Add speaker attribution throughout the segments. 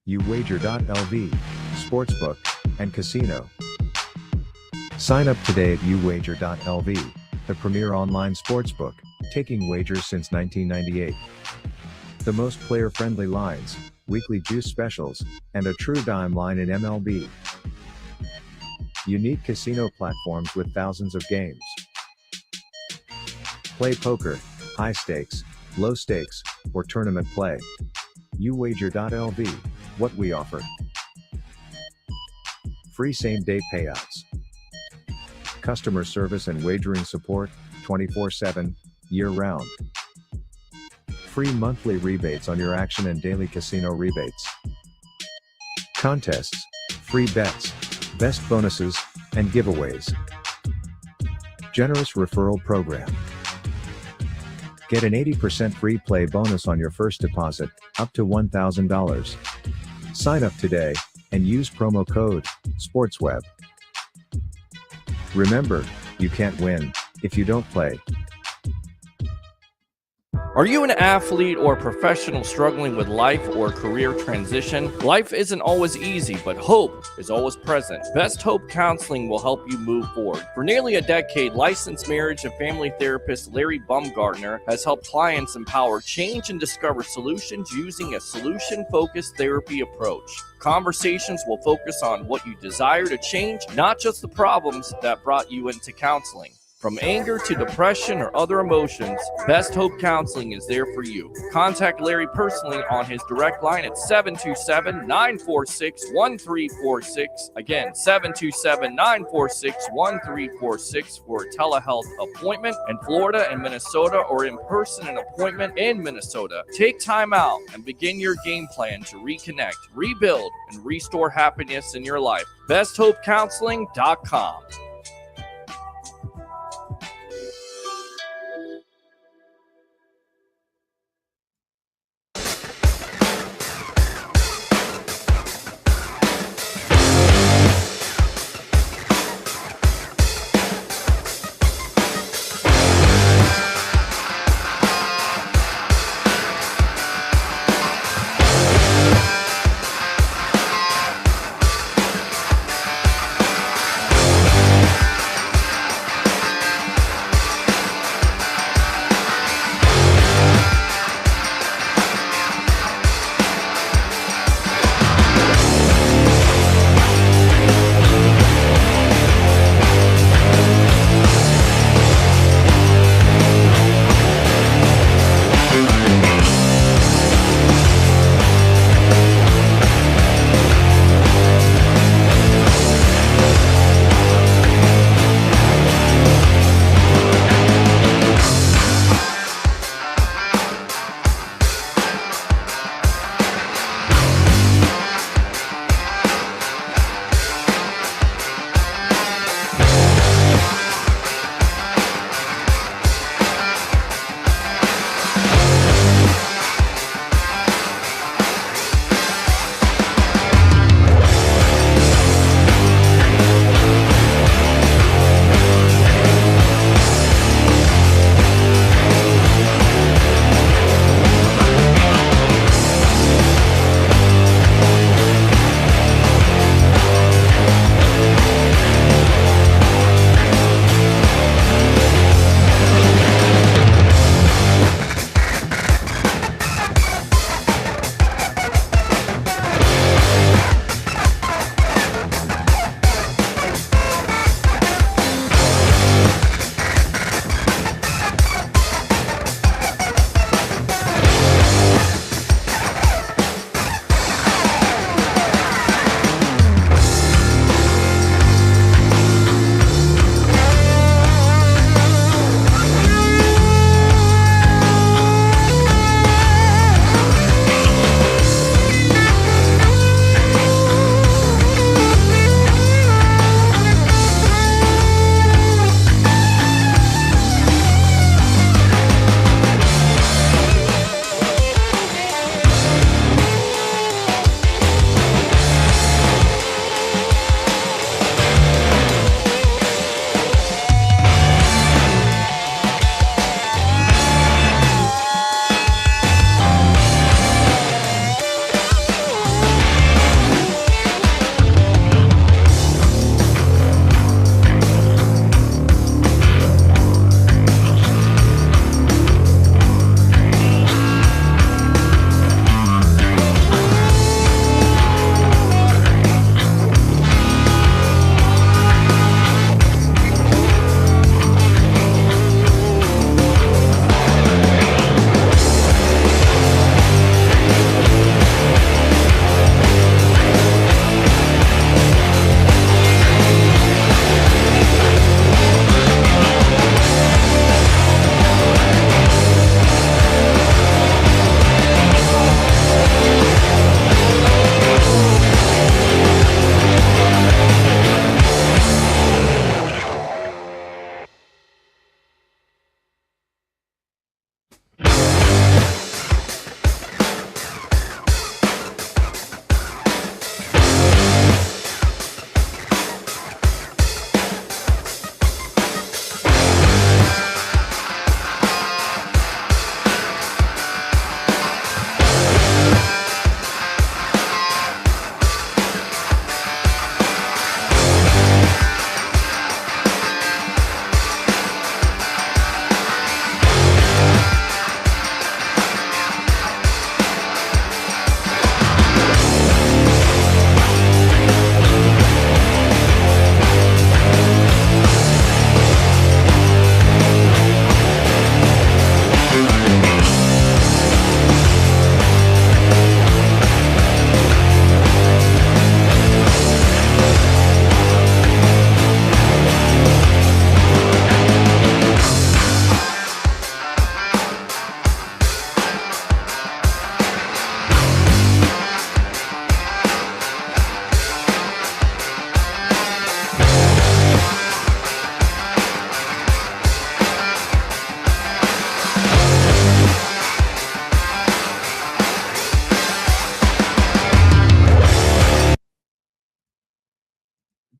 Speaker 1: uwager.lv, sportsbook, and casino. Sign up today at uwager.lv, the premier online sportsbook, taking wagers since 1998. The most player-friendly lines, weekly juice specials, and a true dime line in MLB. Unique casino platforms with thousands of games. Play poker, high stakes, low stakes, or tournament play. uwager.lv, what we offer. Free same-day payouts. Customer service and wagering support, 24/7, year-round. Free monthly rebates on your action and daily casino rebates. Contests, free bets, best bonuses, and giveaways. Generous referral program. Get an 80% free play bonus on your first deposit, up to $1,000. Sign up today, and use promo code SPORTSWEB. Remember, you can't win if you don't play.
Speaker 2: Are you an athlete or professional struggling with life or career transition? Life isn't always easy, but hope is always present. Best Hope Counseling will help you move forward. For nearly a decade, licensed marriage and family therapist Larry Baumgartner has helped clients empower change and discover solutions using a solution-focused therapy approach. Conversations will focus on what you desire to change, not just the problems that brought you into counseling. From anger to depression or other emotions, Best Hope Counseling is there for you. Contact Larry personally on his direct line at 727-946-1346. Again, 727-946-1346 for a telehealth appointment in Florida and Minnesota, or in person an appointment in Minnesota. Take time out and begin your game plan to reconnect, rebuild, and restore happiness in your life. BestHopeCounseling.com.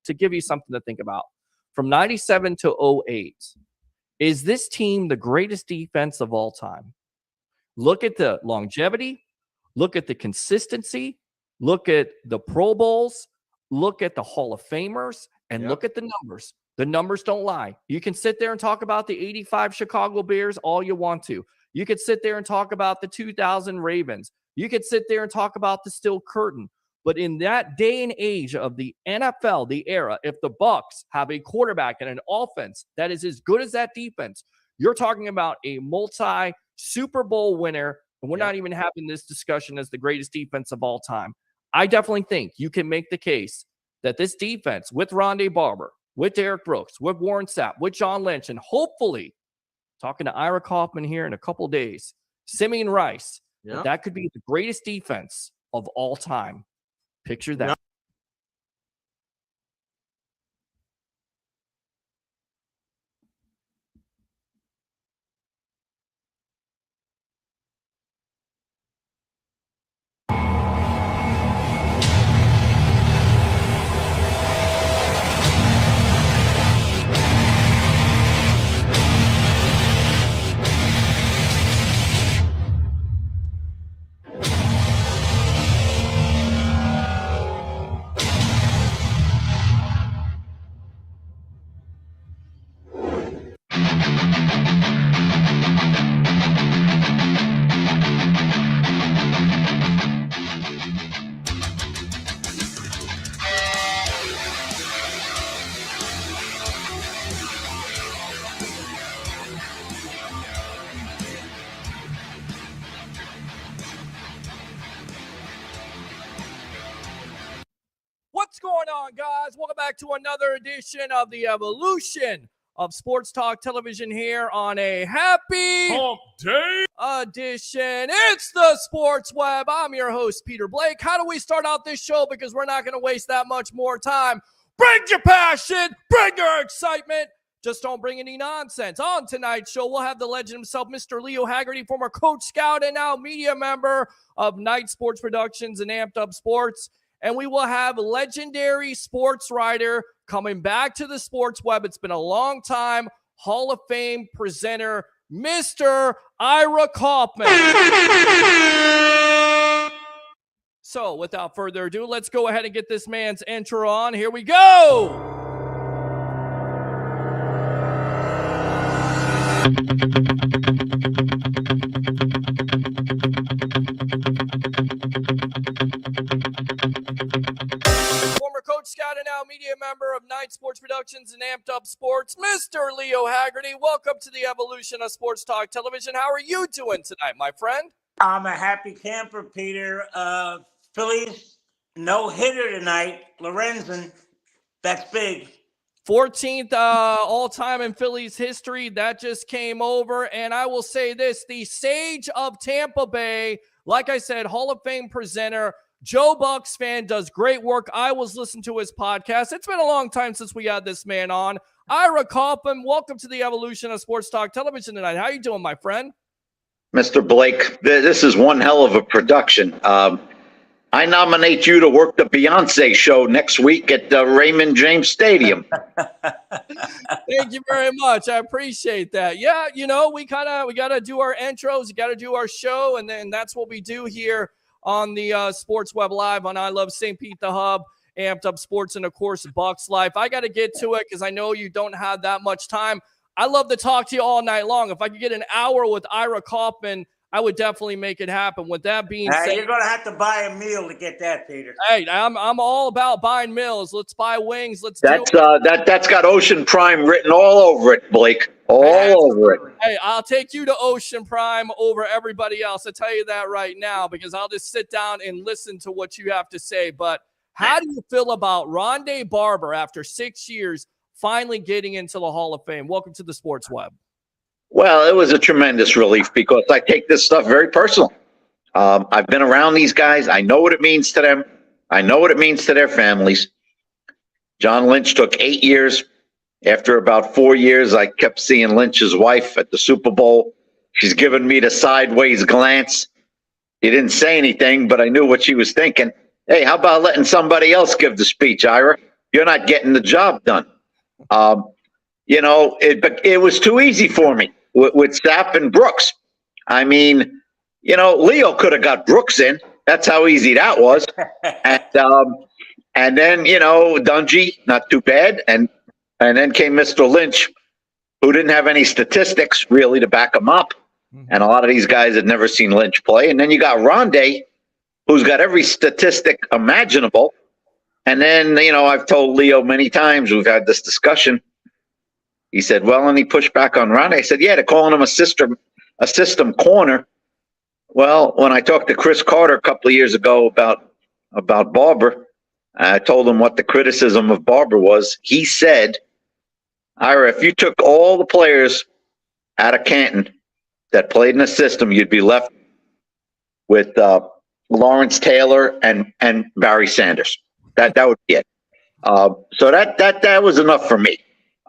Speaker 2: to give you something to think about. From 97 to 08, is this team the greatest defense of all time? Look at the longevity. Look at the consistency. Look at the Pro Bowls. Look at the Hall of Famers. And look at the numbers. The numbers don't lie. You can sit there and talk about the 85 Chicago Bears all you want to. You could sit there and talk about the 2000 Ravens. You could sit there and talk about the Steel Curtain. But in that day and age of the NFL, the era, if the Bucs have a quarterback and an offense that is as good as that defense, you're talking about a multi-Super Bowl winner. And we're not even having this discussion as the greatest defense of all time. I definitely think you can make the case that this defense with Rondé Barber, with Derrick Brooks, with Warren Sapp, with John Lynch, and hopefully talking to Ira Kaufman here in a couple days, Simeon Rice, that could be the greatest defense of all time. Picture that. What's going on, guys? Welcome back to another edition of the Evolution of Sports Talk Television here on a happy Hump Day edition. It's the Sports Web. I'm your host, Peter Blake. How do we start out this show? Because we're not going to waste that much more time. Bring your passion, bring your excitement. Just don't bring any nonsense. On tonight's show, we'll have the legend himself, Mr. Leo Haggerty, former Coach Scout and now media member of Night Sports Productions and Amped Up Sports. And we will have legendary sports writer coming back to the Sports Web. It's been a long time. Hall of Fame presenter, Mr. Ira Kaufman. So without further ado, let's go ahead and get this man's intro on. Here we go. Former Coach Scout and now media member of Night Sports Productions and Amped Up Sports, Mr. Leo Haggerty. Welcome to the Evolution of Sports Talk Television. How are you doing tonight, my friend?
Speaker 3: I'm a happy camper, Peter. Phillies no-hitter tonight. Lorenzen, that's big.
Speaker 2: 14th all-time in Phillies history. That just came over. And I will say this, the sage of Tampa Bay, like I said, Hall of Fame presenter, Joe Bucs fan, does great work. I was listening to his podcast. It's been a long time since we had this man on. Ira Kaufman, welcome to the Evolution of Sports Talk Television tonight. How you doing, my friend?
Speaker 4: Mr. Blake, this is one hell of a production. I nominate you to work the Beyonce show next week at Raymond James Stadium.
Speaker 2: Thank you very much. I appreciate that. Yeah, you know, we got to do our intros. We got to do our show, and then that's what we do here on the Sports Web Live on I Love St. Pete, the Hub, Amped Up Sports, and, of course, Bucs Life. I got to get to it because I know you don't have that much time. I love to talk to you all night long. If I could get an hour with Ira Kaufman, I would definitely make it happen. With that being said,
Speaker 3: you're going to have to buy a meal to get that, Peter.
Speaker 2: Hey, I'm all about buying meals. Let's buy wings. That's
Speaker 4: got Ocean Prime written all over it, Blake. Over it.
Speaker 2: Hey, I'll take you to Ocean Prime over everybody else. I tell you that right now because I'll just sit down and listen to what you have to say. But how do you feel about Rondé Barber after 6 years finally getting into the Hall of Fame? Welcome to the Sports Web.
Speaker 4: Well, it was a tremendous relief because I take this stuff very personal. I've been around these guys. I know what it means to them. I know what it means to their families. John Lynch took 8 years. After about 4 years, I kept seeing Lynch's wife at the Super Bowl. She's giving me the sideways glance. He didn't say anything, but I knew what she was thinking. Hey, how about letting somebody else give the speech, Ira? you're not getting the job done. But it was too easy for me with Sapp and Brooks. I mean, Leo could have got Brooks in. That's how easy that was. And then, Dungy, not too bad. And then came Mr. Lynch, who didn't have any statistics really to back him up. And a lot of these guys had never seen Lynch play. And then you got Rondé, who's got every statistic imaginable. And then, I've told Leo many times, we've had this discussion. He said, well, and he pushed back on Rondé. I said, yeah, they're calling him a system corner. Well, when I talked to Chris Carter a couple of years ago about Barber, I told him what the criticism of Barber was. He said, Ira, if you took all the players out of Canton that played in the system, you'd be left with Lawrence Taylor and Barry Sanders. That would be it. So that was enough for me.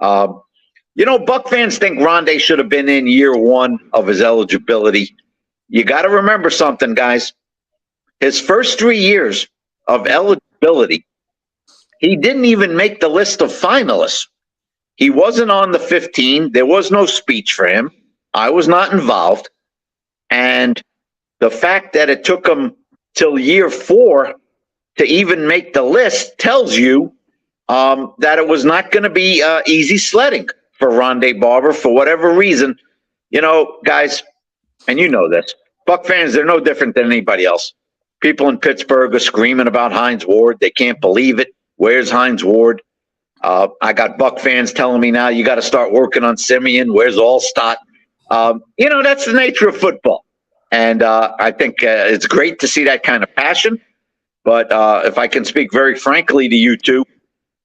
Speaker 4: Buck fans think Rondé should have been in year one of his eligibility. You got to remember something, guys. His first 3 years of eligibility, he didn't even make the list of finalists. He wasn't on the 15. There was no speech for him. I was not involved. And the fact that it took him till year 4 to even make the list tells you that it was not going to be easy sledding for Rondé Barber for whatever reason. Guys, and this, Buck fans, they're no different than anybody else. People in Pittsburgh are screaming about Hines Ward. They can't believe it. Where's Hines Ward? I got Buck fans telling me now you got to start working on Simeon. Where's Allstott? That's the nature of football. And I think it's great to see that kind of passion. But if I can speak very frankly to you two,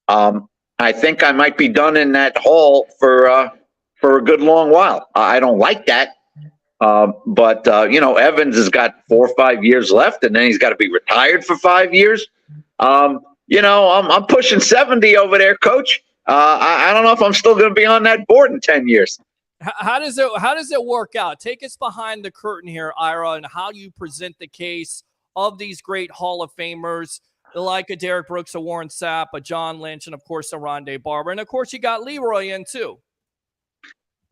Speaker 4: I think I might be done in that hall for a good long while. I don't like that. But Evans has got 4 or 5 years left, and then he's got to be retired for 5 years. I'm pushing 70 over there, Coach. I don't know if I'm still going to be on that board in 10 years.
Speaker 2: How does it work out? Take us behind the curtain here, Ira, and how you present the case of these great Hall of Famers, like a Derek Brooks, a Warren Sapp, a John Lynch, and of course a Rondé Barber, and of course you got Leroy in too.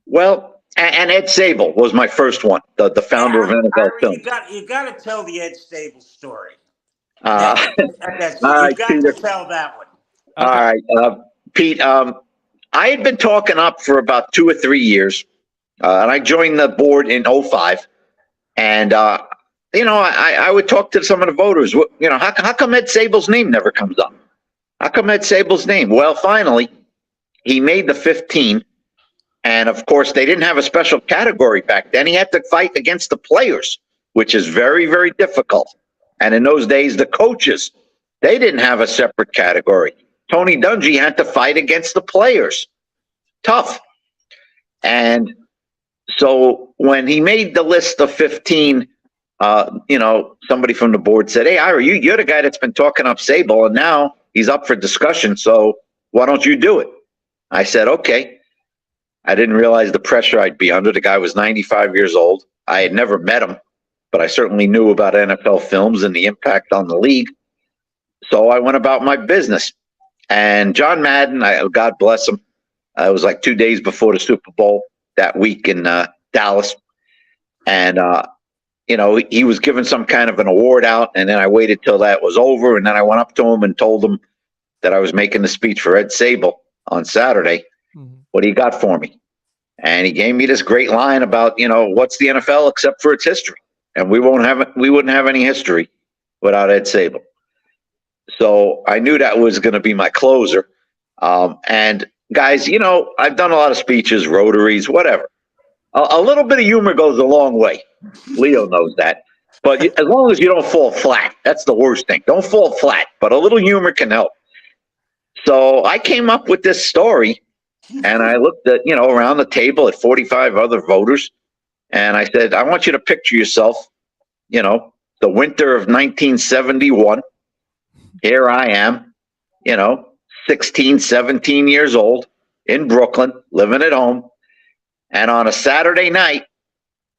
Speaker 4: Well, and Ed Sable was my first one, the founder of NFL Film.
Speaker 3: You got to tell the Ed Sable story.
Speaker 4: All right,
Speaker 3: to tell that one.
Speaker 4: All right, Pete. I had been talking up for about 2 or 3 years, and I joined the board in 2005. And I would talk to some of the voters. How come Ed Sable's name never comes up? How come Ed Sable's name? Well, finally, he made the 15. And of course, they didn't have a special category back then. He had to fight against the players, which is very, very difficult. And in those days, the coaches, they didn't have a separate category. Tony Dungy had to fight against the players. Tough. And so when he made the list of 15, somebody from the board said, hey, Ira, you're the guy that's been talking up Sable, and now he's up for discussion. So why don't you do it? I said, okay. I didn't realize the pressure I'd be under. The guy was 95 years old. I had never met him, but I certainly knew about NFL films and the impact on the league. So I went about my business. And John Madden, God bless him, it was like 2 days before the Super Bowl that week in Dallas. And, he was given some kind of an award out. And then I waited till that was over. And then I went up to him and told him that I was making the speech for Ed Sable on Saturday. What he got for me. And he gave me this great line about, what's the NFL except for its history? And we wouldn't have any history without Ed Sable. So I knew that was going to be my closer. And guys, I've done a lot of speeches, rotaries, whatever. A little bit of humor goes a long way. Leo knows that. But as long as you don't fall flat, that's the worst thing. Don't fall flat, but a little humor can help. So I came up with this story. And I looked at, around the table at 45 other voters. And I said, I want you to picture yourself, the winter of 1971. Here I am, 16, 17 years old in Brooklyn, living at home. And on a Saturday night,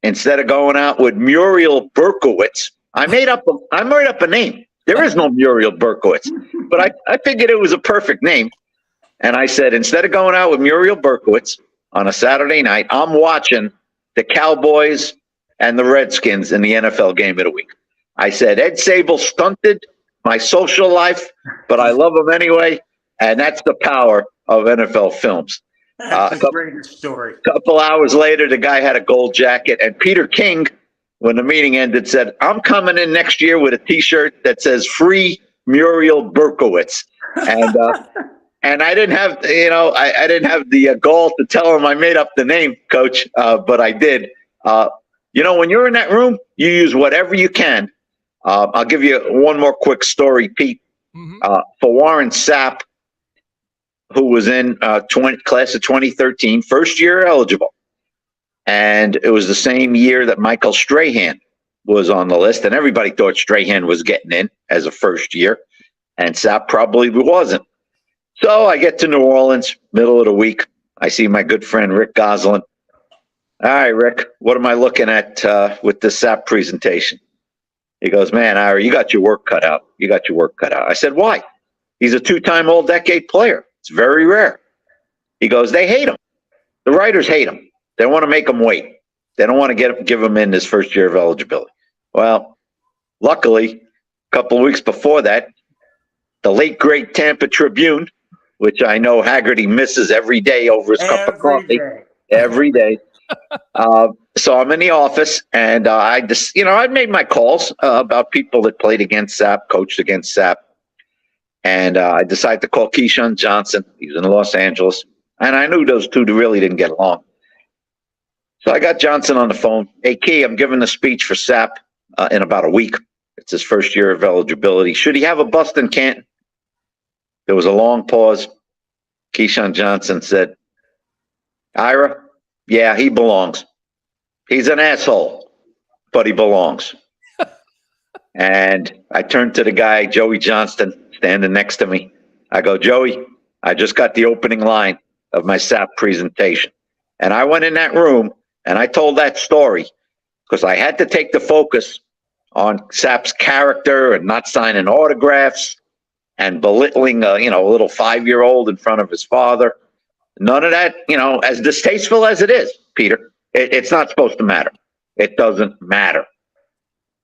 Speaker 4: instead of going out with Muriel Berkowitz, I made up a name. There is no Muriel Berkowitz. But I figured it was a perfect name. And I said, instead of going out with Muriel Berkowitz on a Saturday night, I'm watching the Cowboys and the Redskins in the NFL game of the week. I said, Ed Sable stunted my social life, but I love him anyway. And that's the power of NFL films.
Speaker 3: That's a great story.
Speaker 4: A couple hours later, the guy had a gold jacket. And Peter King, when the meeting ended, said, I'm coming in next year with a T-shirt that says Free Muriel Berkowitz. And and I didn't have, I didn't have the gall to tell him I made up the name, Coach, but I did. When you're in that room, you use whatever you can. I'll give you one more quick story, Pete. For Warren Sapp, who was in class of 2013, first year eligible. And it was the same year that Michael Strahan was on the list. And everybody thought Strahan was getting in as a first year. And Sapp probably wasn't. So I get to New Orleans, middle of the week. I see my good friend Rick Goslin. All right, Rick, what am I looking at with this Sapp presentation? He goes, man, Ira, you got your work cut out. You got your work cut out. I said, why? He's a 2-time All-Decade player. It's very rare. He goes, they hate him. The writers hate him. They want to make him wait. They don't want to give him in his first year of eligibility. Well, luckily, a couple of weeks before that, the late, great Tampa Tribune, which I know Haggerty misses every day over his cup of coffee. Every day. So I'm in the office, and I made my calls about people that played against Sapp, coached against Sapp. And I decided to call Keyshawn Johnson. He's in Los Angeles. And I knew those two really didn't get along. So I got Johnson on the phone. Hey, Key, I'm giving a speech for Sapp in about a week. It's his first year of eligibility. Should he have a bust in Canton? There was a long pause. Keyshawn Johnson said, Ira, yeah, he belongs. He's an asshole, but he belongs. And I turned to the guy, Joey Johnston, standing next to me. I go, Joey, I just got the opening line of my Sapp presentation. And I went in that room and I told that story because I had to take the focus on Sapp's character and not signing autographs and belittling a little 5-year-old in front of his father. None of that, as distasteful as it is, Peter, it's not supposed to matter. It doesn't matter.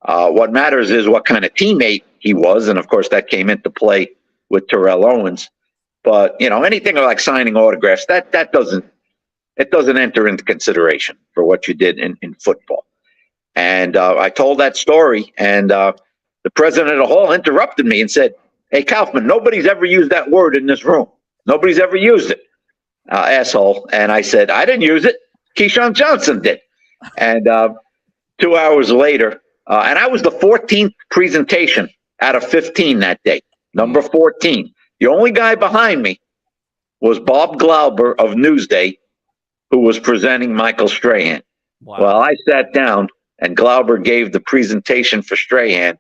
Speaker 4: What matters is what kind of teammate he was. And of course that came into play with Terrell Owens, but anything like signing autographs, that doesn't enter into consideration for what you did in football. And I told that story, and the president of the hall interrupted me and said, hey, Kaufman, nobody's ever used that word in this room. Nobody's ever used it, asshole. And I said, I didn't use it. Keyshawn Johnson did. And 2 hours later, and I was the 14th presentation out of 15 that day, number 14. The only guy behind me was Bob Glauber of Newsday, who was presenting Michael Strahan. Wow. Well, I sat down, and Glauber gave the presentation for Strahan.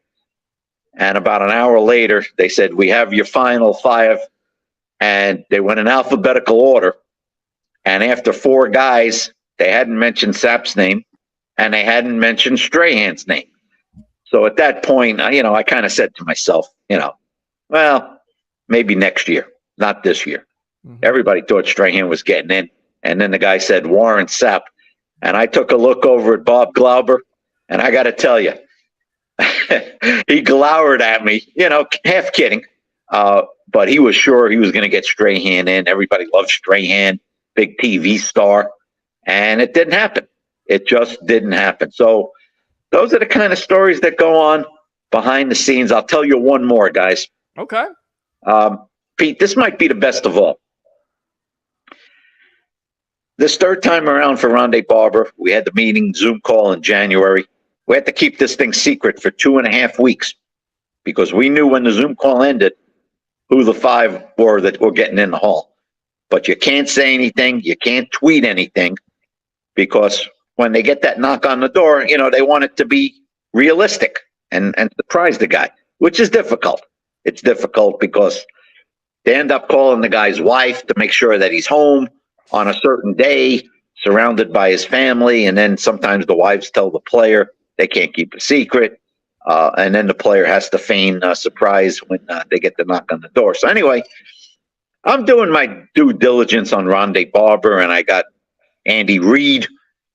Speaker 4: And about an hour later, they said, we have your final 5. And they went in alphabetical order. And after 4 guys, they hadn't mentioned Sapp's name, and they hadn't mentioned Strahan's name. So at that point, I kind of said to myself, well, maybe next year, not this year. Mm-hmm. Everybody thought Strahan was getting in. And then the guy said, Warren Sapp. And I took a look over at Bob Glauber, and I got to tell you, he glowered at me, half kidding. But he was sure he was going to get Strahan in. Everybody loves Strahan, big TV star. And it didn't happen. It just didn't happen. So those are the kind of stories that go on behind the scenes. I'll tell you one more, guys.
Speaker 2: Okay.
Speaker 4: Pete, this might be the best of all. This third time around for Rondé Barber, we had the meeting, Zoom call in January. We had to keep this thing secret for 2.5 weeks because we knew when the Zoom call ended who the 5 were that were getting in the hall. But you can't say anything. You can't tweet anything because when they get that knock on the door, they want it to be realistic and surprise the guy, which is difficult. It's difficult because they end up calling the guy's wife to make sure that he's home on a certain day, surrounded by his family. And then sometimes the wives tell the player they can't keep a secret. And then the player has to feign surprise when they get the knock on the door. So anyway, I'm doing my due diligence on Rondé Barber, and I got Andy Reid.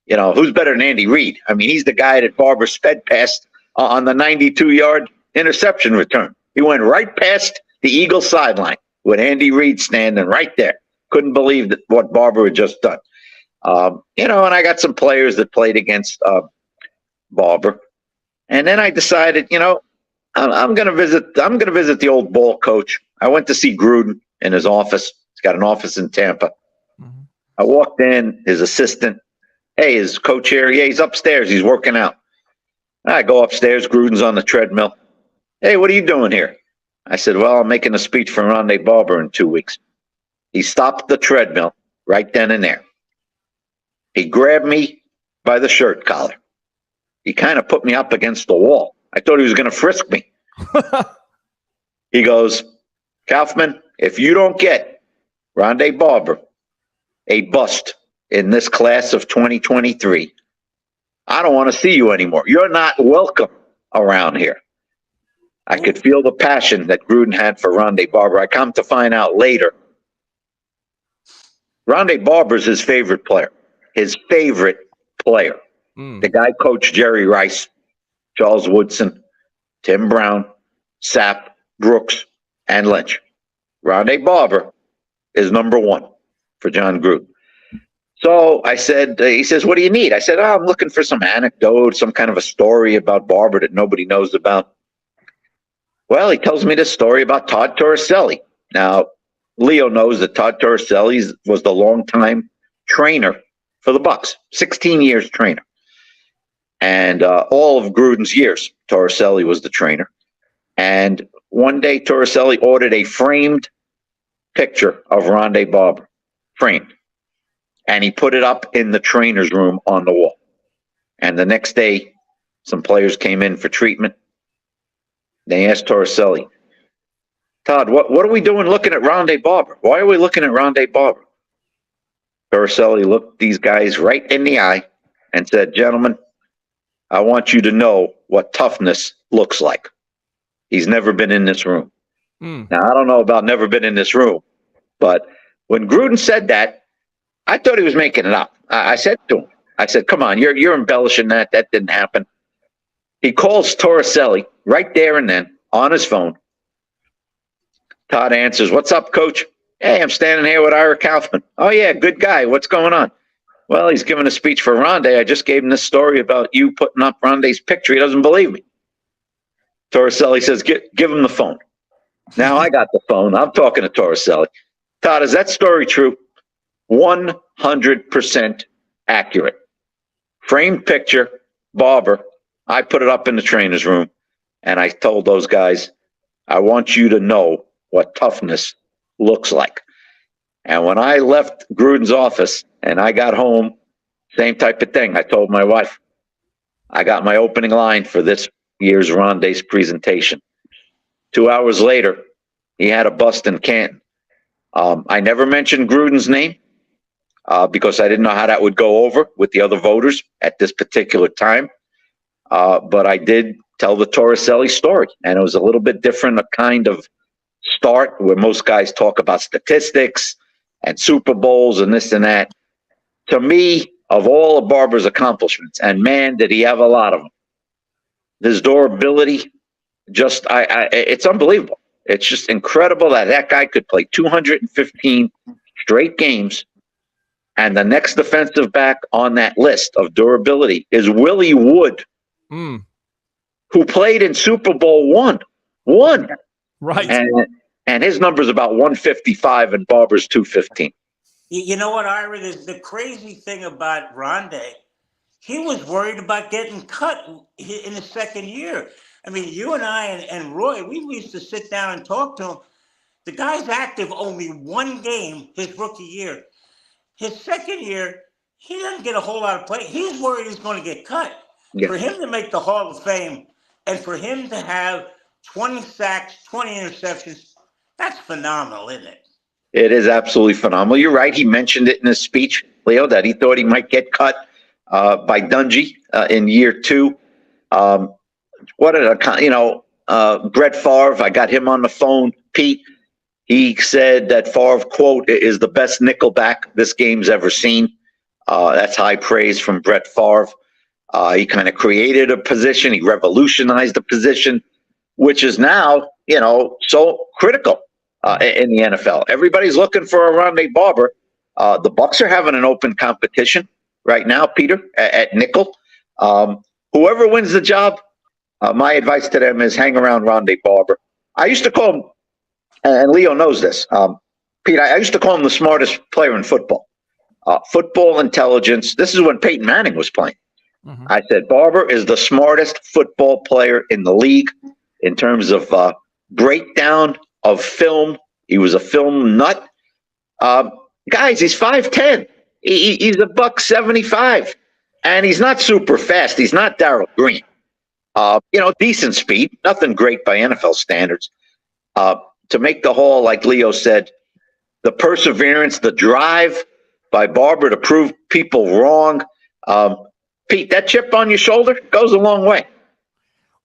Speaker 4: You know, who's better than Andy Reid? I mean, he's the guy that Barber sped past on the 92-yard interception return. He went right past the Eagles sideline with Andy Reid standing right there. Couldn't believe what Barber had just done. You know, and I got some players that played against Barber. And then I decided, you know, I'm going to visit the old ball coach. I went to see Gruden in his office. He's got an office in Tampa. Mm-hmm. I walked in, his assistant. Hey, is coach here? Yeah, he's upstairs. He's working out. I go upstairs. Gruden's on the treadmill. Hey, what are you doing here? I said, well, I'm making a speech for Rondé Barber in 2 weeks. He stopped the treadmill right then and there. He grabbed me by the shirt collar. He kind of put me up against the wall. I thought he was going to frisk me. He goes, Kaufman, if you don't get Rondé Barber a bust in this class of 2023, I don't want to see you anymore. You're not welcome around here. I could feel the passion that Gruden had for Rondé Barber. I come to find out later, Rondé Barber's his favorite player. His favorite player. The guy coached Jerry Rice, Charles Woodson, Tim Brown, Sapp, Brooks, and Lynch. Rondé Barber is number one for John Gruden. So I said, he says, what do you need? I said, I'm looking for some anecdote, some kind of a story about Barber that nobody knows about. Well, he tells me this story about Todd Torricelli. Now, Leo knows that Todd Torricelli was the longtime trainer for the Bucs, 16 years trainer. And all of Gruden's years, Torricelli was the trainer. And one day, Torricelli ordered a framed picture of Rondé Barber, framed. And he put it up in the trainer's room on the wall. And the next day, some players came in for treatment. They asked Torricelli, Todd, what are we doing looking at Rondé Barber? Why are we looking at Rondé Barber? Torricelli looked these guys right in the eye and said, gentlemen, I want you to know what toughness looks like. He's never been in this room. Now, I don't know about never been in this room, but when Gruden said that, I thought he was making it up. I said to him, I said, come on, you're embellishing that. That didn't happen. He calls Torricelli right there and then on his phone. Todd answers, what's up, coach? Hey, I'm standing here with Ira Kaufman. Oh, yeah, good guy. What's going on? Well, he's giving a speech for Rondé. I just gave him this story about you putting up Rondé's picture. He doesn't believe me. Torricelli says, give him the phone. Now I got the phone. I'm talking to Torricelli. Todd, is that story true? 100% accurate. Framed picture, Barber. I put it up in the trainer's room, and I told those guys, I want you to know what toughness looks like. And when I left Gruden's office and I got home, same type of thing. I told my wife, I got my opening line for this year's Rondé's presentation. 2 hours later, he had a bust in Canton. I never mentioned Gruden's name because I didn't know how that would go over with the other voters at this particular time. But I did tell the Torricelli story, and it was a little bit different, a kind of start where most guys talk about statistics and Super Bowls and this and that. To me, of all of Barber's accomplishments, and man, did he have a lot of them. His durability, just it's unbelievable. It's just incredible that guy could play 215 straight games, and the next defensive back on that list of durability is Willie Wood, who played in Super Bowl one.
Speaker 2: Right.
Speaker 4: And his number's about 155 and Barber's 215.
Speaker 3: You know what, Ira? The crazy thing about Rondé, he was worried about getting cut in his second year. I mean, you and I and Roy, we used to sit down and talk to him. The guy's active only one game his rookie year. His second year, he doesn't get a whole lot of play. He's worried he's going to get cut. Yeah. For him to make the Hall of Fame and for him to have 20 sacks, 20 interceptions, that's phenomenal, isn't it?
Speaker 4: It is absolutely phenomenal. You're right. He mentioned it in his speech, Leo, that he thought he might get cut by Dungy in year two. Brett Favre, I got him on the phone, Pete. He said that Favre, quote, is the best nickelback this game's ever seen. That's high praise from Brett Favre. He kind of created a position. He revolutionized the position, which is now, so critical in the NFL. Everybody's looking for a Rondé Barber. The Bucs are having an open competition right now, Peter, at nickel. Whoever wins the job, my advice to them is hang around Rondé Barber. I used to call him, and Leo knows this, Pete, I used to call him the smartest player in football. Football intelligence. This is when Peyton Manning was playing. Mm-hmm. I said, Barber is the smartest football player in the league in terms of breakdown of film. He was a film nut. Guys, he's 5'10". He's a $175, and he's not super fast. He's not Darryl Green. Decent speed, nothing great by NFL standards. To make the haul, like Leo said, the perseverance, the drive by Barber to prove people wrong. Pete, that chip on your shoulder goes a long way.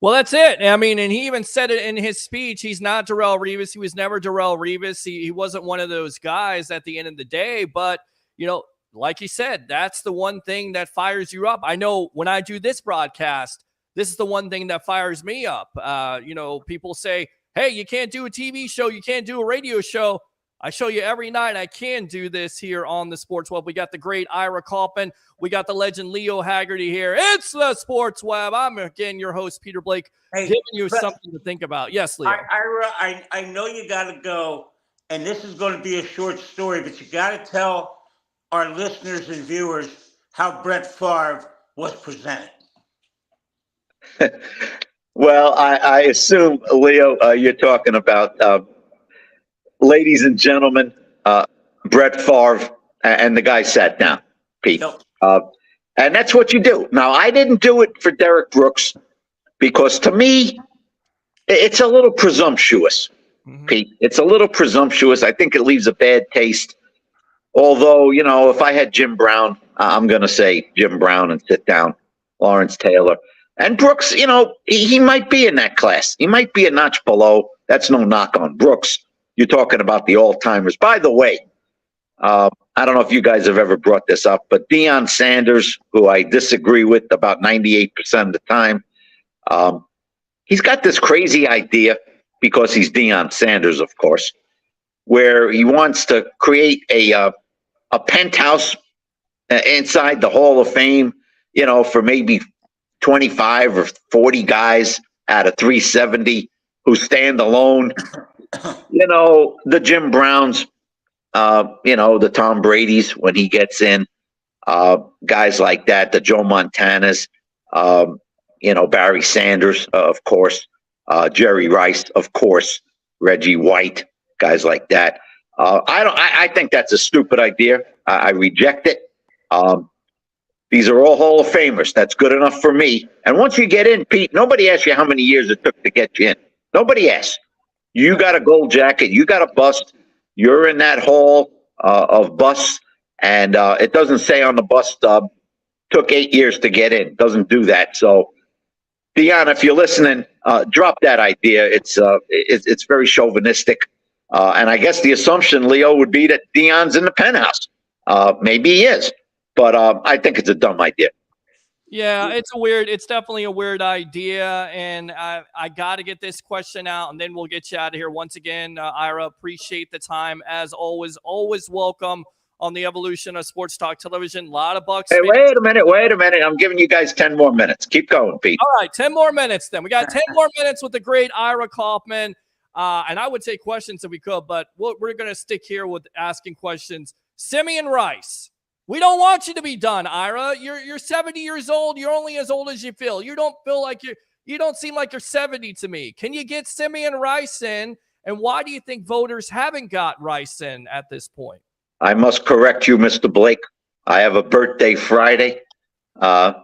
Speaker 2: Well, that's it. I mean, and he even said it in his speech. He's not Darrelle Revis. He was never Darrelle Revis. He wasn't one of those guys at the end of the day. But, like he said, that's the one thing that fires you up. I know when I do this broadcast, this is the one thing that fires me up. People say, hey, you can't do a TV show. You can't do a radio show. I show you every night I can do this here on the Sports Web. We got the great Ira Kaufman. We got the legend Leo Haggerty here. It's the Sports Web. I'm, again, your host, Peter Blake, giving you something to think about. Yes, Leo.
Speaker 3: Ira, I know you got to go, and this is going to be a short story, but you got to tell our listeners and viewers how Brett Favre was presented.
Speaker 4: Well, I assume, Leo, you're talking about ladies and gentlemen, Brett Favre, and the guy sat down, Pete.
Speaker 3: Nope.
Speaker 4: And that's what you do. Now, I didn't do it for Derek Brooks because, to me, it's a little presumptuous, Pete. It's a little presumptuous. I think it leaves a bad taste. Although, if I had Jim Brown, I'm going to say Jim Brown and sit down, Lawrence Taylor. And Brooks, he might be in that class. He might be a notch below. That's no knock on Brooks. You're talking about the all-timers. By the way, I don't know if you guys have ever brought this up, but Deion Sanders, who I disagree with about 98% of the time, he's got this crazy idea, because he's Deion Sanders, of course, where he wants to create a penthouse inside the Hall of Fame, for maybe 25 or 40 guys out of 370 who stand alone. The Jim Browns, the Tom Brady's when he gets in, guys like that, the Joe Montanas, Barry Sanders, of course, Jerry Rice, of course, Reggie White, guys like that. I think that's a stupid idea. I reject it. These are all Hall of Famers. That's good enough for me. And once you get in, Pete, nobody asks you how many years it took to get you in. Nobody asks. You got a gold jacket. You got a bust. You're in that hall of busts. And it doesn't say on the bus stub, took 8 years to get in. It doesn't do that. So, Deion, if you're listening, drop that idea. It's very chauvinistic. And I guess the assumption, Leo, would be that Deion's in the penthouse. Maybe he is. But I think it's a dumb idea.
Speaker 2: Yeah, it's definitely a weird idea. And I got to get this question out, and then we'll get you out of here. Once again, Ira, appreciate the time. As always welcome on the evolution of Sports Talk Television. A lot of Bucs.
Speaker 4: Hey, wait a minute. I'm giving you guys 10 more minutes. Keep going, Pete.
Speaker 2: All right, 10 more minutes then. We got 10 more minutes with the great Ira Kaufman. And I would take questions if we could, but we're going to stick here with asking questions. Simeon Rice. We don't want you to be done, Ira. You're 70 years old. You're only as old as you feel. You don't feel like you don't seem like you're 70 to me. Can you get Simeon Rice in? And why do you think voters haven't got Rice in at this point?
Speaker 4: I must correct you, Mr. Blake. I have a birthday Friday,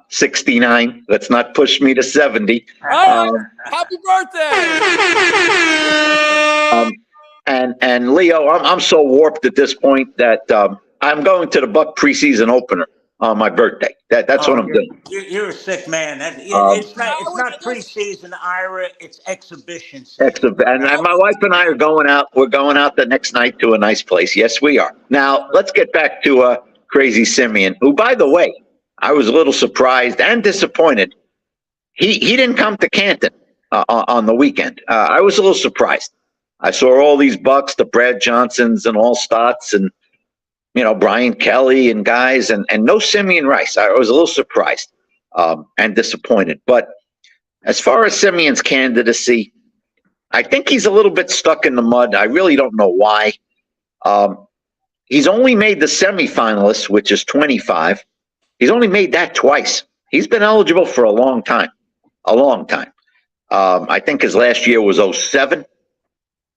Speaker 4: 69. Let's not push me to 70.
Speaker 2: Happy birthday!
Speaker 4: And Leo, I'm so warped at this point that I'm going to the Buck preseason opener on my birthday. That's what I'm doing.
Speaker 3: You're a sick man. It's not preseason, Ira. It's exhibition season.
Speaker 4: And my wife and I are going out. We're going out the next night to a nice place. Yes, we are. Now, let's get back to Crazy Simeon, who, by the way, I was a little surprised and disappointed. He didn't come to Canton on the weekend. I was a little surprised. I saw all these Bucs, the Brad Johnsons and all Stotts and, Brian Kelly and guys, and no Simeon Rice. I was a little surprised and disappointed. But as far as Simeon's candidacy, I think he's a little bit stuck in the mud. I really don't know why. He's only made the semifinalists, which is 25. He's only made that twice. He's been eligible for a long time. I think his last year was 07.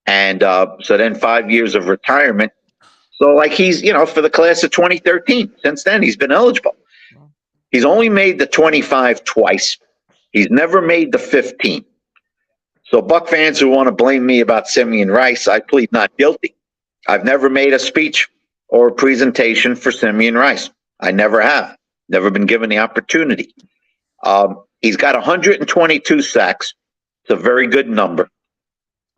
Speaker 4: And so then 5 years of retirement. So he's, for the class of 2013. Since then, he's been eligible. He's only made the 25 twice. He's never made the 15. So Buck fans who want to blame me about Simeon Rice, I plead not guilty. I've never made a speech or a presentation for Simeon Rice. I never have. Never been given the opportunity. He's got 122 sacks. It's a very good number,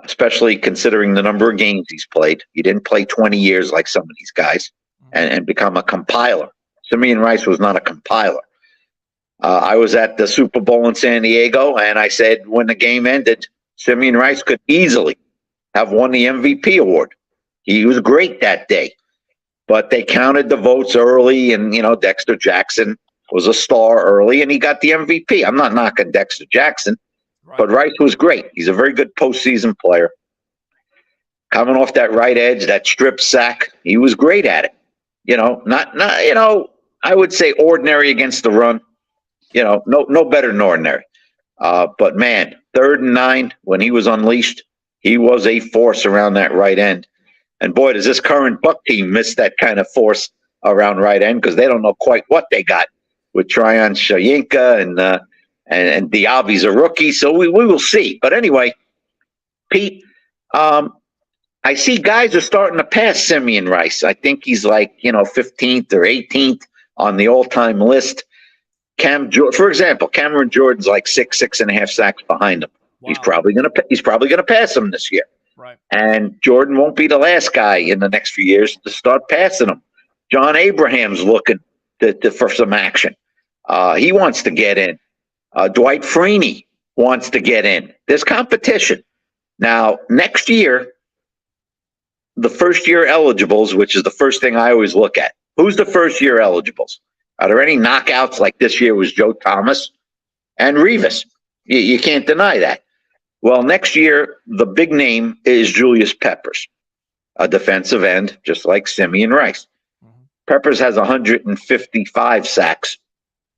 Speaker 4: especially considering the number of games he's played. He didn't play 20 years like some of these guys and become a compiler. Simeon Rice was not a compiler. I was at the Super Bowl in San Diego, and I said when the game ended, Simeon Rice could easily have won the MVP award. He was great that day. But they counted the votes early, and, Dexter Jackson was a star early, and he got the MVP. I'm not knocking Dexter Jackson, but Rice was great. He's a very good postseason player. Coming off that right edge, that strip sack, he was great at it. I would say ordinary against the run. No better than ordinary. But, man, 3rd and 9, when he was unleashed, he was a force around that right end. And boy, does this current Buck team miss that kind of force around right end because they don't know quite what they got with Tryon Shoyinka and Diaby's a rookie. So we will see. But anyway, Pete, I see guys are starting to pass Simeon Rice. I think he's 15th or 18th on the all-time list. For example, Cameron Jordan's 6.5 sacks behind him. Wow. He's probably gonna pass him this year.
Speaker 2: Right. And
Speaker 4: Jordan won't be the last guy in the next few years to start passing him. John Abraham's looking for some action. He wants to get in. Dwight Freeney wants to get in. There's competition. Now, next year, the first-year eligibles, which is the first thing I always look at. Who's the first-year eligibles? Are there any knockouts like this year was Joe Thomas and Revis? You can't deny that. Well, next year, the big name is Julius Peppers, a defensive end, just like Simeon Rice. Mm-hmm. Peppers has 155 sacks.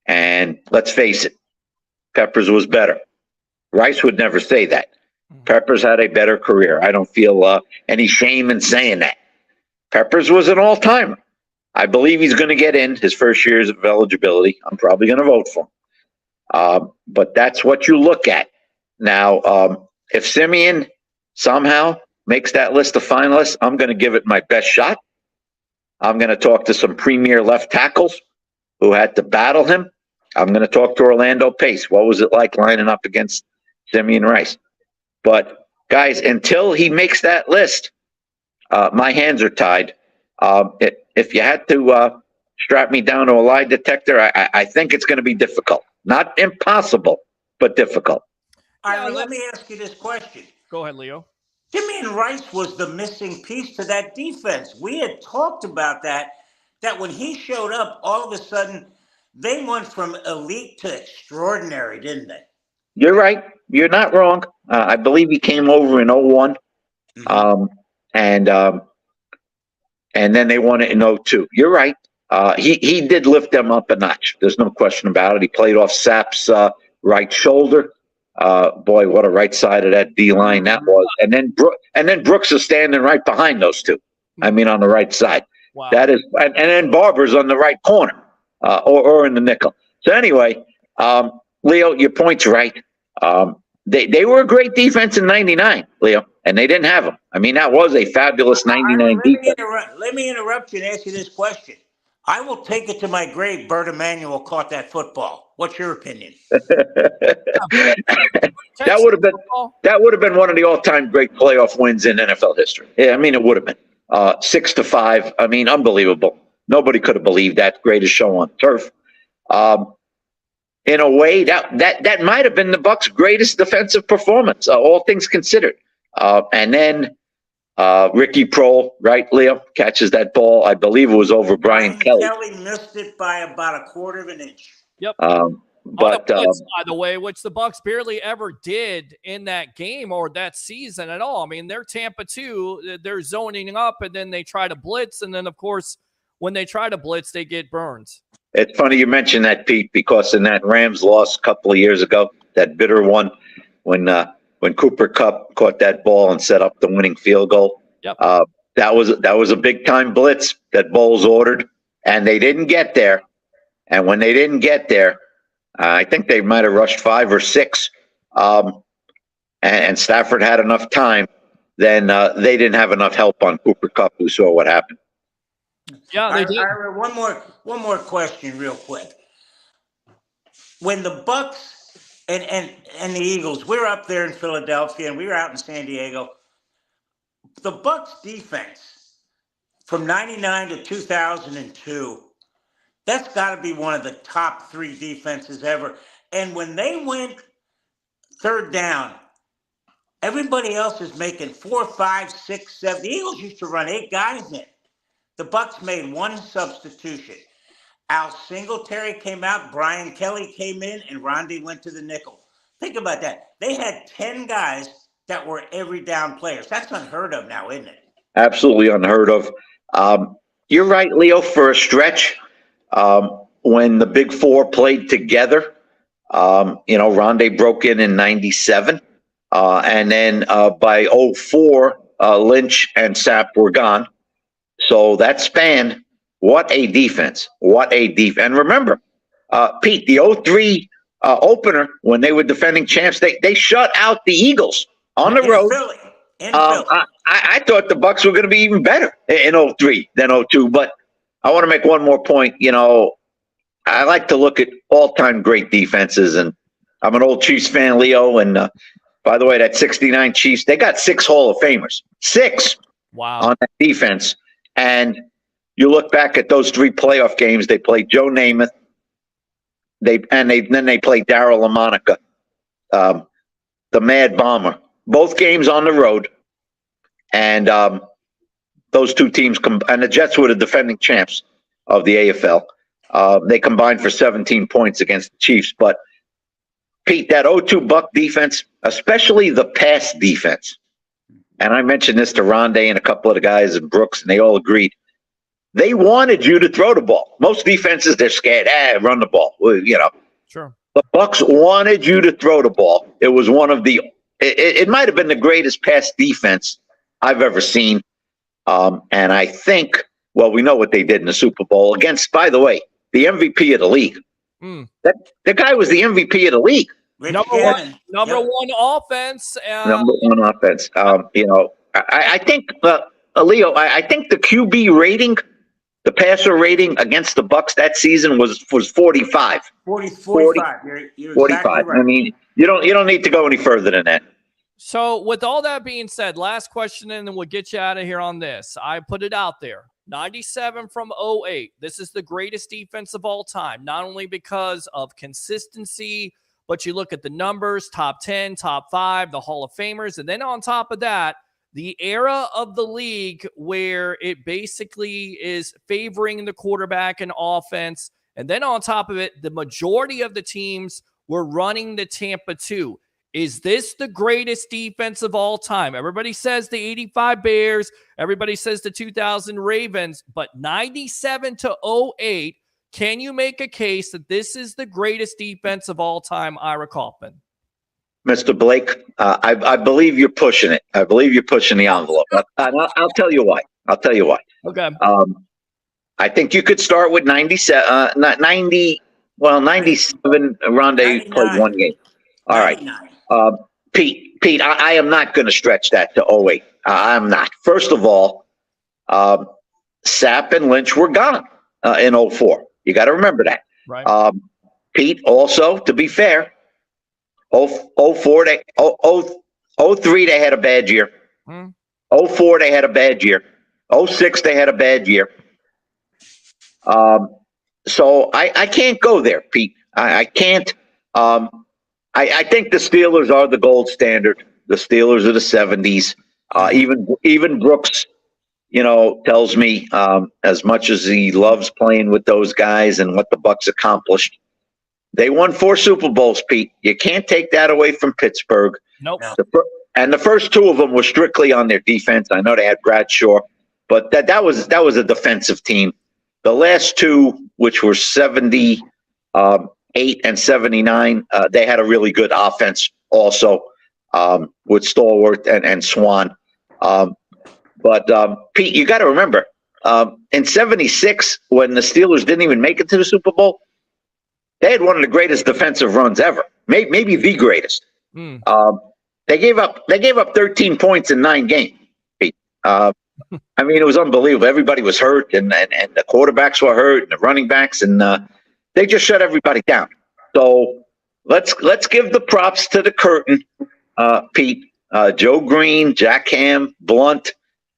Speaker 4: And let's face it, Peppers was better. Rice would never say that. Mm-hmm. Peppers had a better career. I don't feel any shame in saying that. Peppers was an all-timer. I believe he's going to get in his first years of eligibility. I'm probably going to vote for him. But that's what you look at. Now, if Simeon somehow makes that list of finalists, I'm going to give it my best shot. I'm going to talk to some premier left tackles who had to battle him. I'm going to talk to Orlando Pace. What was it like lining up against Simeon Rice? But, guys, until he makes that list, my hands are tied. If you had to strap me down to a lie detector, I think it's going to be difficult. Not impossible, but difficult.
Speaker 3: Ira, let me ask you this question.
Speaker 2: Go ahead, Leo.
Speaker 3: Simeon Rice was the missing piece to that defense. We had talked about that when he showed up, all of a sudden, they went from elite to extraordinary, didn't they?
Speaker 4: You're right. You're not wrong. I believe he came over in 01. Mm-hmm. And then they won it in 02. You're right. He did lift them up a notch. There's no question about it. He played off Sapp's right shoulder. Boy, what a right side of that D-line that was. And then Brooks is standing right behind those two. I mean, on the right side. Wow. That is, and then Barber's on the right corner, or in the nickel. So anyway, Leo, your point's right. They were a great defense in '99, Leo, and they didn't have them. I mean, that was a fabulous '99 defense.
Speaker 3: Let me interrupt you and ask you this question. I will take it to my grave. Bert Emanuel caught that football. What's your opinion?
Speaker 4: That would have been one of the all-time great playoff wins in NFL history. Yeah, I mean, it would have been 6-5. I mean, unbelievable. Nobody could have believed that. Greatest show on turf. In a way, that might have been the Bucs' greatest defensive performance, all things considered. And then Ricky Prohl, right, Leo, catches that ball. I believe it was over Brian Kelly.
Speaker 3: Kelly missed it by about a quarter of an inch.
Speaker 2: Yep.
Speaker 4: But
Speaker 2: blitz, by the way, which the Bucs barely ever did in that game or that season at all. I mean, they're Tampa 2. They're zoning up, and then they try to blitz, and then, of course, when they try to blitz, they get burns.
Speaker 4: It's funny you mentioned that, Pete, because in that Rams loss a couple of years ago, that bitter one, when Cooper Kupp caught that ball and set up the winning field goal, that was a big time blitz that Bowles ordered, and they didn't get there. And when they didn't get there, I think they might have rushed 5 or 6, and Stafford had enough time. Then they didn't have enough help on Cooper Kupp, who saw what happened.
Speaker 2: Yeah, they did.
Speaker 3: One more question, real quick. When the Bucs and the Eagles, we were up there in Philadelphia and we were out in San Diego. The Bucs defense from '99 to 2002. That's got to be one of the top 3 defenses ever. And when they went third down, everybody else is making 4, 5, 6, 7. The Eagles used to run 8 guys in. The Bucs made 1 substitution. Al Singletary came out, Brian Kelly came in, and Ronde went to the nickel. Think about that. They had 10 guys that were every down players. That's unheard of now, isn't it?
Speaker 4: Absolutely unheard of. You're right, Leo, for a stretch. When the Big Four played together, Ronde broke in '97, and then by '04, Lynch and Sapp were gone. So that span, what a defense! What a defense! And remember, Pete, the '03 opener when they were defending champs, they shut out the Eagles on the road.
Speaker 3: Philly. In Philly.
Speaker 4: I thought the Bucs were going to be even better in '03 than '02, but I want to make one more point. I like to look at all-time great defenses, and I'm an old Chiefs fan, Leo. And by the way, that '69 Chiefs, they got 6 Hall of Famers, 6 on that defense. And you look back at those 3 playoff games, they played Joe Namath, then they played Darryl LaMonica, the Mad Bomber. Both games on the road, and those 2 teams and the Jets were the defending champs of the AFL. They combined for 17 points against the Chiefs. But Pete, that '02 Buck defense, especially the pass defense, and I mentioned this to Ronde and a couple of the guys in Brooks, and they all agreed. They wanted you to throw the ball. Most defenses, they're scared. Run the ball. Well,
Speaker 2: Sure.
Speaker 4: The Bucs wanted you to throw the ball. It was one of the. It might have been the greatest pass defense I've ever seen. And I think, well, we know what they did in the Super Bowl against, by the way, the MVP of the league. That guy was the MVP of the league.
Speaker 2: Number one offense.
Speaker 4: Number 1 offense. I think, Leo, I think the QB rating, the passer rating against the Bucs that season was 45.
Speaker 3: 45. You're
Speaker 4: 45.
Speaker 3: Exactly right.
Speaker 4: I mean, you don't need to go any further than that.
Speaker 2: So with all that being said, last question, and then we'll get you out of here on this. I put it out there. 97 from 08. This is the greatest defense of all time, not only because of consistency, but you look at the numbers, top 10, top 5, the Hall of Famers, and then on top of that, the era of the league where it basically is favoring the quarterback and offense. And then on top of it, the majority of the teams were running the Tampa 2. Is this the greatest defense of all time? Everybody says the 85 Bears. Everybody says the 2000 Ravens. But 97 to 08, can you make a case that this is the greatest defense of all time, Ira Kaufman?
Speaker 4: Mr. Blake, I believe you're pushing it. I believe you're pushing the envelope. I'll tell you why.
Speaker 2: Okay.
Speaker 4: I think you could start with 97. 97. Ronde played 1 game. All right. Pete, I am not going to stretch that to 08. I'm not. First of all, Sapp and Lynch were gone. in 04. You got to remember that.
Speaker 2: Right.
Speaker 4: Pete, also, to be fair, 04, 03, they had a bad year. 04, they had a bad year. 06, they had a bad year. So I can't go there, Pete. I can't. I think the Steelers are the gold standard. The Steelers are the 70s. Even Brooks, tells me as much as he loves playing with those guys and what the Bucs accomplished, they won 4 Super Bowls, Pete. You can't take that away from Pittsburgh.
Speaker 2: Nope.
Speaker 4: And the first 2 of them were strictly on their defense. I know they had Bradshaw, but that was a defensive team. The last 2, which were 78 and 79, they had a really good offense also with Stallworth and Swan. But Pete, you got to remember, in 76, when the Steelers didn't even make it to the Super Bowl, they had one of the greatest defensive runs ever, maybe the greatest. They gave up 13 points in 9 games, Pete. I mean, it was unbelievable. Everybody was hurt, and the quarterbacks were hurt, and the running backs, and they just shut everybody down. So let's give the props to the curtain, Pete. Joe Green, Jack Ham, Blunt,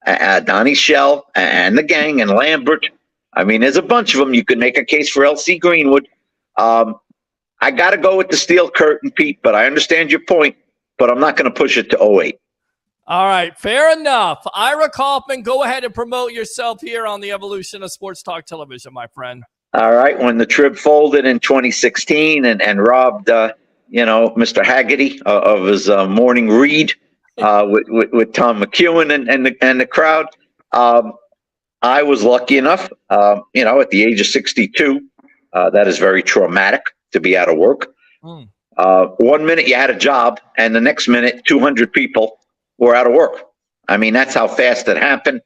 Speaker 4: Donnie Shell, and the gang, and Lambert. I mean, there's a bunch of them. You could make a case for L.C. Greenwood. I got to go with the steel curtain, Pete, but I understand your point, but I'm not going to push it to 08.
Speaker 2: All right, fair enough. Ira Kaufman, go ahead and promote yourself here on the evolution of Sports Talk Television, my friend.
Speaker 4: All right, when the Trib folded in 2016 and robbed, Mr. Haggerty of his morning read with Tom McEwen and the crowd, I was lucky enough, at the age of 62, that is very traumatic to be out of work. 1 minute you had a job, and the next minute 200 people were out of work. I mean, that's how fast it happened.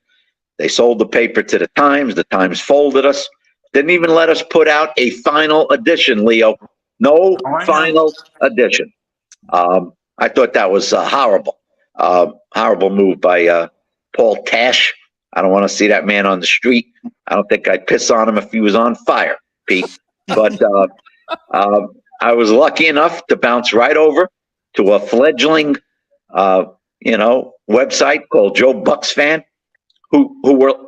Speaker 4: They sold the paper to the Times. The Times folded us. Didn't even let us put out a final edition, Leo. No final edition. I thought that was horrible. Horrible move by Paul Tash. I don't want to see that man on the street. I don't think I'd piss on him if he was on fire, Pete. But I was lucky enough to bounce right over to a fledgling website called Joe Bucs Fan, who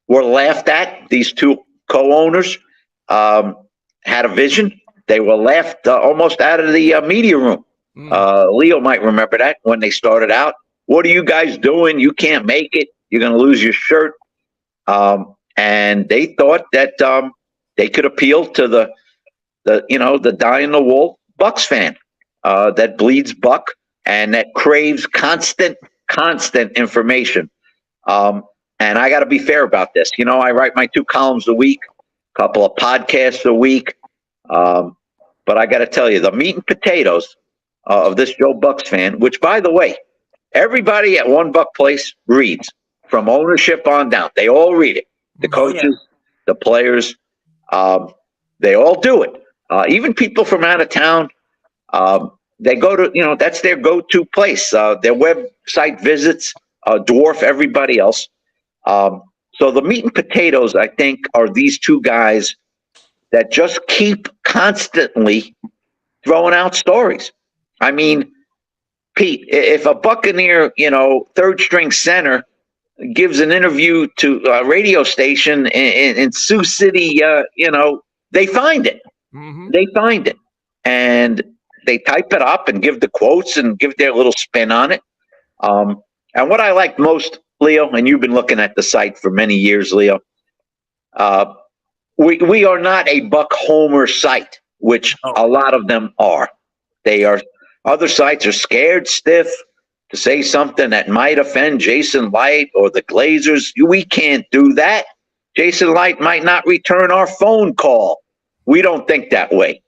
Speaker 4: were laughed at. These 2 co-owners had a vision. They were laughed almost out of the media room. Leo might remember that when they started out. What are you guys doing? You can't make it. You're going to lose your shirt. And they thought that they could appeal to the die-in-the-wool Bucs fan that bleeds buck and that craves constant information. And I got to be fair about this. I write my 2 columns a week, a couple of podcasts a week. But I got to tell you, the meat and potatoes of this Joe Bucs Fan, which, by the way, everybody at One Buck Place reads, from ownership on down. They all read it. The coaches, the players, they all do it. Even people from out of town, they go to, that's their go-to place. Their website visits dwarf everybody else. So the meat and potatoes, I think, are these 2 guys that just keep constantly throwing out stories. I mean, Pete, if a Buccaneer, 3rd-string center gives an interview to a radio station in Sioux City, they find it. They find it. And they type it up and give the quotes and give their little spin on it. And what I like most, Leo, and you've been looking at the site for many years, Leo, we are not a Buck Homer site, which a lot of them are. They are. Other sites are scared stiff to say something that might offend Jason Light or the Glazers. We can't do that. Jason Light might not return our phone call. We don't think that way.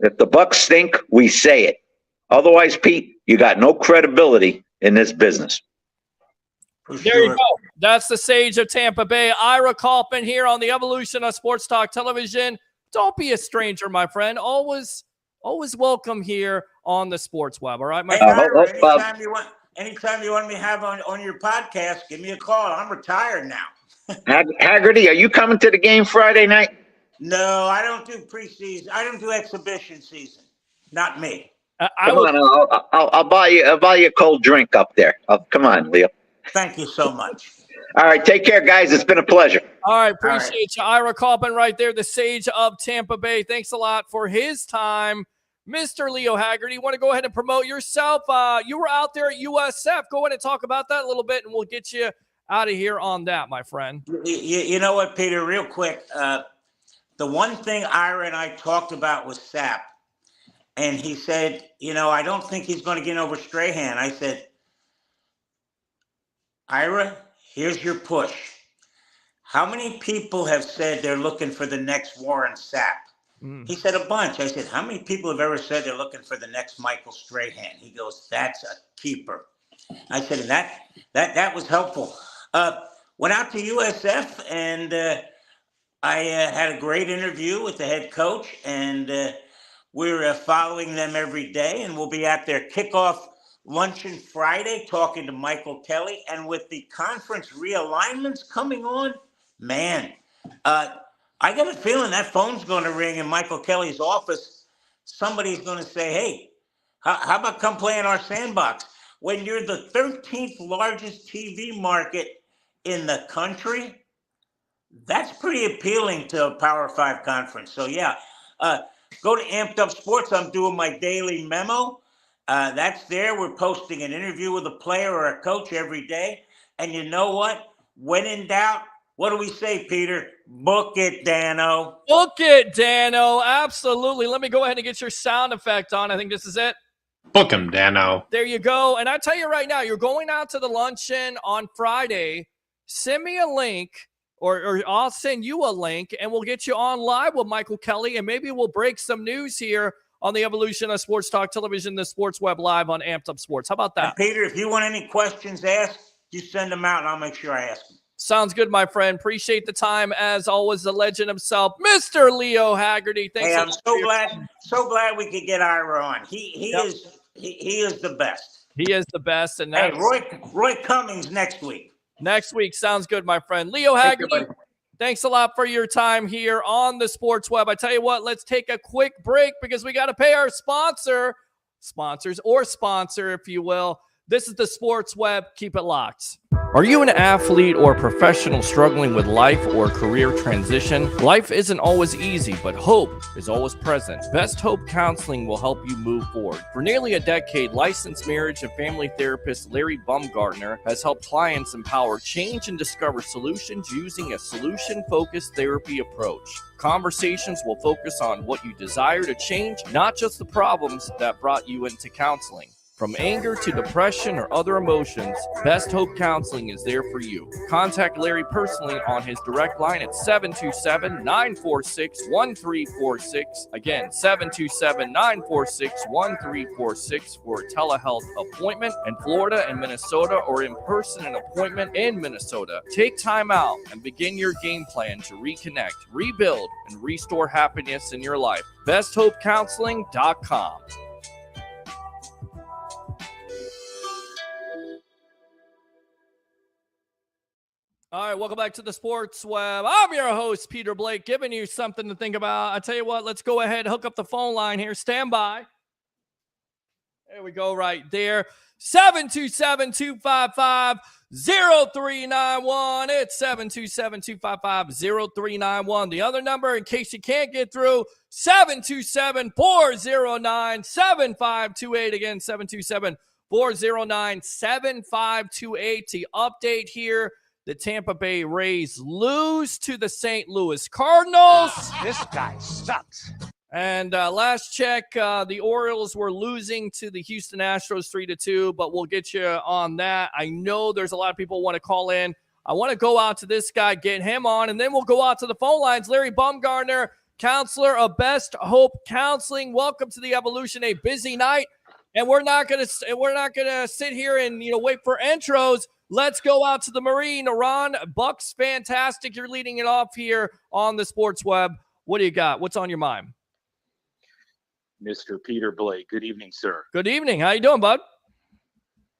Speaker 4: If the Bucs stink, we say it. Otherwise, Pete, you got no credibility in this business.
Speaker 2: There you go. That's the sage of Tampa Bay, Ira Kaufman, here on the evolution of Sports Talk Television. Don't be a stranger, my friend. Always welcome here on the Sports Web. All right, my friend?
Speaker 3: Anytime you want me to have on your podcast, give me a call. I'm retired now.
Speaker 4: Haggerty, are you coming to the game Friday night?
Speaker 3: No, I don't do preseason. I don't do exhibition season. Not me.
Speaker 4: Come on, I'll buy you a cold drink up there. Come on, Leo.
Speaker 3: Thank you so much.
Speaker 4: All right, take care, guys. It's been a pleasure.
Speaker 2: All right, appreciate you. Ira Kaufman right there, the sage of Tampa Bay. Thanks a lot for his time. Mr. Leo Haggerty, you want to go ahead and promote yourself? You were out there at USF. Go ahead and talk about that a little bit, and we'll get you out of here on that, my friend.
Speaker 3: You know what, Peter, real quick. The one thing Ira and I talked about was Sapp. And he said, I don't think he's going to get over Strahan. I said, Ira, here's your push. How many people have said they're looking for the next Warren Sapp? He said a bunch. I said, how many people have ever said they're looking for the next Michael Strahan? He goes, that's a keeper. I said, and that was helpful. Went out to USF, and I had a great interview with the head coach, and we're following them every day, and we'll be at their kickoff luncheon Friday talking to Michael Kelly. And with the conference realignments coming on, man, I got a feeling that phone's going to ring in Michael Kelly's office. Somebody's going to say, hey, how about come play in our sandbox? When you're the 13th largest TV market in the country, that's pretty appealing to a Power 5 conference. So, yeah, go to Amped Up Sports. I'm doing my daily memo. That's there. We're posting an interview with a player or a coach every day. And you know what? When in doubt, what do we say, Peter? Book it, Dano.
Speaker 2: Book it, Dano. Absolutely. Let me go ahead and get your sound effect on. I think this is it.
Speaker 5: Book him, Dano.
Speaker 2: There you go. And I tell you right now, you're going out to the luncheon on Friday. Send me a link, or I'll send you a link, and we'll get you on live with Michael Kelly, and maybe we'll break some news here on the evolution of Sports Talk Television, the Sports Web Live on Amped Up Sports. How about that?
Speaker 3: And Peter, if you want any questions asked, you send them out, and I'll make sure I ask them.
Speaker 2: Sounds good, my friend. Appreciate the time. As always, the legend himself, Mr. Leo Haggerty. Thanks.
Speaker 3: Hey, I'm so glad we could get Ira on. He is the best.
Speaker 2: He is the best. And
Speaker 3: hey, Roy Cummings next week.
Speaker 2: Next week. Sounds good, my friend. Leo Haggerty, thanks a lot for your time here on the Sports Web. I tell you what, let's take a quick break because we got to pay our sponsor, if you will. This is the Sports Web. Keep it locked. Are you an athlete or professional struggling with life or career transition? Life isn't always easy, but hope is always present. Best Hope Counseling will help you move forward. For nearly a decade, licensed marriage and family therapist Larry Baumgartner has helped clients empower change and discover solutions using a solution-focused therapy approach. Conversations will focus on what you desire to change, not just the problems that brought you into counseling. From anger to depression or other emotions, Best Hope Counseling is there for you. Contact Larry personally on his direct line at 727-946-1346. Again, 727-946-1346 for a telehealth appointment in Florida and Minnesota, or in person an appointment in Minnesota. Take time out and begin your game plan to reconnect, rebuild, and restore happiness in your life. BestHopeCounseling.com. All right, welcome back to the Sports Web. I'm your host, Peter Blake, giving you something to think about. I tell you what, let's go ahead and hook up the phone line here. Stand by. There we go, right there. 727-255-0391. It's 727-255-0391. The other number, in case you can't get through, 727-409-7528. Again, 727-409-7528. To update here, the Tampa Bay Rays lose to the St. Louis Cardinals.
Speaker 6: This guy sucks.
Speaker 2: And last check, the Orioles were losing to the Houston Astros 3-2, but we'll get you on that. I know there's a lot of people want to call in. I want to go out to this guy, get him on, and then we'll go out to the phone lines. Larry Baumgartner, counselor of Best Hope Counseling. Welcome to the Evolution, a busy night. And we're not gonna sit here and wait for intros. Let's go out to the Marine. Ron, Bucs, fantastic. You're leading it off here on the Sports Web. What do you got? What's on your mind?
Speaker 7: Mr. Peter Blake. Good evening, sir.
Speaker 2: Good evening. How you doing, bud?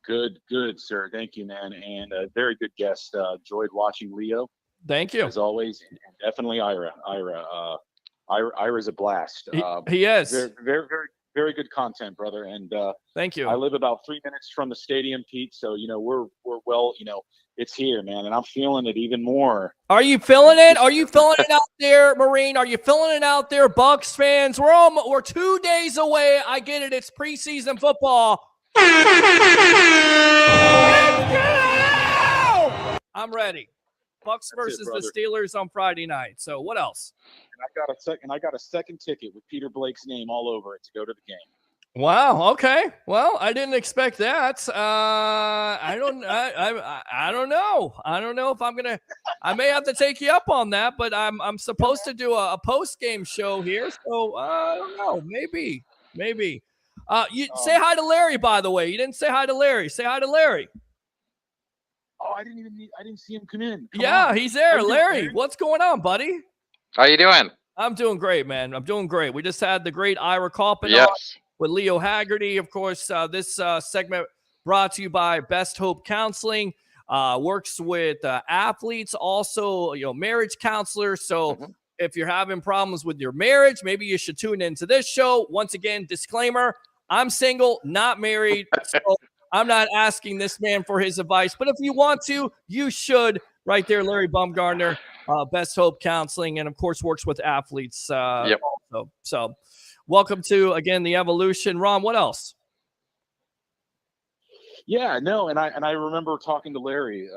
Speaker 7: Good, sir. Thank you, man. And a very good guest. Enjoyed watching Leo.
Speaker 2: Thank you.
Speaker 7: As always, and definitely Ira. Ira's a blast.
Speaker 2: He is.
Speaker 7: Very, very, very, very good content, brother. And
Speaker 2: Thank you.
Speaker 7: I live about 3 minutes from the stadium, Pete. So we're well. It's here, man, and I'm feeling it even more.
Speaker 2: Are you feeling it? Are you feeling it out there, Marine? Are you feeling it out there, Bucs fans? We're 2 days away. I get it. It's preseason football. I'm ready. Bucs versus the Steelers on Friday night. So what else?
Speaker 7: And I got a second ticket with Peter Blake's name all over it to go to the game.
Speaker 2: Wow. Okay. Well, I didn't expect that. I don't know. I don't know if I'm gonna. I may have to take you up on that, but I'm supposed to do a post game show here, so I don't know. Maybe. You say hi to Larry, by the way. You didn't say hi to Larry. Say hi to Larry.
Speaker 7: Oh, I didn't see him come in. Come
Speaker 2: yeah,
Speaker 7: on.
Speaker 2: He's there. Larry, what's going on, buddy?
Speaker 5: How you doing?
Speaker 2: I'm doing great, man. I'm doing great. We just had the great Ira Kaufman on with Leo Haggerty. Of course, this segment brought to you by Best Hope Counseling. Works with athletes, also marriage counselors. So if you're having problems with your marriage, maybe you should tune into this show. Once again, disclaimer: I'm single, not married, so I'm not asking this man for his advice. But if you want to, you should. Right there, Larry Baumgartner, Best Hope Counseling, and of course works with athletes. Also. So welcome to, again, the evolution. Ron, what else?
Speaker 7: Yeah, no, and I remember talking to Larry,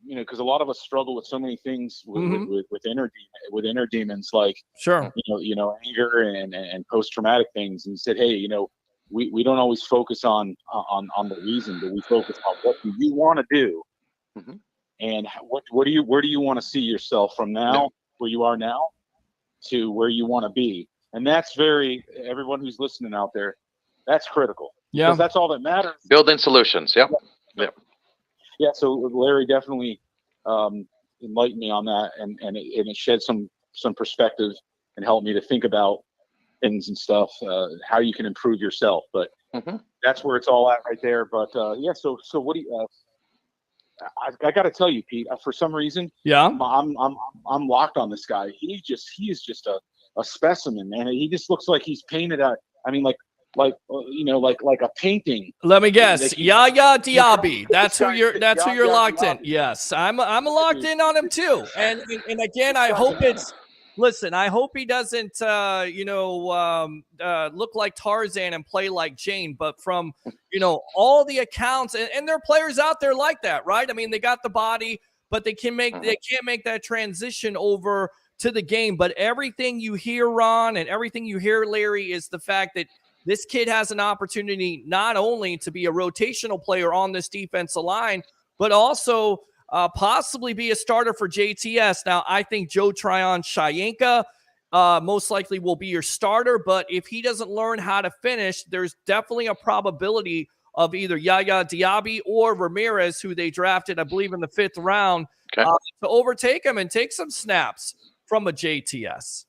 Speaker 7: because a lot of us struggle with so many things with inner demons, like anger and post traumatic things. And he said, hey, we don't always focus on the reason, but we focus on what do you want to do, and where do you want to see yourself from now, where you are now, to where you want to be. And that's everyone who's listening out there, that's critical. Yeah, because that's all that matters.
Speaker 5: Building solutions. Yeah.
Speaker 7: So Larry definitely enlightened me on that, and it shed some perspective and helped me to think about things and stuff, how you can improve yourself. But that's where it's all at right there. But so what do you? I got to tell you, Pete. For some reason, I'm locked on this guy. He is just a specimen, man. He just looks like he's painted out. I mean, like a painting.
Speaker 2: Let me guess, Yaya Diaby. That's who you're locked in. Yes, I'm locked in on him too. And again, I hope I hope he doesn't look like Tarzan and play like Jane. But from all the accounts, and there are players out there like that, right? I mean, they got the body, but they can't make that transition over to the game. But everything you hear, Ron, and everything you hear, Larry, is the fact that this kid has an opportunity not only to be a rotational player on this defensive line, but also possibly be a starter for JTS. Now, I think Joe Tryon-Shoyinka most likely will be your starter, but if he doesn't learn how to finish, there's definitely a probability of either Yaya Diaby or Ramirez, who they drafted, I believe, in the 5th round, to overtake him and take some snaps from a JTS.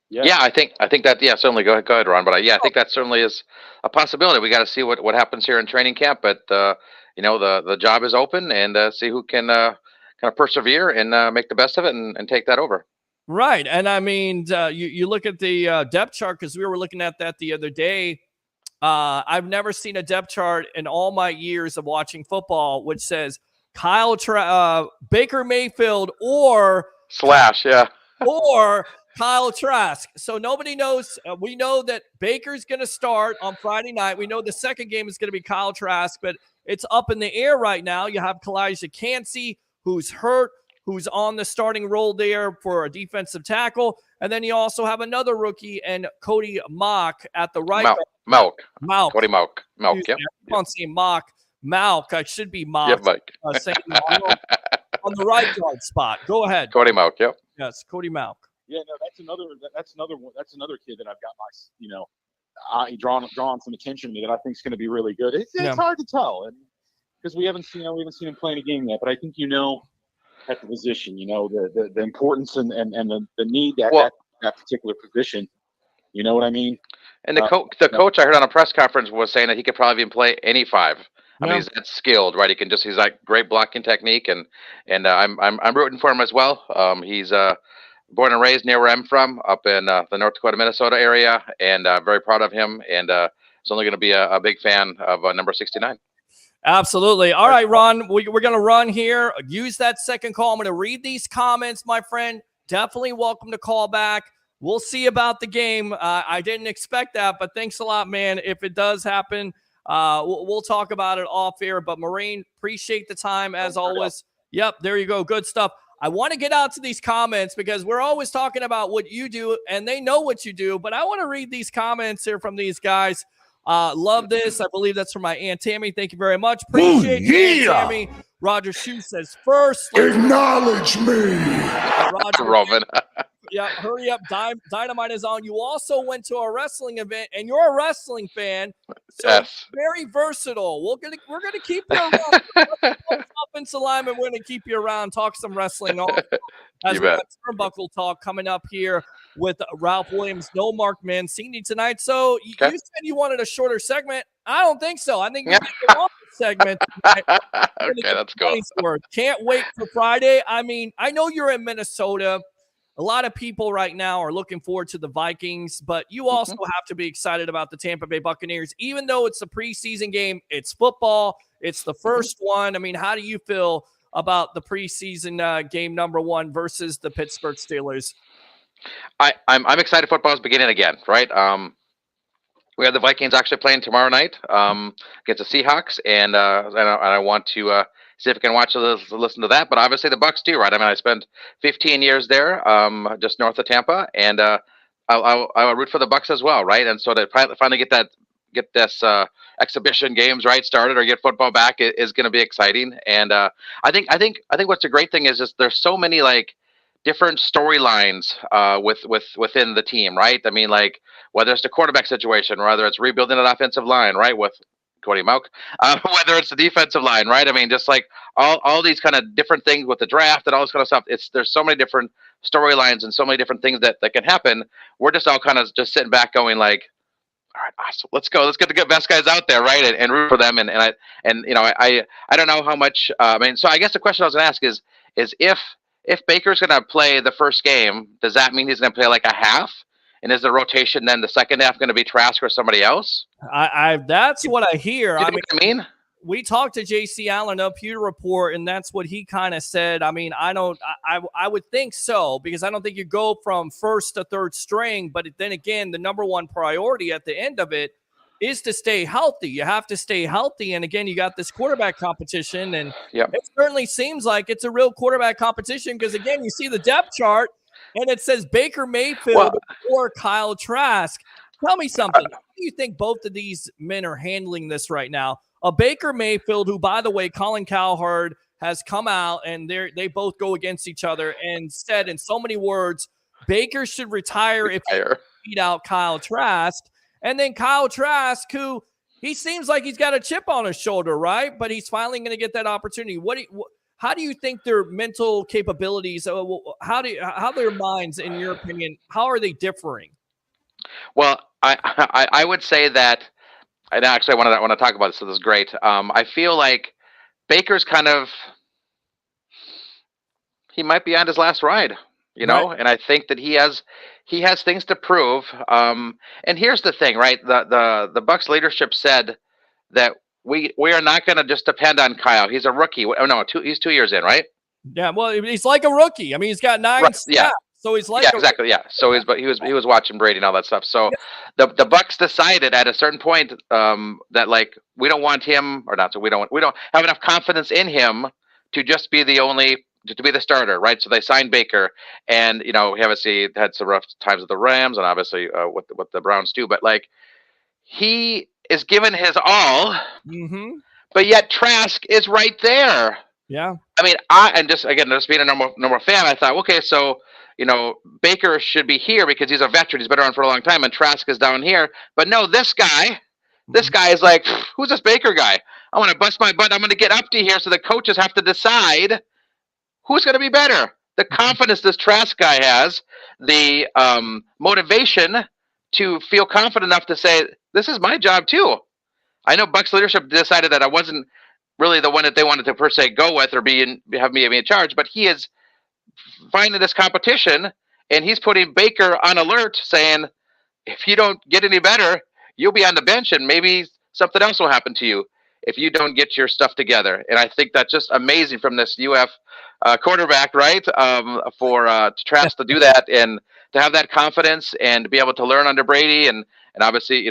Speaker 5: Yeah, I think that. Yeah, certainly. Go ahead, Ron. But I think that certainly is a possibility. We got to see what happens here in training camp. But the job is open, and see who can kind of persevere and make the best of it and take that over.
Speaker 2: Right, and I mean, you look at the depth chart, because we were looking at that the other day. I've never seen a depth chart in all my years of watching football which says Baker Mayfield or Kyle Trask. So nobody knows. We know that Baker's going to start on Friday night. We know the second game is going to be Kyle Trask, but it's up in the air right now. You have Kalijah Cansey, who's hurt, who's on the starting role there for a defensive tackle. And then you also have another rookie, and Cody Mauch at the right.
Speaker 5: Mauch. Cody Mauch.
Speaker 2: Yeah. I can't say Mauch. Mauch. I should be Mauch.
Speaker 5: Yeah, Mike.
Speaker 2: On the right guard spot. Go ahead.
Speaker 5: Cody Mauch. Yep.
Speaker 2: Yes, Cody Mauch.
Speaker 7: Yeah, no, that's another kid that I've got drawn some attention to that I think is going to be really good. It's hard to tell, because we haven't seen him playing a game yet. But I think at the position, the importance and the need at that particular position. You know what I mean?
Speaker 5: And the coach I heard on a press conference was saying that he could probably even play any 5. I mean, he's that skilled, right? He's like great blocking technique, and I'm rooting for him as well. He's born and raised near where I'm from, up in the North Dakota, Minnesota area, and very proud of him. And it's only going to be a big fan of number 69.
Speaker 2: Absolutely. All right, Ron, we're going to run here. Use that second call. I'm going to read these comments, my friend. Definitely welcome to call back. We'll see about the game. I didn't expect that, but thanks a lot, man. If it does happen, we'll talk about it off air. But Marine, appreciate the time as always. Yep, there you go. Good stuff. I want to get out to these comments because we're always talking about what you do, and they know what you do. But I want to read these comments here from these guys. Love this. I believe that's from my Aunt Tammy. Thank you very much. Appreciate you, Aunt Tammy. Roger Shoe says first.
Speaker 8: Acknowledge me.
Speaker 2: Roger
Speaker 5: Roman.
Speaker 2: Yeah, hurry up. Dynamite is on. You also went to a wrestling event, and you're a wrestling fan. So
Speaker 5: yes.
Speaker 2: Very versatile. We're gonna keep you around. Offensive lineman, we're gonna keep you around. Talk some wrestling. As we got Turnbuckle Talk coming up here with Ralph Williams, no Mark Mancini tonight. So you said you wanted a shorter segment. I don't think so. I think we get a longer segment tonight.
Speaker 5: Okay, let's go.
Speaker 2: Can't wait for Friday. I mean, I know you're in Minnesota. A lot of people right now are looking forward to the Vikings, but you also have to be excited about the Tampa Bay Buccaneers. Even though it's a preseason game, it's football. It's the first one. I mean, how do you feel about the preseason game number 1 versus the Pittsburgh Steelers?
Speaker 5: I'm excited football is beginning again, right? We have the Vikings actually playing tomorrow night against the Seahawks, and I want to see if I can listen to that. But obviously the Bucs too, right? I mean, I spent 15 years there, just north of Tampa, and I'll root for the Bucs as well, right? And so to finally get this exhibition games right started or get football back is going to be exciting. And I think what's a great thing is just there's so many like different storylines within the team, right? I mean, like whether it's the quarterback situation, whether it's rebuilding an offensive line, right, with Cody Mauk, whether it's the defensive line, right? I mean, just like all these kind of different things with the draft and all this kind of stuff. There's so many different storylines and so many different things that can happen. We're just all kind of just sitting back going like, all right, awesome. Let's go. Let's get the best guys out there, right? And root for them. And you know, I don't know how much. I mean, so I guess the question I was going to ask is if Baker's going to play the first game, does that mean he's going to play like a half? And is the rotation then the second half going to be Trask or somebody else?
Speaker 2: That's what I hear.
Speaker 5: I mean,
Speaker 2: we talked to JC Allen of Pewter Report, and that's what he kind of said. I mean, I would think so, because I don't think you go from first to third string. But then again, the number one priority at the end of it is to stay healthy. You have to stay healthy. And again, you got this quarterback competition, and it certainly seems like it's a real quarterback competition because, again, you see the depth chart, and it says Baker Mayfield or Kyle Trask. Tell me something. How do you think both of these men are handling this right now? A Baker Mayfield, who, by the way, Colin Cowherd has come out, and they both go against each other and said in so many words, Baker should retire if he beat out Kyle Trask. And then Kyle Trask, who he seems like he's got a chip on his shoulder, right? But he's finally going to get that opportunity. How do you think their mental capabilities, how their minds, in your opinion, how are they differing?
Speaker 5: Well, I would say that, and actually I want to talk about this, so this is great. I feel like Baker's he might be on his last ride, you know, and I think that he has things to prove. And here's the thing, right? The Bucs leadership said that we are not going to just depend on Kyle. He's a rookie. Oh no, he's 2 years in, right? Yeah,
Speaker 2: well, he's like a rookie. I mean, he's got 9 snaps.
Speaker 5: Yeah.
Speaker 2: So he's like
Speaker 5: exactly. Yeah. So he was watching Brady and all that stuff. So the Bucs decided at a certain point that like we don't want him, or not. So we don't have enough confidence in him to just be to be the starter, right? So they signed Baker, and you know, he obviously had some rough times with the Rams, and obviously with the Browns too. But like he is given his all, but yet Trask is right there.
Speaker 2: Yeah.
Speaker 5: I mean, just being a normal fan, I thought, okay, so. You know, Baker should be here because he's a veteran. He's been around for a long time, and Trask is down here. But no, this guy is like, who's this Baker guy? I want to bust my butt. I'm going to get up to here, so the coaches have to decide who's going to be better. The confidence this Trask guy has, the motivation to feel confident enough to say, this is my job too. I know Bucs leadership decided that I wasn't really the one that they wanted to per se go with or have me be in charge, but he is finding this competition and he's putting Baker on alert, saying, if you don't get any better, you'll be on the bench and maybe something else will happen to you if you don't get your stuff together. And I think that's just amazing from this UF quarterback, right? For Trask to do that and to have that confidence and to be able to learn under Brady and obviously,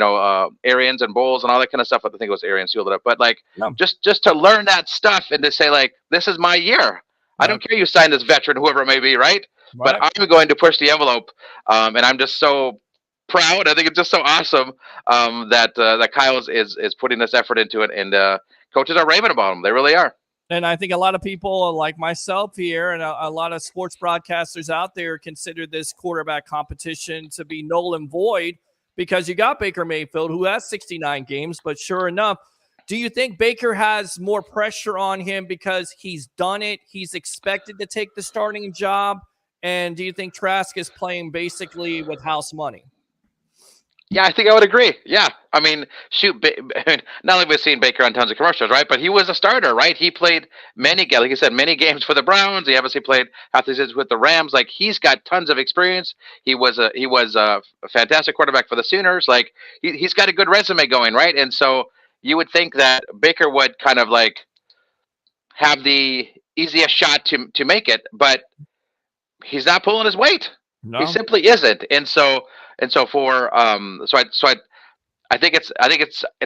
Speaker 5: Arians and Bowles and all that kind of stuff. I think it was Arians who it up, but like just to learn that stuff and to say like, this is my year. I don't care you sign this veteran, whoever it may be, right? But I'm going to push the envelope, and I'm just so proud. I think it's just so awesome that Kyle is putting this effort into it, and coaches are raving about him. They really are.
Speaker 2: And I think a lot of people like myself here and a lot of sports broadcasters out there consider this quarterback competition to be null and void because you got Baker Mayfield, who has 69 games. But sure enough, do you think Baker has more pressure on him because he's done it? He's expected to take the starting job. And do you think Trask is playing basically with house money?
Speaker 5: Yeah, I think I would agree. Yeah. I mean, shoot, not only we've seen Baker on tons of commercials, right? But he was a starter, right? He played like you said, many games for the Browns. He obviously played half the seasons with the Rams. Like, he's got tons of experience. He was a fantastic quarterback for the Sooners. Like, he's got a good resume going, right? And so you would think that Baker would kind of like have the easiest shot to make it, but he's not pulling his weight. No. He simply isn't. And so for I think it's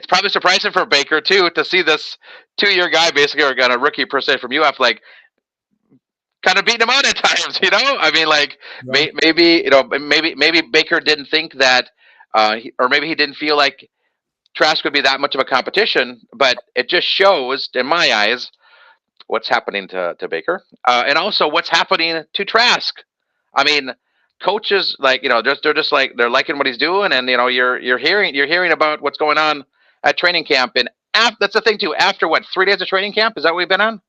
Speaker 5: probably surprising for Baker too to see this 2-year guy basically, or a rookie per se from UF, like kind of beating him out at times. I mean, like maybe Baker didn't think that, or maybe he didn't feel like Trask would be that much of a competition. But it just shows, in my eyes, what's happening to Baker, and also what's happening to Trask. I mean, coaches they're liking what he's doing, and you're hearing about what's going on at training camp, and that's the thing too. After 3 days of training camp, is that what we've been on?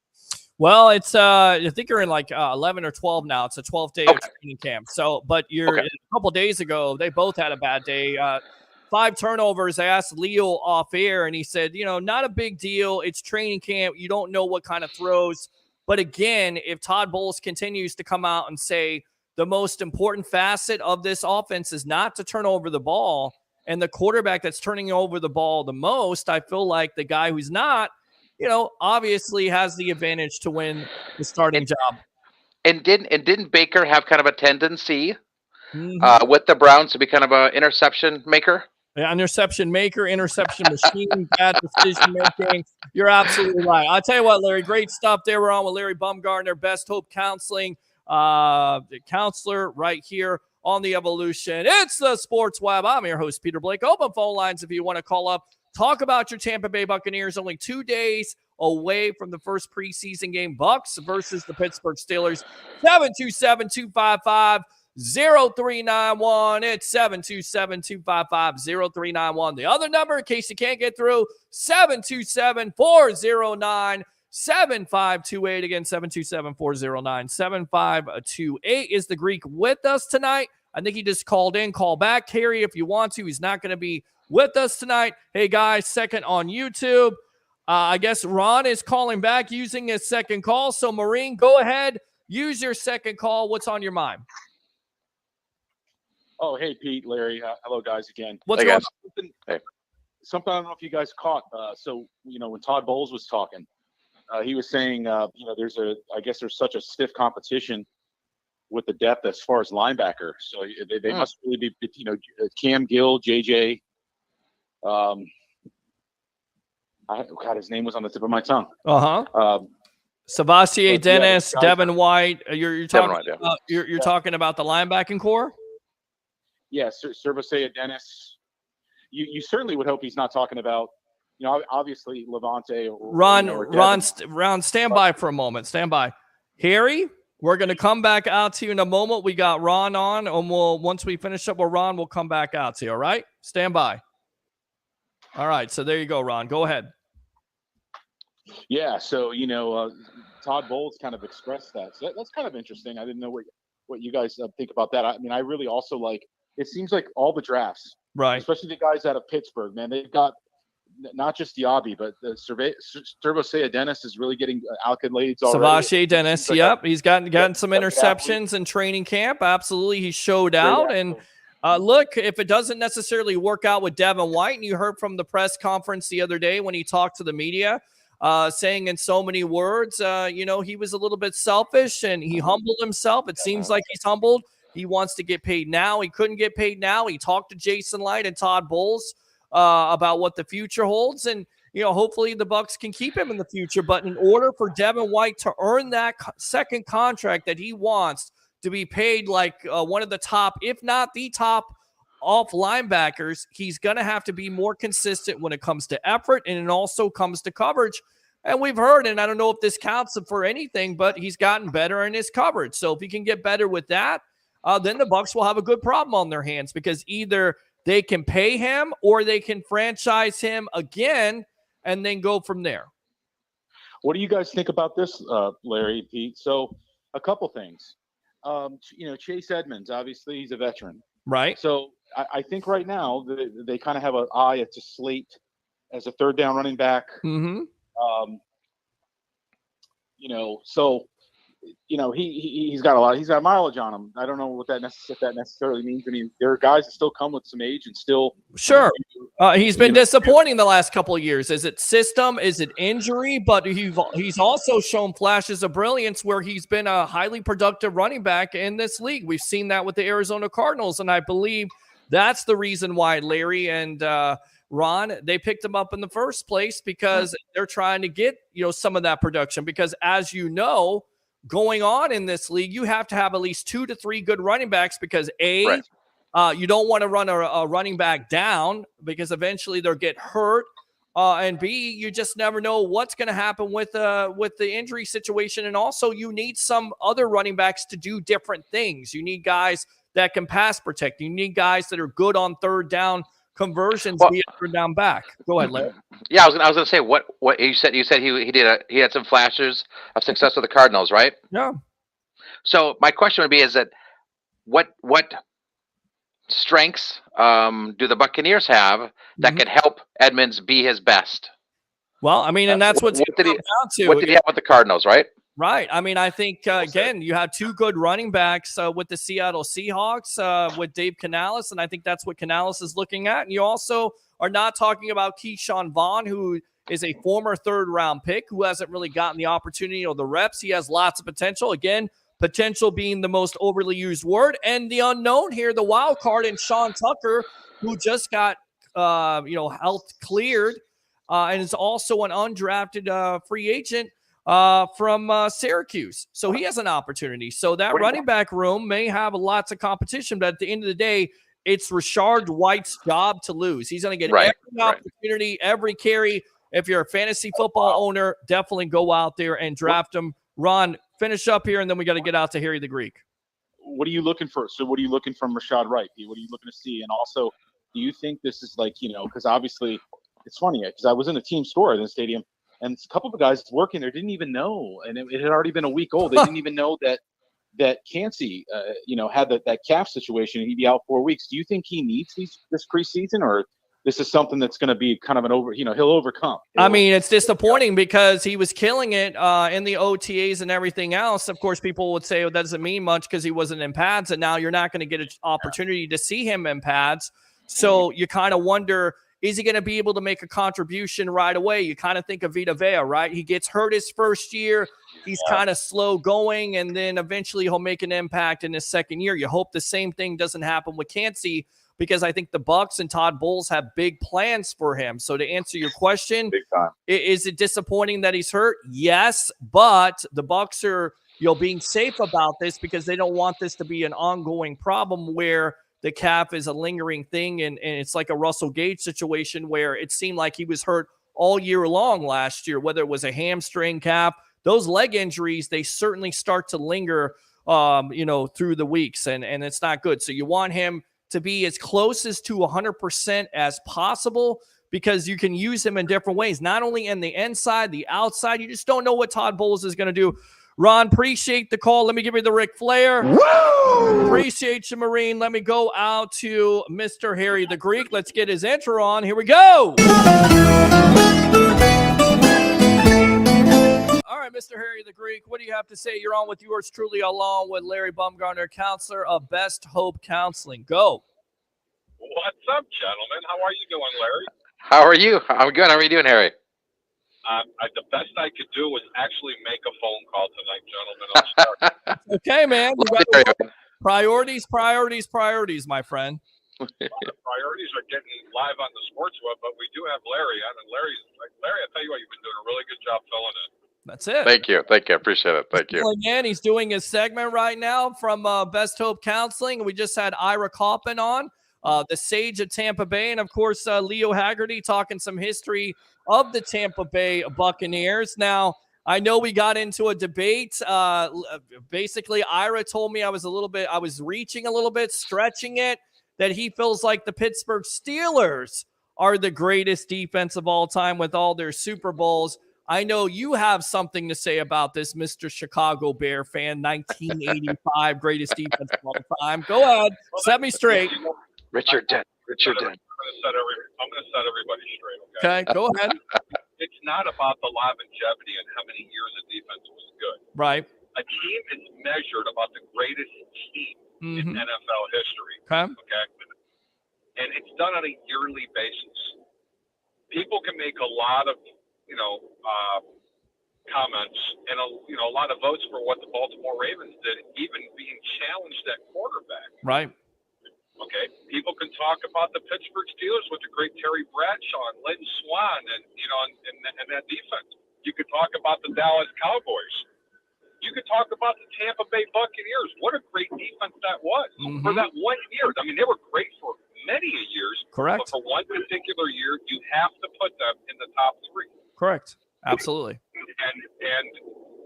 Speaker 2: Well, it's I think you're in like 11 or 12 now. It's a 12th day of training camp. So, but a couple days ago, they both had a bad day. 5 turnovers. I asked Leo off air, and he said, not a big deal. It's training camp. You don't know what kind of throws. But again, if Todd Bowles continues to come out and say the most important facet of this offense is not to turn over the ball, and the quarterback that's turning over the ball the most, I feel like the guy who's not, obviously has the advantage to win the starting job.
Speaker 5: And didn't Baker have kind of a tendency with the Browns to be kind of an interception maker?
Speaker 2: Yeah, interception maker, interception machine, bad decision making. You're absolutely right. I'll tell you what, Larry, great stuff there. We're on with Larry Baumgartner, Best Hope Counseling counselor right here on the Evolution. It's the Sports Web. I'm your host, Peter Blake. Open phone lines if you want to call up. Talk about your Tampa Bay Buccaneers. Only 2 days away from the first preseason game. Bucs versus the Pittsburgh Steelers. 727-255-0391. It's 727-255-0391. The other number, in case you can't get through, 727-409-7528. Again, 727-409-7528 is the Greek with us tonight. I think he just called in. Call back, Harry, if you want to. He's not going to be with us tonight. Hey, guys, second on YouTube. I guess Ron is calling back using his second call. So, Marine, go ahead. Use your second call. What's on your mind?
Speaker 7: Oh, hey, Pete, Larry. Hello, guys, again.
Speaker 2: What's going on?
Speaker 7: Something I don't know if you guys caught. So, when Todd Bowles was talking, he was saying, I guess there's such a stiff competition with the depth as far as linebacker. So they must really be, Cam Gill, JJ. His name was on the tip of my tongue.
Speaker 2: Savasier Dennis, Devin White. You're talking
Speaker 5: White,
Speaker 2: about, you're talking about the linebacking core?
Speaker 7: Yes, Savasier Dennis. You certainly would hope he's not talking about, obviously Levante.
Speaker 2: Ron, stand by for a moment. Stand by. Harry, we're going to come back out to you in a moment. We got Ron on, and once we finish up with Ron, we'll come back out to you, all right? Stand by. All right, so there you go, Ron. Go ahead.
Speaker 7: Yeah, so, Todd Bowles kind of expressed that. So that's kind of interesting. I didn't know what you guys think about that. I mean, I really also it seems like all the drafts,
Speaker 2: right,
Speaker 7: especially the guys out of Pittsburgh, man, they've got not just Diaby, but the Turbosea Dennis is really getting accolades already.
Speaker 2: Savashe Dennis, yep. He's gotten some interceptions in training camp. Absolutely. He showed out. And look, if it doesn't necessarily work out with Devin White, and you heard from the press conference the other day when he talked to the media, saying in so many words, he was a little bit selfish and he humbled himself. It seems like he's humbled. He wants to get paid now. He couldn't get paid now. He talked to Jason Light and Todd Bowles about what the future holds. And, hopefully the Bucs can keep him in the future. But in order for Devin White to earn that second contract that he wants to be paid like one of the top, if not the top off linebackers, he's going to have to be more consistent when it comes to effort, and it also comes to coverage. And we've heard, and I don't know if this counts for anything, but he's gotten better in his coverage. So if he can get better with that, then the Bucs will have a good problem on their hands, because either they can pay him or they can franchise him again and then go from there.
Speaker 7: What do you guys think about this, Larry, Pete? So a couple things. Chase Edmonds, obviously he's a veteran.
Speaker 2: Right.
Speaker 7: So I think right now they kind of have an eye at to Slate as a third down running back.
Speaker 2: Mm-hmm.
Speaker 7: He's got a lot. He's got mileage on him. I don't know what that necessarily means. I mean, there are guys that still come with some age and still.
Speaker 2: Sure. He's been disappointing the last couple of years. Is it system? Is it injury? But he's also shown flashes of brilliance where he's been a highly productive running back in this league. We've seen that with the Arizona Cardinals, and I believe that's the reason why Larry and Ron, they picked him up in the first place, because they're trying to get, some of that production. Because as you know, going on in this league, you have to have at least 2 to 3 good running backs, because you don't want to run a running back down, because eventually they'll get hurt. And B, you just never know what's going to happen with the injury situation. And also you need some other running backs to do different things. You need guys that can pass protect. You need guys that are good on third down conversions, be a third down back. Go ahead, Larry.
Speaker 5: Yeah, I was going to say what you said. You said he had some flashes of success with the Cardinals, right?
Speaker 2: Yeah.
Speaker 5: So my question would be: is that what strengths do the Buccaneers have that could help Edmonds be his best?
Speaker 2: Well, I mean, and that's what did he
Speaker 5: have with the Cardinals, right?
Speaker 2: Right. I mean, I think, again, you have 2 good running backs with the Seattle Seahawks with Dave Canales, and I think that's what Canales is looking at. And you also are not talking about Keyshawn Vaughn, who is a former third-round pick who hasn't really gotten the opportunity or the reps. He has lots of potential. Again, potential being the most overly used word. And the unknown here, the wild card in Sean Tucker, who just got, health cleared and is also an undrafted free agent from Syracuse. So he has an opportunity. So that running back room may have lots of competition, but at the end of the day, it's Rashard White's job to lose. He's going to get every opportunity, every carry. If you're a fantasy football owner, definitely go out there and draft him. Ron, finish up here, and then we got to get out to Harry the Greek.
Speaker 7: What are you looking for? So what are you looking from Rashad Wright? What are you looking to see? And also, do you think this is like, because obviously it's funny, because I was in the team store in the stadium, and a couple of guys working there didn't even know, and it had already been a week old. They didn't even know that Cansey, had that calf situation, and he'd be out 4 weeks. Do you think he needs this preseason, or this is something that's going to be kind of he'll overcome?
Speaker 2: I mean, it's disappointing because he was killing it in the OTAs and everything else. Of course, people would say, that doesn't mean much because he wasn't in pads, and now you're not going to get an opportunity to see him in pads. So you kind of wonder, is he going to be able to make a contribution right away? You kind of think of Vita Vea, right? He gets hurt his first year. He's kind of slow going, and then eventually he'll make an impact in his second year. You hope the same thing doesn't happen with Cansey, because I think the Bucs and Todd Bowles have big plans for him. So to answer your question,
Speaker 7: big time.
Speaker 2: Is it disappointing that he's hurt? Yes, but the Bucs are being safe about this because they don't want this to be an ongoing problem where the calf is a lingering thing, and it's like a Russell Gage situation where it seemed like he was hurt all year long last year, whether it was a hamstring, calf. Those leg injuries, they certainly start to linger, through the weeks, and it's not good. So you want him to be as close as to 100% as possible, because you can use him in different ways, not only in the inside, the outside. You just don't know what Todd Bowles is going to do. Ron, appreciate the call. Let me give you the Ric Flair. Woo! Appreciate you, Marine. Let me go out to Mr. Harry the Greek. Let's get his intro on. Here we go. All right, Mr. Harry the Greek, what do you have to say? You're on with yours truly, along with Larry Baumgartner, counselor of Best Hope Counseling. Go.
Speaker 8: What's up, gentlemen? How are you doing, Larry?
Speaker 5: How are you? I'm good. How are you doing, Harry?
Speaker 8: The best I could do was actually make a phone call tonight, gentlemen. I'm sorry.
Speaker 2: Okay, man. Priorities, my friend.
Speaker 8: Priorities are getting live on the sports web, but we do have Larry on. And Larry, I tell you what, you've been doing a really good job filling in.
Speaker 2: That's it.
Speaker 5: Thank you. I appreciate it. Thank you.
Speaker 2: Again, he's doing his segment right now from Best Hope Counseling. We just had Ira Kaufman on, the Sage of Tampa Bay, and of course, Leo Haggerty talking some history of the Tampa Bay Buccaneers. Now, I know we got into a debate. Basically, Ira told me I was reaching a little bit, stretching it, that he feels like the Pittsburgh Steelers are the greatest defense of all time with all their Super Bowls. I know you have something to say about this, Mr. Chicago Bear fan, 1985 greatest defense of all time. Go ahead. Set me straight.
Speaker 5: Richard Dent.
Speaker 8: I'm going to set everybody straight,
Speaker 2: Okay, go ahead.
Speaker 8: It's not about the longevity and how many years the defense was good.
Speaker 2: Right.
Speaker 8: A team is measured about the greatest team in NFL history.
Speaker 2: Okay.
Speaker 8: And it's done on a yearly basis. People can make a lot of, comments and a lot of votes for what the Baltimore Ravens did, even being challenged at quarterback.
Speaker 2: Right.
Speaker 8: Okay. People can talk about the Pittsburgh Steelers with the great Terry Bradshaw and Lynn Swann and that defense. You could talk about the Dallas Cowboys. You could talk about the Tampa Bay Buccaneers. What a great defense that was for that 1 year. I mean, they were great for many years.
Speaker 2: Correct.
Speaker 8: But for one particular year, you have to put them in the top three.
Speaker 2: Correct. Absolutely.
Speaker 8: And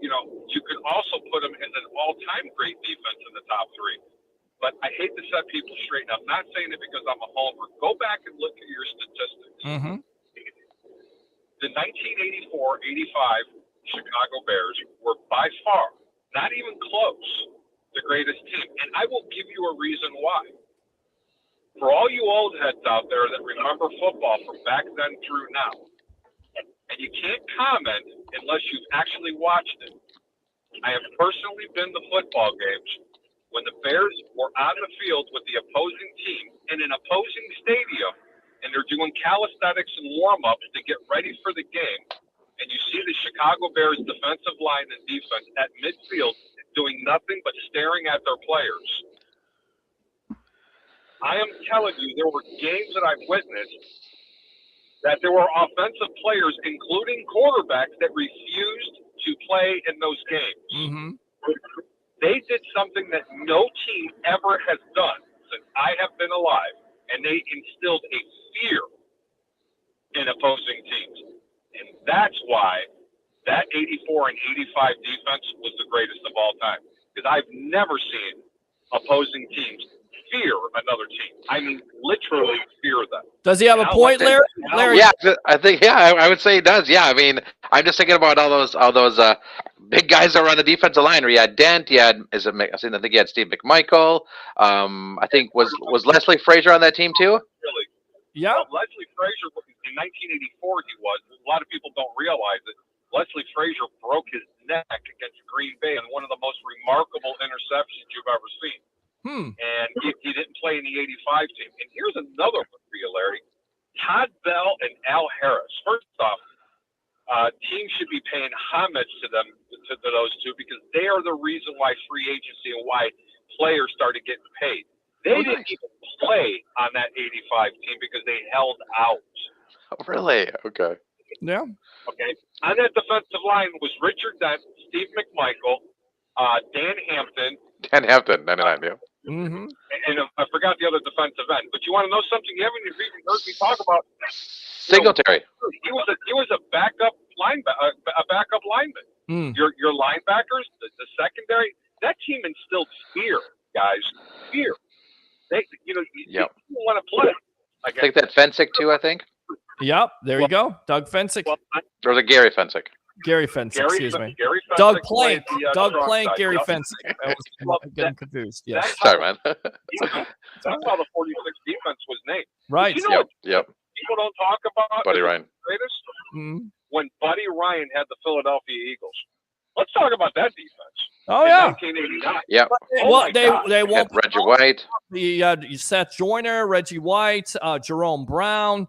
Speaker 8: you could also put them in an all-time great defense in the top three. But I hate to set people straight. And I'm not saying it because I'm a homer. Go back and look at your statistics. The 1984-85 Chicago Bears were by far, not even close, the greatest team. And I will give you a reason why. For all you old heads out there that remember football from back then through now, and you can't comment unless you've actually watched it. I have personally been to football games when the Bears were on the field with the opposing team in an opposing stadium, and they're doing calisthenics and warm-ups to get ready for the game, and you see the Chicago Bears defensive line and defense at midfield doing nothing but staring at their players. I am telling you, there were games that I've witnessed that there were offensive players, including quarterbacks, that refused to play in those games. They did something that no team ever has done since I have been alive, and they instilled a fear in opposing teams. And that's why that 84 and 85 defense was the greatest of all time, because I've never seen opposing teams fear another team. I mean, literally fear them.
Speaker 2: Does he have a point, Larry?
Speaker 5: Yeah, I think, I would say he does. Yeah, I mean, I'm just thinking about all those big guys that were on the defensive line. Where you had Dent, I think you had Steve McMichael. I think was Leslie Frazier on that team too?
Speaker 8: Really?
Speaker 2: Yeah.
Speaker 8: Well, Leslie Frazier in 1984 he was. A lot of people don't realize it. Leslie Frazier broke his neck against Green Bay in one of the most remarkable interceptions you've ever seen. And he didn't play in the 85 team. And here's another one for you, Larry. Todd Bell and Al Harris. First off, teams should be paying homage to them, to those two, because they are the reason why free agency and why players started getting paid. They didn't even play on that 85 team because they held out.
Speaker 5: Oh, really? Okay.
Speaker 2: Yeah.
Speaker 8: Okay. On that defensive line was Richard Dent, Steve McMichael, Dan Hampton.
Speaker 5: 99, yeah.
Speaker 2: Mm-hmm.
Speaker 8: And I forgot the other defensive end. But you want to know something you haven't even heard me talk about?
Speaker 5: Singletary.
Speaker 8: He was a backup lineman. Your linebackers, the secondary, that team instilled fear, guys. Fear. You want to play.
Speaker 5: I think that Fensick too. I think.
Speaker 2: Yep. There you go, Doug Fensick.
Speaker 5: There was a Gary Fensick.
Speaker 2: Gary Fensick, excuse me.
Speaker 8: Gary Fensick
Speaker 2: Doug Plank.
Speaker 8: played the,
Speaker 2: Doug
Speaker 8: strong
Speaker 2: Plank,
Speaker 8: side.
Speaker 2: Gary
Speaker 8: Yep.
Speaker 2: Fensick. I was getting confused. Yeah.
Speaker 5: Sorry, man.
Speaker 8: That's how the 46 defense was named.
Speaker 2: Right.
Speaker 8: But you know what
Speaker 5: Yep.
Speaker 8: people don't talk about?
Speaker 5: Buddy
Speaker 8: is
Speaker 5: Ryan.
Speaker 8: the greatest?
Speaker 2: Mhm.
Speaker 8: When Buddy Ryan had the Philadelphia Eagles. Let's talk about that defense.
Speaker 2: Oh,
Speaker 8: in
Speaker 2: yeah.
Speaker 8: 1989.
Speaker 5: Yep.
Speaker 2: Well, they won't
Speaker 5: Reggie White.
Speaker 2: the Seth Joyner, Reggie White, Jerome Brown,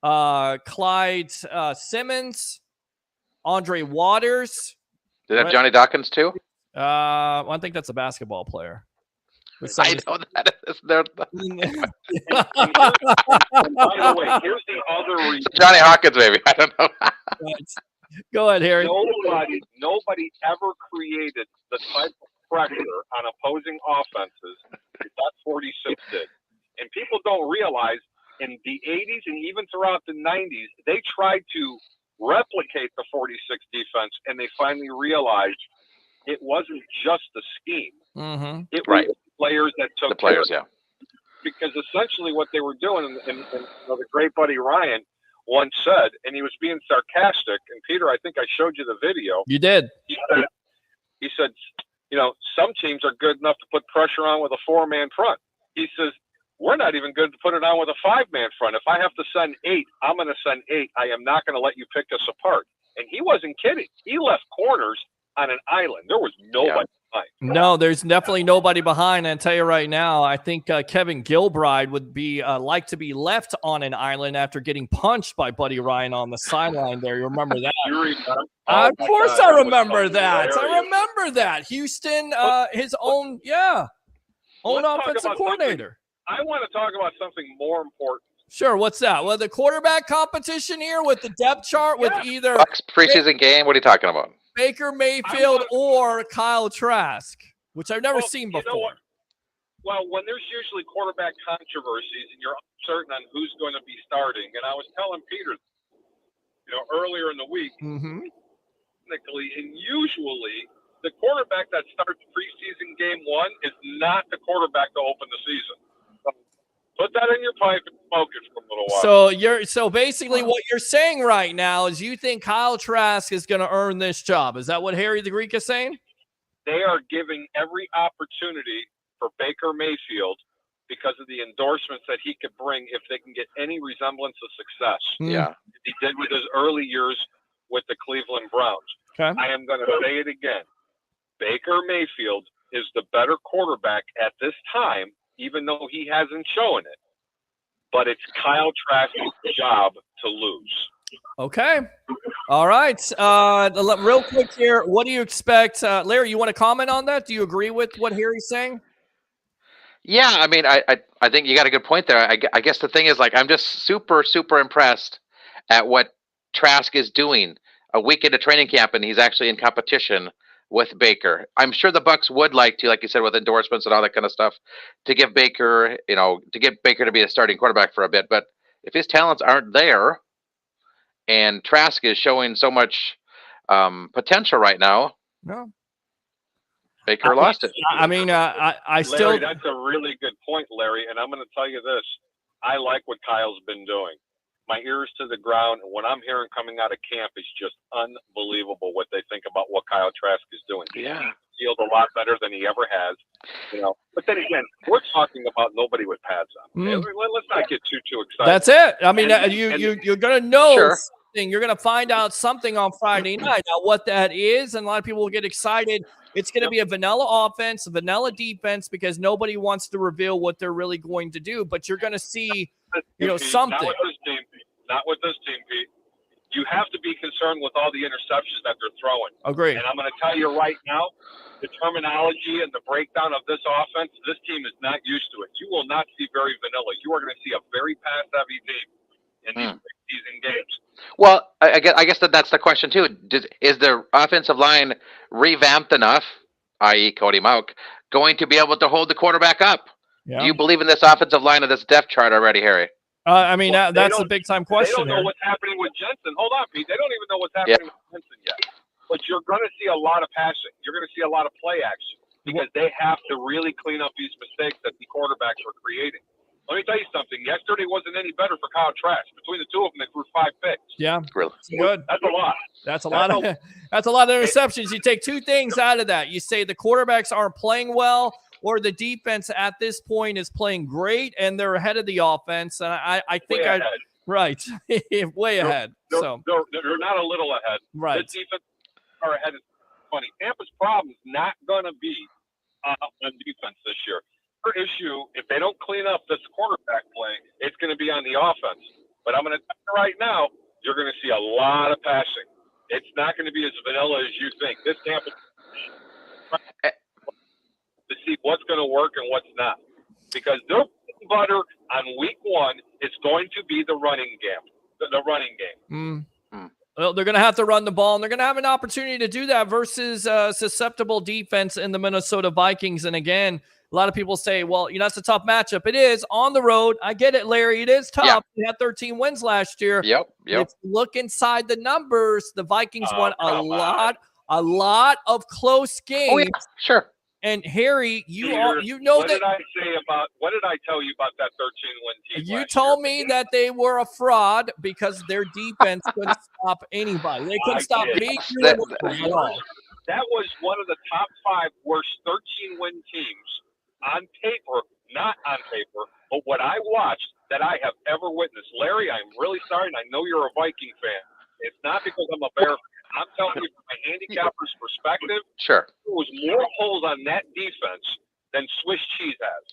Speaker 2: Clyde Simmons, Andre Waters.
Speaker 5: Did they have Johnny Dawkins too?
Speaker 2: I think that's a basketball player.
Speaker 5: I know that is there.
Speaker 8: And by the way, here's the other reason.
Speaker 5: Johnny Hawkins, maybe. I don't know.
Speaker 2: Go ahead, Harry.
Speaker 8: Nobody ever created the type of pressure on opposing offenses that 46 did. And people don't realize in the 80s and even throughout the 90s, they tried to replicate the 46 defense, and they finally realized it wasn't just the scheme.
Speaker 2: Mm-hmm.
Speaker 8: It was the players that took
Speaker 5: the players,
Speaker 8: care of it. Because essentially what they were doing, and the great Buddy Ryan once said, and he was being sarcastic, and Peter, I think I showed you the video.
Speaker 2: You did.
Speaker 8: He said, some teams are good enough to put pressure on with a 4-man front. He says, we're not even good to put it on with a 5-man front. If I have to send 8, I'm going to send 8. I am not going to let you pick us apart. And he wasn't kidding. He left corners on an island. There was nobody behind.
Speaker 2: No, there's definitely nobody behind. And I tell you right now, I think Kevin Gilbride would be like to be left on an island after getting punched by Buddy Ryan on the sideline there. You remember that? Of course I remember that. I remember that. Houston, his own offensive coordinator.
Speaker 8: I want to talk about something more important.
Speaker 2: Sure, what's that? Well, the quarterback competition here with the depth chart with either
Speaker 5: Bucs preseason game. What are you talking about?
Speaker 2: Baker Mayfield or Kyle Trask, which I've never seen before.
Speaker 8: You know what? Well, when there's usually quarterback controversies and you're uncertain on who's going to be starting, and I was telling Peter, earlier in the week, technically and usually the quarterback that starts preseason game 1 is not the quarterback to open the season. Put that in your pipe and smoke it for a little while.
Speaker 2: So basically what you're saying right now is you think Kyle Trask is going to earn this job. Is that what Harry the Greek is saying?
Speaker 8: They are giving every opportunity for Baker Mayfield because of the endorsements that he could bring if they can get any resemblance of success.
Speaker 5: Yeah.
Speaker 8: He did with his early years with the Cleveland Browns.
Speaker 2: Okay.
Speaker 8: I am going to say it again. Baker Mayfield is the better quarterback at this time, even though he hasn't shown it. But it's Kyle Trask's job to lose.
Speaker 2: Okay. All right. Real quick here, what do you expect? Larry, you want to comment on that? Do you agree with what Harry's saying?
Speaker 5: Yeah, I mean, I think you got a good point there. I guess the thing is, I'm just super, super impressed at what Trask is doing a week into training camp, and he's actually in competition with Baker. I'm sure the Bucs would like to, like you said, with endorsements and all that kind of stuff, to give Baker, to get Baker to be a starting quarterback for a bit. But if his talents aren't there, and Trask is showing so much potential right now,
Speaker 2: no,
Speaker 5: Baker lost it.
Speaker 2: I mean, I still.
Speaker 8: Larry, that's a really good point, Larry. And I'm going to tell you this: I like what Kyle's been doing. My ears to the ground, and what I'm hearing coming out of camp is just unbelievable what they think about what Kyle Trask is doing.
Speaker 5: Yeah.
Speaker 8: He feels a lot better than he ever has, But then again, we're talking about nobody with pads on. Okay? Let's not get too excited.
Speaker 2: That's it. I mean, you're going to know something. You're going to find out something on Friday night. Now, what that is, and a lot of people will get excited. It's going to be a vanilla offense, a vanilla defense, because nobody wants to reveal what they're really going to do. But you're going to see, something.
Speaker 8: Not with this team, Pete. You have to be concerned with all the interceptions that they're throwing.
Speaker 2: Agree.
Speaker 8: And I'm going to tell you right now, the terminology and the breakdown of this offense, this team is not used to it. You will not see very vanilla. You are going to see a very pass-heavy team in these season games.
Speaker 5: Well, I guess that's the question too. Is the offensive line revamped enough, i.e. Cody Mauch, going to be able to hold the quarterback up?
Speaker 2: Yeah.
Speaker 5: Do you believe in this offensive line of this depth chart already, Harry?
Speaker 2: That's a big-time question.
Speaker 8: They don't know what's happening with Jensen. Hold on, Pete. They don't even know what's happening with Jensen yet. But you're going to see a lot of passing. You're going to see a lot of play action because they have to really clean up these mistakes that the quarterbacks are creating. Let me tell you something. Yesterday wasn't any better for Kyle Trask. Between the two of them, they threw 5 picks.
Speaker 2: Yeah,
Speaker 5: Really
Speaker 2: good.
Speaker 8: That's a lot.
Speaker 2: That's a lot of interceptions. You take two things out of that. You say the quarterbacks aren't playing well, or the defense at this point is playing great, and they're ahead of the offense. And I think right, way ahead.
Speaker 8: They're,
Speaker 2: So
Speaker 8: they're not a little ahead.
Speaker 2: Right.
Speaker 8: The defense are ahead. It's funny. Tampa's problem is not going to be on defense this year. Their issue, if they don't clean up this quarterback play, it's going to be on the offense. But I'm going to tell you right now, you're going to see a lot of passing. It's not going to be as vanilla as you think. This Tampa to see what's going to work and what's not, because their butter on week 1 is going to be the running game. The running game.
Speaker 2: Well, they're going to have to run the ball, and they're going to have an opportunity to do that versus susceptible defense in the Minnesota Vikings. And again, a lot of people say, well, that's a tough matchup. It is on the road. I get it, Larry. It is tough.
Speaker 5: Yeah.
Speaker 2: They had 13 wins last year.
Speaker 5: Yep.
Speaker 2: If you look inside the numbers, the Vikings won a lot of close games.
Speaker 5: Oh, yeah, sure.
Speaker 2: And Harry, you
Speaker 8: Peter,
Speaker 2: know
Speaker 8: what
Speaker 2: that.
Speaker 8: What did I tell you about that 13-win team?
Speaker 2: You told me that they were a fraud because their defense couldn't stop anybody. They couldn't stop me.
Speaker 8: That was one of the top 5 worst 13-win teams on paper, not on paper, but what I watched that I have ever witnessed. Larry, I'm really sorry, and I know you're a Viking fan. It's not because I'm a Bear fan. I'm telling you from a handicapper's perspective,
Speaker 5: sure,
Speaker 8: there was more holes on that defense than Swiss cheese has.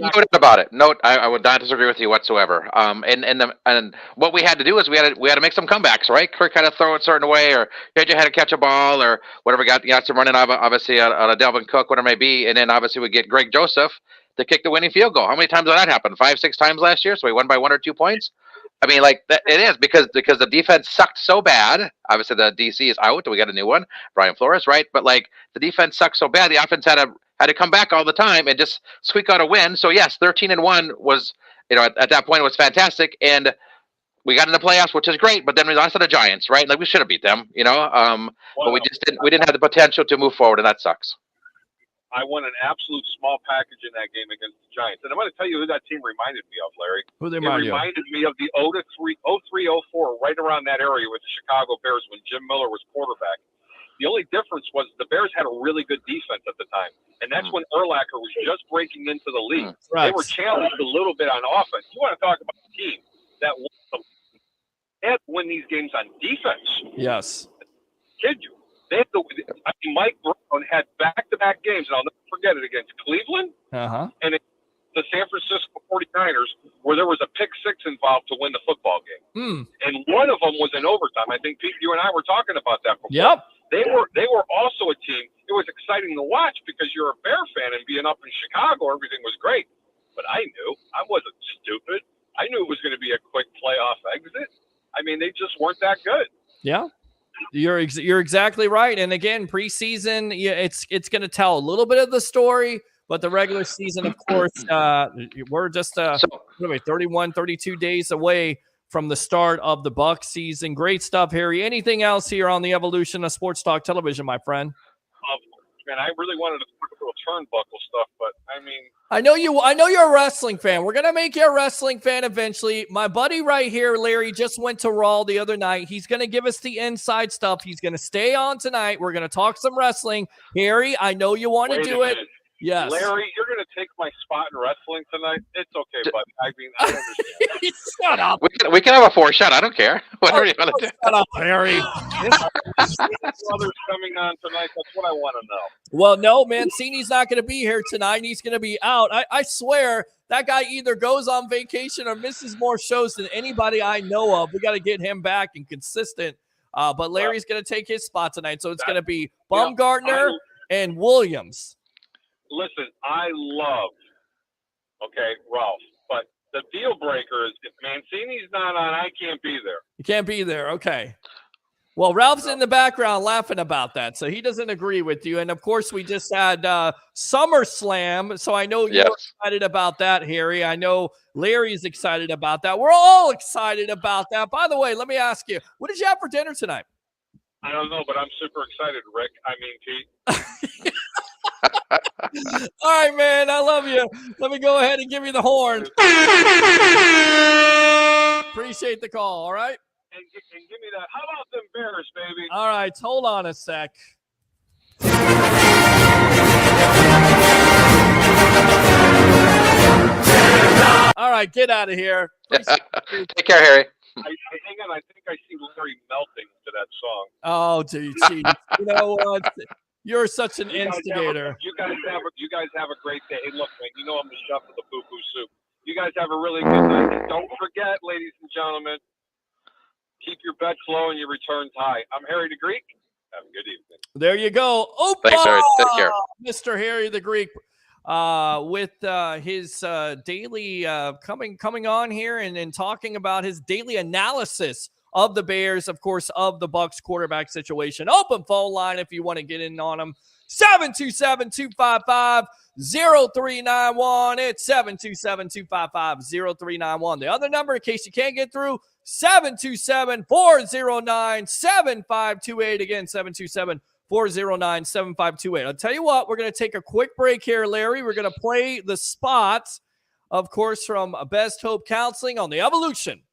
Speaker 5: No doubt about it. No, I would not disagree with you whatsoever. And what we had to do is we had to make some comebacks, right? Kirk had to throw it a certain way, or JJ had to catch a ball, or whatever. Got some running obviously on a Delvin Cook, whatever it may be, and then obviously we get Greg Joseph to kick the winning field goal. How many times did that happen? 5-6 times last year. So we won by 1 or 2 points. I mean, like that, it is because the defense sucked so bad. Obviously, the DC is out. We got a new one, Brian Flores, right? But like the defense sucked so bad, the offense had to come back all the time and just squeak out a win. So yes, 13-1 was, at that point it was fantastic, and we got in the playoffs, which is great. But then we lost to the Giants, right? Like we should have beat them, but we just didn't. We didn't have the potential to move forward, and that sucks.
Speaker 8: I won an absolute small package in that game against the Giants. And I'm going to tell you who that team reminded me of, Larry.
Speaker 2: Who they
Speaker 8: reminded me of the 03-04, right around that area with the Chicago Bears when Jim Miller was quarterback. The only difference was the Bears had a really good defense at the time. And that's when Urlacher was just breaking into the league.
Speaker 2: Right.
Speaker 8: They were challenged a little bit on offense. You want to talk about a team that had to win these games on defense.
Speaker 2: Yes.
Speaker 8: Kid you. Mike Brown had back-to-back games, and I'll never forget it, against Cleveland and the San Francisco 49ers, where there was a pick-6 involved to win the football game. And one of them was in overtime. I think, Pete, you and I were talking about that before.
Speaker 2: Yep.
Speaker 8: They were also a team. It was exciting to watch because you're a Bear fan, and being up in Chicago, everything was great. But I knew. I wasn't stupid. I knew it was going to be a quick playoff exit. I mean, they just weren't that good.
Speaker 2: Yeah. You're exactly right. And again, preseason, it's going to tell a little bit of the story, but the regular season, of course, we're just 31, 32 days away from the start of the Bucs season. Great stuff, Harry. Anything else here on the evolution of Sports Talk Television, my friend?
Speaker 8: Man, I really wanted to talk a little turnbuckle stuff, but I mean,
Speaker 2: I know you're a wrestling fan. We're gonna make you a wrestling fan eventually. My buddy right here, Larry, just went to Raw the other night. He's gonna give us the inside stuff. He's gonna stay on tonight. We're gonna talk some wrestling. Harry, I know you want to do it. Yes.
Speaker 8: Larry, you're going to take my spot in wrestling tonight. It's okay, buddy. I mean, I understand.
Speaker 2: Shut up.
Speaker 5: We can have a 4-shot. I don't care. Whatever you want to do.
Speaker 2: Shut up, Harry.
Speaker 8: Brothers coming on tonight. That's what I want to know.
Speaker 2: Well, no, Mancini's not going to be here tonight. He's going to be out. I swear that guy either goes on vacation or misses more shows than anybody I know of. We got to get him back and consistent. But Larry's going to take his spot tonight. So it's going to be Baumgartner and Williams.
Speaker 8: Listen, I love, Ralph, but the deal breaker is if Mancini's not on, I can't be there.
Speaker 2: You can't be there. Okay. Well, Ralph's in the background laughing about that, so he doesn't agree with you. And, of course, we just had SummerSlam, so I know you're excited about that, Harry. I know Larry's excited about that. We're all excited about that. By the way, let me ask you, what did you have for dinner tonight?
Speaker 8: I don't know, but I'm super excited, Rick. I mean, Pete.
Speaker 2: All right, man. I love you. Let me go ahead and give you the horn. Appreciate the call. All right.
Speaker 8: And give me that. How about them Bears, baby?
Speaker 2: All right. Hold on a sec. All right. Get out of here.
Speaker 5: Take care, Harry.
Speaker 8: Hang on. I think I see Larry melting to that song.
Speaker 2: Oh, geez. You know what? You're such an instigator.
Speaker 8: You guys have a great day. Hey, look, man. You know I'm the chef of the boo-boo soup. You guys have a really good night. And don't forget, ladies and gentlemen, keep your bets low and your returns high. I'm Harry the Greek. Have a good evening.
Speaker 2: There you go.
Speaker 5: Thanks, Harry. Take care.
Speaker 2: Mr. Harry the Greek. With his daily coming on here and talking about his daily analysis of the Bears, of course, of the Bucs quarterback situation. Open phone line if you want to get in on them. 727-255-0391. It's 727-255-0391. The other number, in case you can't get through, 727-409-7528. Again, 727-409-7528. I'll tell you what, we're going to take a quick break here, Larry. We're going to play the spots, of course, from Best Hope Counseling on the evolution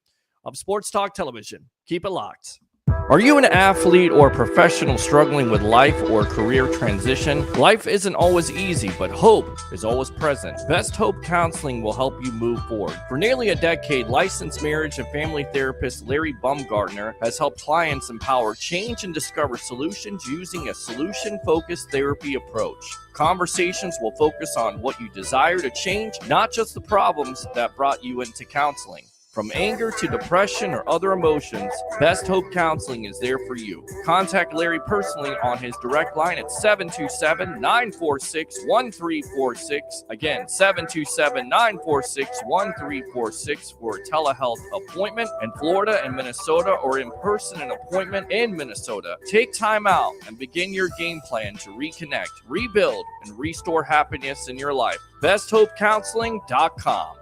Speaker 2: of Sports Talk Television. Keep it locked. Are you an athlete or professional struggling with life or career transition? Life isn't always easy, but hope is always present. Best Hope Counseling will help you move forward. For nearly a decade, licensed marriage and family therapist Larry Baumgartner has helped clients empower change and discover solutions using a solution-focused therapy approach. Conversations will focus on what you desire to change, not just the problems that brought you into counseling. From anger to depression or other emotions, Best Hope Counseling is there for you. Contact Larry personally on his direct line at 727-946-1346. Again, 727-946-1346 for a telehealth appointment in Florida and Minnesota, or in person an appointment in Minnesota. Take time out and begin your game plan to reconnect, rebuild, and restore happiness in your life. BestHopeCounseling.com.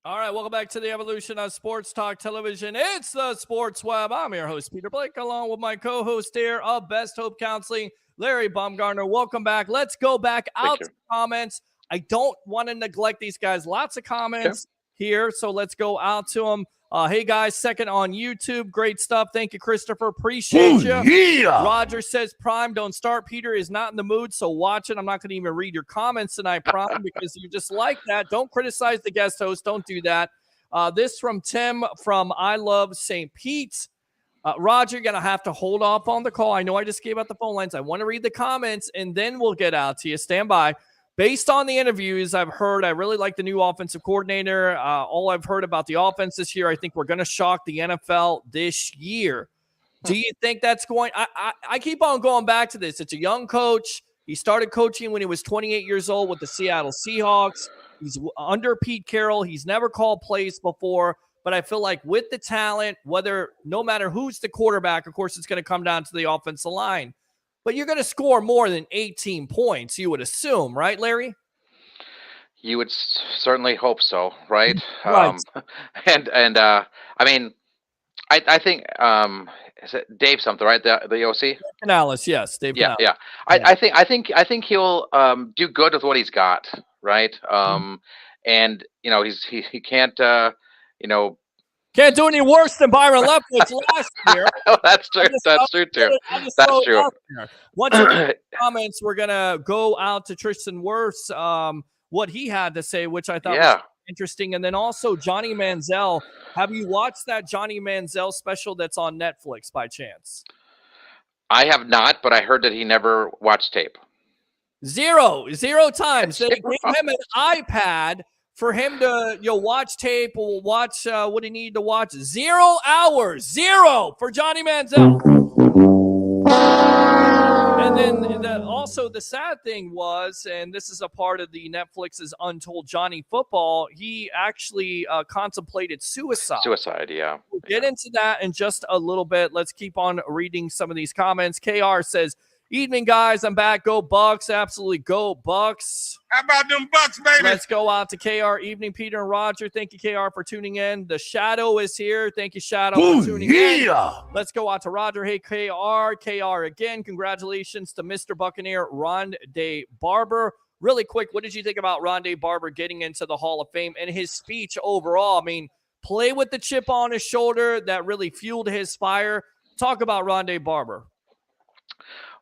Speaker 2: All right, welcome back to the evolution of Sports Talk Television. It's the Sports Web. I'm your host, Peter Blake, along with my co-host here of Best Hope Counseling, Larry Baumgartner. Welcome back. Let's go back out to comments. I don't want to neglect these guys. Lots of comments here, so let's go out to them. Hey, guys, second on YouTube. Great stuff. Thank you, Christopher. Appreciate you. Yeah. Roger says, Prime, don't start. Peter is not in the mood, so watch it. I'm not going to even read your comments tonight, Prime, because you just like that. Don't criticize the guest host. Don't do that. This from Tim from I Love St. Pete. Roger, you're going to have to hold off on the call. I know I just gave out the phone lines. I want to read the comments, and then we'll get out to you. Stand by. Based on the interviews I've heard, I really like the new offensive coordinator. All I've heard about the offense this year, I think we're going to shock the NFL this year. Do you think that's going – I keep on going back to this. It's a young coach. He started coaching when he was 28 years old with the Seattle Seahawks. He's under Pete Carroll. He's never called plays before. But I feel like with the talent, no matter who's the quarterback, of course, it's going to come down to the offensive line. But you're going to score more than 18 points, you would assume, right, Larry?
Speaker 5: You would certainly hope so, right?
Speaker 2: Right.
Speaker 5: I mean, I think is it Dave something, right? The OC.
Speaker 2: Canales, yes, Dave.
Speaker 5: Yeah,
Speaker 2: Canales.
Speaker 5: yeah. I think he'll do good with what he's got, right? And he can't
Speaker 2: can't do any worse than Byron Leftwich last year.
Speaker 5: That's true. That's true too. That's true.
Speaker 2: Once you get comments, we're gonna go out to Tristan Wirfs, what he had to say, which I thought was interesting, and then also Johnny Manzel. Have you watched that Johnny Manzel special that's on Netflix by chance?
Speaker 5: I have not, but I heard that he never watched tape.
Speaker 2: Zero times. They gave him an iPad for him to watch tape or watch what he needed to watch. 0 hours. Zero for Johnny Manzel. And then also the sad thing was, and this is a part of the Netflix's Untold Johnny Football, he actually contemplated suicide.
Speaker 5: Yeah.
Speaker 2: We'll get into that in just a little bit. Let's keep on reading some of these comments. KR says, Evening, guys. I'm back. Go Bucs. Absolutely go Bucs.
Speaker 9: How about them Bucs, baby?
Speaker 2: Let's go out to KR. Evening, Peter and Roger. Thank you, KR, for tuning in. The Shadow is here. Thank you, Shadow, for tuning in. Let's go out to Roger. Hey, KR. KR again. Congratulations to Mr. Buccaneer, Rondé Barber. Really quick, what did you think about Rondé Barber getting into the Hall of Fame and his speech overall? I mean, play with the chip on his shoulder that really fueled his fire. Talk about Rondé Barber.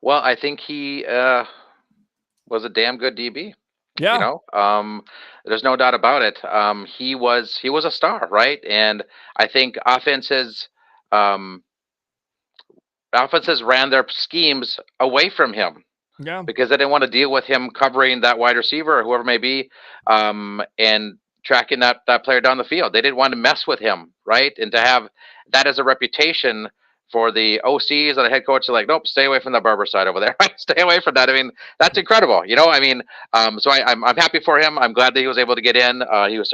Speaker 5: Well, I think he was a damn good DB.
Speaker 2: Yeah.
Speaker 5: You know, there's no doubt about it. He was a star, right? And I think offenses ran their schemes away from him.
Speaker 2: Yeah.
Speaker 5: Because they didn't want to deal with him covering that wide receiver or whoever it may be, and tracking that player down the field. They didn't want to mess with him, right? And to have that as a reputation for the OCs and the head coach are like, nope, stay away from the Barber side over there. Stay away from that. I mean, that's incredible. You know, I mean, so I'm happy for him. I'm glad that he was able to get in. He was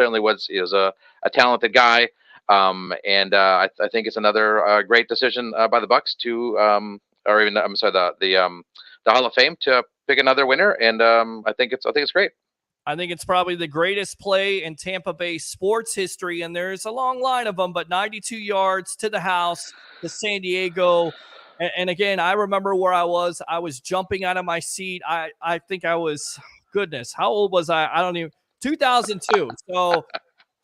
Speaker 5: a talented guy. And I think it's another great decision by the Bucs to, or even the Hall of Fame to pick another winner. And I think it's great.
Speaker 2: I think it's probably the greatest play in Tampa Bay sports history, and there's a long line of them, but 92 yards to the house to San Diego. And again, I remember where I was jumping out of my seat. I think I was, goodness, how old was I? I don't even, 2002. So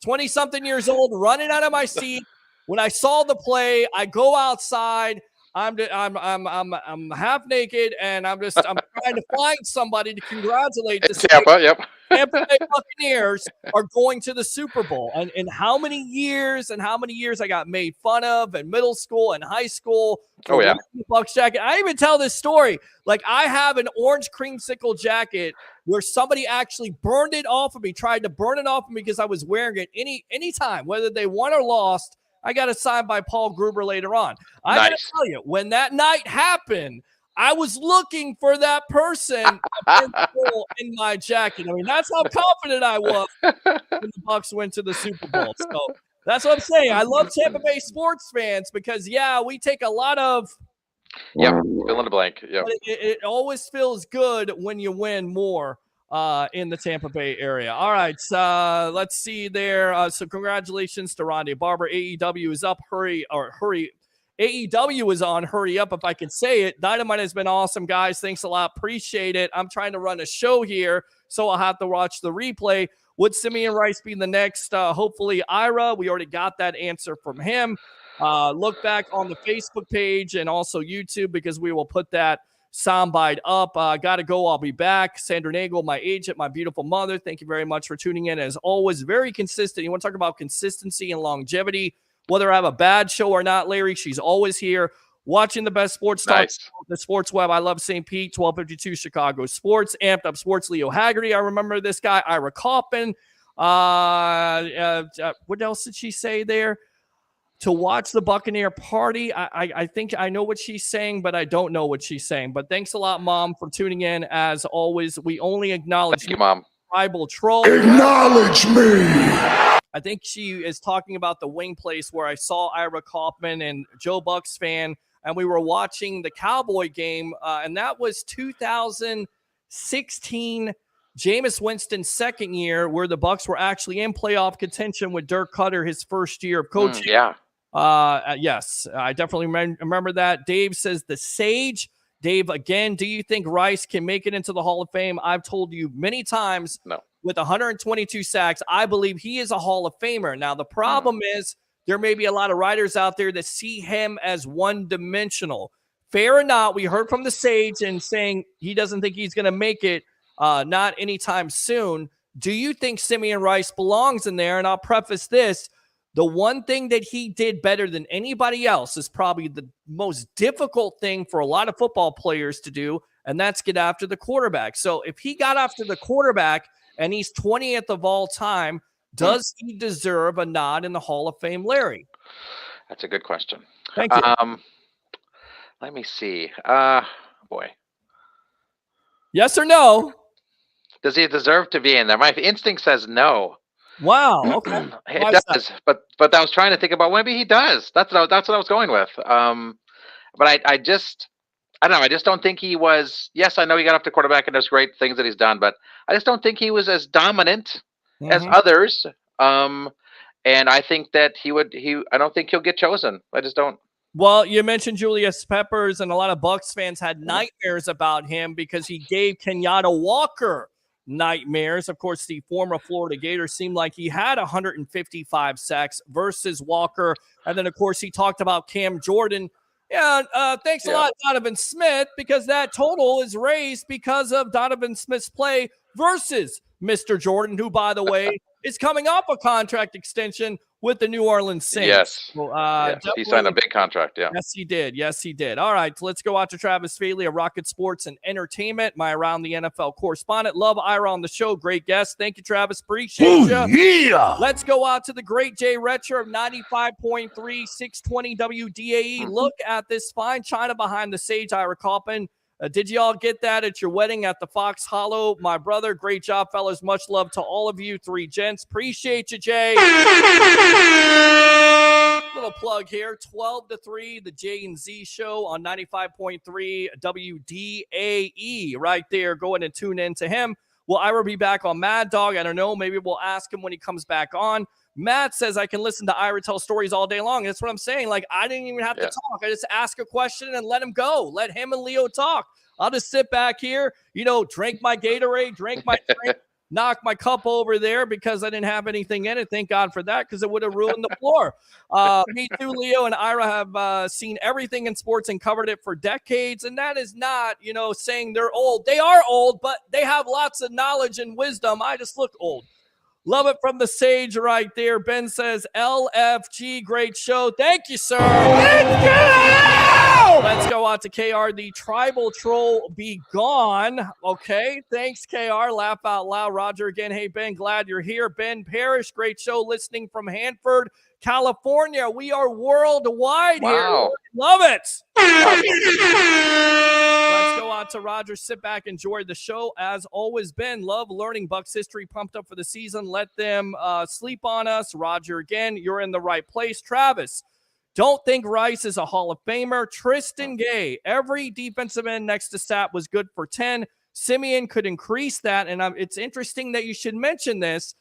Speaker 2: 20-something years old, running out of my seat. When I saw the play, I go outside. I'm half naked, and I'm trying to find somebody to congratulate.
Speaker 5: Tampa, yep.
Speaker 2: Tampa Bay Buccaneers are going to the Super Bowl, and how many years I got made fun of in middle school and high school.
Speaker 5: Oh yeah,
Speaker 2: the Bucs jacket. I even tell this story. Like, I have an orange creamsicle jacket where somebody actually burned it off of me, tried to burn it off of me because I was wearing it anytime, whether they won or lost. I got it signed by Paul Gruber later on. I got to tell you, when that night happened, I was looking for that person in my jacket. I mean, that's how confident I was when the Bucs went to the Super Bowl. So that's what I'm saying. I love Tampa Bay sports fans because, yeah, we take a lot of –
Speaker 5: Yep, fill in the blank. Yep.
Speaker 2: But it always feels good when you win more. In the Tampa Bay area. All right, let's see there. So congratulations to Rondé Barber. AEW is up. Hurry. AEW is on. Hurry up if I can say it. Dynamite has been awesome, guys. Thanks a lot. Appreciate it. I'm trying to run a show here, so I'll have to watch the replay. Would Simeon Rice be the next? Hopefully, Ira. We already got that answer from him. Look back on the Facebook page and also YouTube because we will put that soundbite up. Got to go. I'll be back. Sandra Nagel, my agent, my beautiful mother. Thank you very much for tuning in. As always, very consistent. You want to talk about consistency and longevity, whether I have a bad show or not, Larry, she's always here watching the best sports talk, the Sports Web. I love St. Pete, 1252 Chicago Sports, Amped Up Sports, Leo Haggerty. I remember this guy, Ira Kaufman. What else did she say there? To watch the Buccaneer party. I think I know what she's saying, but I don't know what she's saying. But thanks a lot, Mom, for tuning in. As always, we only acknowledge
Speaker 5: you, Mom.
Speaker 2: Tribal troll.
Speaker 9: Acknowledge me.
Speaker 2: I think she is talking about the wing place where I saw Ira Kaufman and Joe Bucks fan, and we were watching the Cowboy game, and that was 2016, Jameis Winston's second year, where the Bucks were actually in playoff contention with Dirk Cutter, his first year of coaching.
Speaker 5: Yeah.
Speaker 2: Yes, I definitely remember that. Dave says the Sage. Dave, again, do you think Rice can make it into the Hall of Fame? I've told you many times.
Speaker 5: No.
Speaker 2: With 122 sacks, I believe he is a Hall of Famer. Now, the problem is there may be a lot of writers out there that see him as one-dimensional. Fair or not, we heard from the Sage and saying he doesn't think he's going to make it, not anytime soon. Do you think Simeon Rice belongs in there? And I'll preface this. The one thing that he did better than anybody else is probably the most difficult thing for a lot of football players to do, and that's get after the quarterback. So if he got after the quarterback and he's 20th of all time, does he deserve a nod in the Hall of Fame, Larry?
Speaker 5: That's a good question.
Speaker 2: Thank you.
Speaker 5: Let me see. Boy.
Speaker 2: Yes or no?
Speaker 5: Does he deserve to be in there? My instinct says no.
Speaker 2: Wow. Okay.
Speaker 5: It does, but I was trying to think about maybe he does. That's what I was going with. But I don't know. I just don't think he was. Yes, I know he got up to quarterback and there's great things that he's done, but I just don't think he was as dominant as others. And I think that I don't think he'll get chosen. I just don't.
Speaker 2: Well, you mentioned Julius Peppers, and a lot of Bucs fans had nightmares about him because he gave Kenyatta Walker nightmares. Of course, the former Florida Gator seemed like he had 155 sacks versus Walker. And then, of course, he talked about Cam Jordan. Yeah, thanks a lot, Donovan Smith, because that total is raised because of Donovan Smith's play versus Mr. Jordan, who, by the way, is coming off a contract extension with the New Orleans Saints.
Speaker 5: Yes.
Speaker 2: So,
Speaker 5: he signed a big contract. Yeah.
Speaker 2: Yes, he did. Yes, he did. All right, so let's go out to Travis Faley of Rocket Sports and Entertainment, my Around the NFL correspondent. Love Ira on the show. Great guest. Thank you, Travis. Appreciate you.
Speaker 9: Yeah.
Speaker 2: Let's go out to the great Jay Retcher of 95.3, 620 WDAE. Look at this fine china behind the sage, Ira Kaufman. Did you all get that at your wedding at the Fox Hollow? My brother, great job, fellas. Much love to all of you three gents. Appreciate you, Jay. Little plug here, 12 to 3, the J and Z show on 95.3 WDAE right there. Go ahead and tune in to him. Will Ira be back on Mad Dog? I don't know. Maybe we'll ask him when he comes back on. Matt says I can listen to Ira tell stories all day long. That's what I'm saying. Like, I didn't even have to talk. I just ask a question and let him go. Let him and Leo talk. I'll just sit back here, drink my Gatorade, drink my drink, knock my cup over there because I didn't have anything in it. Thank God for that, because it would have ruined the floor. Me too, Leo and Ira have seen everything in sports and covered it for decades. And that is not, saying they're old. They are old, but they have lots of knowledge and wisdom. I just look old. Love it from the sage right there. Ben says, LFG, great show. Thank you, sir. Let's go out to KR. The tribal troll be gone. Okay, thanks, KR. Laugh out loud. Roger again. Hey, Ben, glad you're here. Ben Parrish, great show listening from Hanford, California. We are worldwide here. Love it. Let's go out to Roger. Sit back, enjoy the show. As always, Ben, love learning Bucs history, pumped up for the season. Let them sleep on us. Roger again, you're in the right place. Travis, don't think Rice is a Hall of Famer. Tristan Gay, every defensive end next to Sapp was good for 10. Simeon could increase that, and it's interesting that you should mention this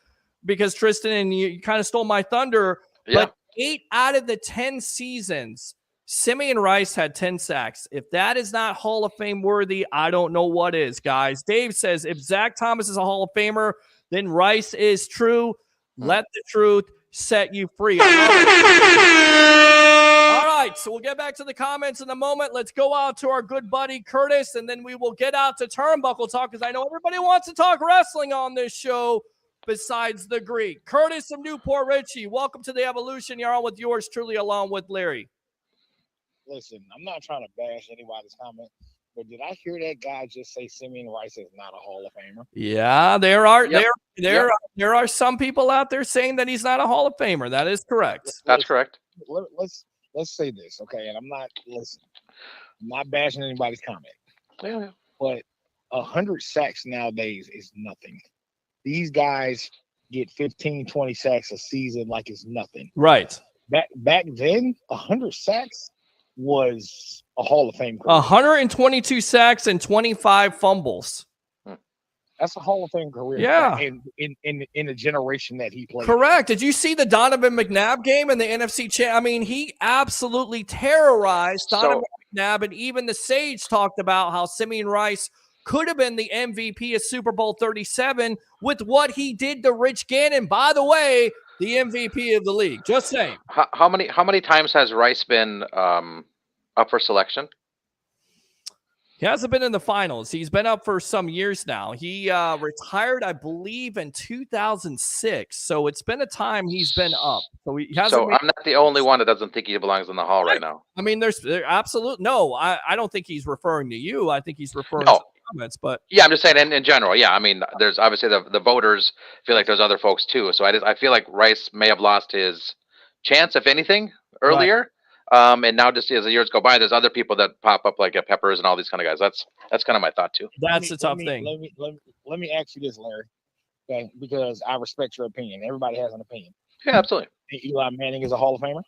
Speaker 2: because, Tristan, and you kind of stole my thunder, but 8 out of the 10 seasons, Simeon Rice had 10 sacks. If that is not Hall of Fame worthy, I don't know what is, guys. Dave says, if Zach Thomas is a Hall of Famer, then Rice is true. Let the truth set you free. All right, so we'll get back to the comments in a moment. Let's go out to our good buddy Curtis, and then we will get out to Turnbuckle Talk, because I know everybody wants to talk wrestling on this show besides the Greek. Curtis from Newport Richie, welcome to the Evolution. You're on with yours truly, along with Larry.
Speaker 10: Listen, I'm not trying to bash anybody's comment, but did I hear that guy just say Simeon Rice is not a Hall of Famer?
Speaker 2: Yeah, there are some people out there saying that he's not a Hall of Famer. That is correct.
Speaker 5: That's correct.
Speaker 10: Let's say this, okay? And I'm not bashing anybody's comment. But 100 sacks nowadays is nothing. These guys get 15, 20 sacks a season like it's nothing.
Speaker 2: Right.
Speaker 10: Back then, 100 sacks was a Hall of Fame career.
Speaker 2: 122 sacks and 25 fumbles.
Speaker 10: That's a Hall of Fame career.
Speaker 2: Yeah.
Speaker 10: In the generation that he played.
Speaker 2: Correct. Did you see the Donovan McNabb game in the NFC Championship? I mean, he absolutely terrorized Donovan McNabb, and even the Sage talked about how Simeon Rice could have been the MVP of Super Bowl 37 with what he did to Rich Gannon. By the way, the MVP of the league. Just saying.
Speaker 5: How many times has Rice been up for selection?
Speaker 2: He hasn't been in the finals. He's been up for some years now. He retired, I believe, in 2006. So it's been a time he's been up. So I'm
Speaker 5: not the only one that doesn't think he belongs in the Hall right now.
Speaker 2: I mean, there's absolute no. I don't think he's referring to you. I think he's referring to comments. But
Speaker 5: yeah, I'm just saying in general. Yeah, I mean, there's obviously the voters feel like there's other folks too. So I feel like Rice may have lost his chance, if anything, earlier. Right. And now just as the years go by, there's other people that pop up like Peppers and all these kind of guys. That's kind of my thought too.
Speaker 2: That's a tough thing.
Speaker 10: Let me ask you this, Larry, okay? Because I respect your opinion. Everybody has an opinion.
Speaker 5: Yeah, absolutely.
Speaker 10: Eli Manning is a Hall of Famer.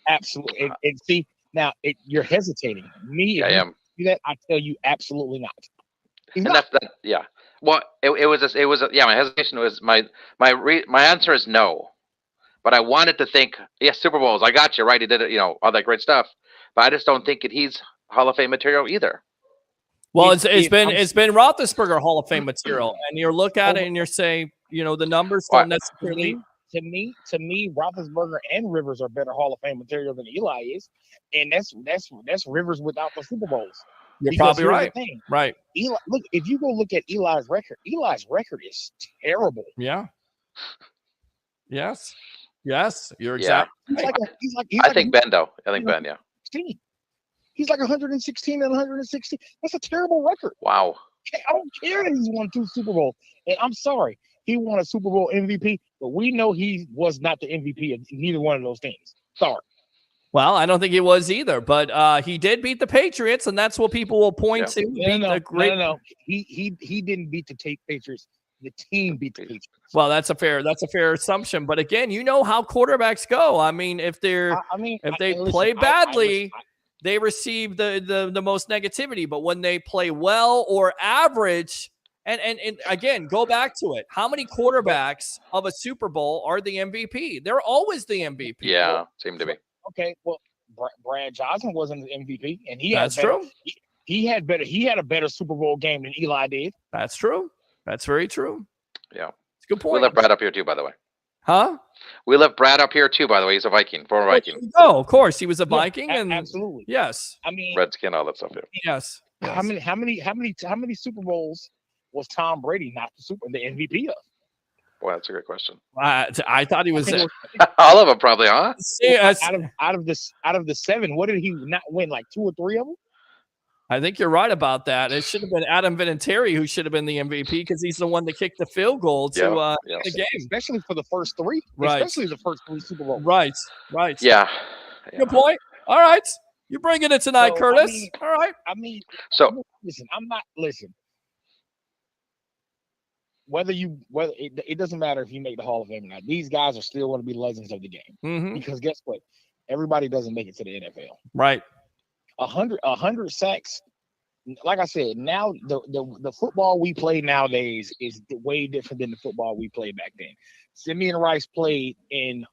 Speaker 10: Absolutely. And see, now you're hesitating. Me,
Speaker 5: I
Speaker 10: if
Speaker 5: am.
Speaker 10: you do that, I tell you absolutely not. He's
Speaker 5: And
Speaker 10: not.
Speaker 5: yeah. Well, my hesitation was my answer is no. But I wanted to think, yes, Super Bowls. I got you right. He did it, all that great stuff. But I just don't think he's Hall of Fame material either.
Speaker 2: Well, it's been Roethlisberger Hall of Fame material, and you look at it and you say, the numbers don't necessarily.
Speaker 10: To me, Roethlisberger and Rivers are better Hall of Fame material than Eli is, and that's Rivers without the Super Bowls.
Speaker 2: You're probably right. Right.
Speaker 10: Eli, look, if you go look at Eli's record is terrible.
Speaker 2: Yeah. Yes. You're exactly.
Speaker 5: I think Ben, though. Yeah.
Speaker 10: He's like 116 and 160. That's a terrible record.
Speaker 5: Wow.
Speaker 10: I don't care that he's won 2 Super Bowls. And I'm sorry, he won a Super Bowl MVP, but we know he was not the MVP of neither one of those teams. Sorry.
Speaker 2: Well, I don't think he was either, but he did beat the Patriots, and that's what people will point to.
Speaker 10: No. He didn't beat the Patriots. The team beat the Patriots.
Speaker 2: Well, that's a fair assumption. But again, you know how quarterbacks go. I mean, if they play badly, they receive the most negativity. But when they play well or average, and again, go back to it. How many quarterbacks of a Super Bowl are the MVP? They're always the MVP.
Speaker 5: Yeah, seem to be.
Speaker 10: Okay, well, Brad Johnson wasn't the MVP, and
Speaker 2: that's true.
Speaker 10: He had a better Super Bowl game than Eli did.
Speaker 2: That's true. That's very true.
Speaker 5: Yeah,
Speaker 2: it's a good point.
Speaker 5: We left Brad up here too, by the way.
Speaker 2: Huh?
Speaker 5: We left Brad up here too, by the way. He's a Viking, former Viking.
Speaker 2: Oh, of course, he was a Viking, and
Speaker 10: absolutely.
Speaker 2: Yes.
Speaker 10: I mean,
Speaker 5: Redskin, all that stuff. Yeah.
Speaker 2: Yes.
Speaker 10: How many Super Bowls was Tom Brady not the MVP of?
Speaker 5: Boy, that's a great question.
Speaker 2: I thought he was
Speaker 5: all of them, probably, huh?
Speaker 10: Out of the 7, what did he not win? Like 2 or 3 of them?
Speaker 2: I think you're right about that. It should have been Adam Vinatieri who should have been the MVP because he's the one that kicked the field goal to the game,
Speaker 10: especially for the first 3.
Speaker 2: Right.
Speaker 10: Especially the first 3 Super Bowls.
Speaker 2: Right.
Speaker 5: Yeah.
Speaker 2: Good point. All right, you're bringing it tonight, Curtis. All right.
Speaker 10: Listen. Whether it doesn't matter if you make the Hall of Fame or not. These guys are still going to be legends of the game because guess what? Everybody doesn't make it to the NFL.
Speaker 2: Right.
Speaker 10: 100 sacks. Like I said, now the football we play nowadays is way different than the football we played back then. Simeon Rice played in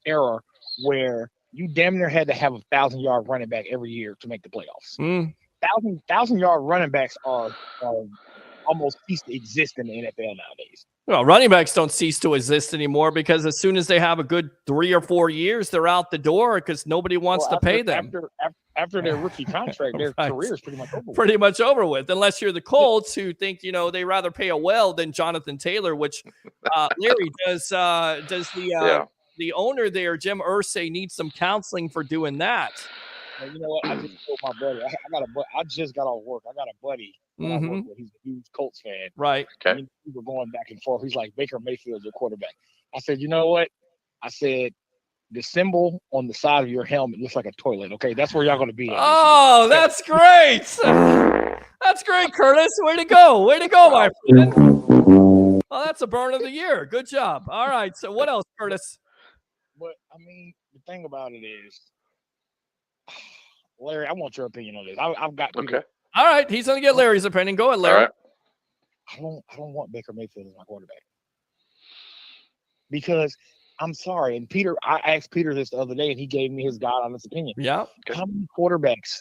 Speaker 10: era where you damn near had to have a 1,000-yard running back every year to make the playoffs. 1,000-yard running backs are almost cease to exist in the NFL nowadays.
Speaker 2: Well, running backs don't cease to exist anymore because as soon as they have a good 3 or 4 years, they're out the door because nobody wants to pay them.
Speaker 10: After their rookie contract, their career is pretty much over with.
Speaker 2: Pretty much over with, unless you're the Colts who think, they rather pay a well than Jonathan Taylor, which Larry, does the owner there, Jim Irsay, needs some counseling for doing that.
Speaker 10: Well, you know what? I just told my buddy. I just got off work. I got a buddy. I work with. He's a huge Colts fan.
Speaker 2: Right.
Speaker 5: Okay.
Speaker 10: We were going back and forth. He's like, Baker Mayfield's your quarterback. I said, you know what? I said, the symbol on the side of your helmet looks like a toilet. Okay, that's where y'all going to be.
Speaker 2: Oh, that's great. That's great, Curtis. Way to go, my friend. Oh, that's a burn of the year. Good job. All right. So what else, Curtis?
Speaker 10: But I mean, the thing about it is, Larry, I want your opinion on this. I've got
Speaker 2: okay. All right, he's going to get Larry's opinion. Go ahead, Larry.
Speaker 10: Right. I don't want Baker Mayfield as my quarterback because I'm sorry. And Peter, I asked Peter this the other day, and he gave me his God-honest opinion.
Speaker 2: Yeah.
Speaker 10: How many quarterbacks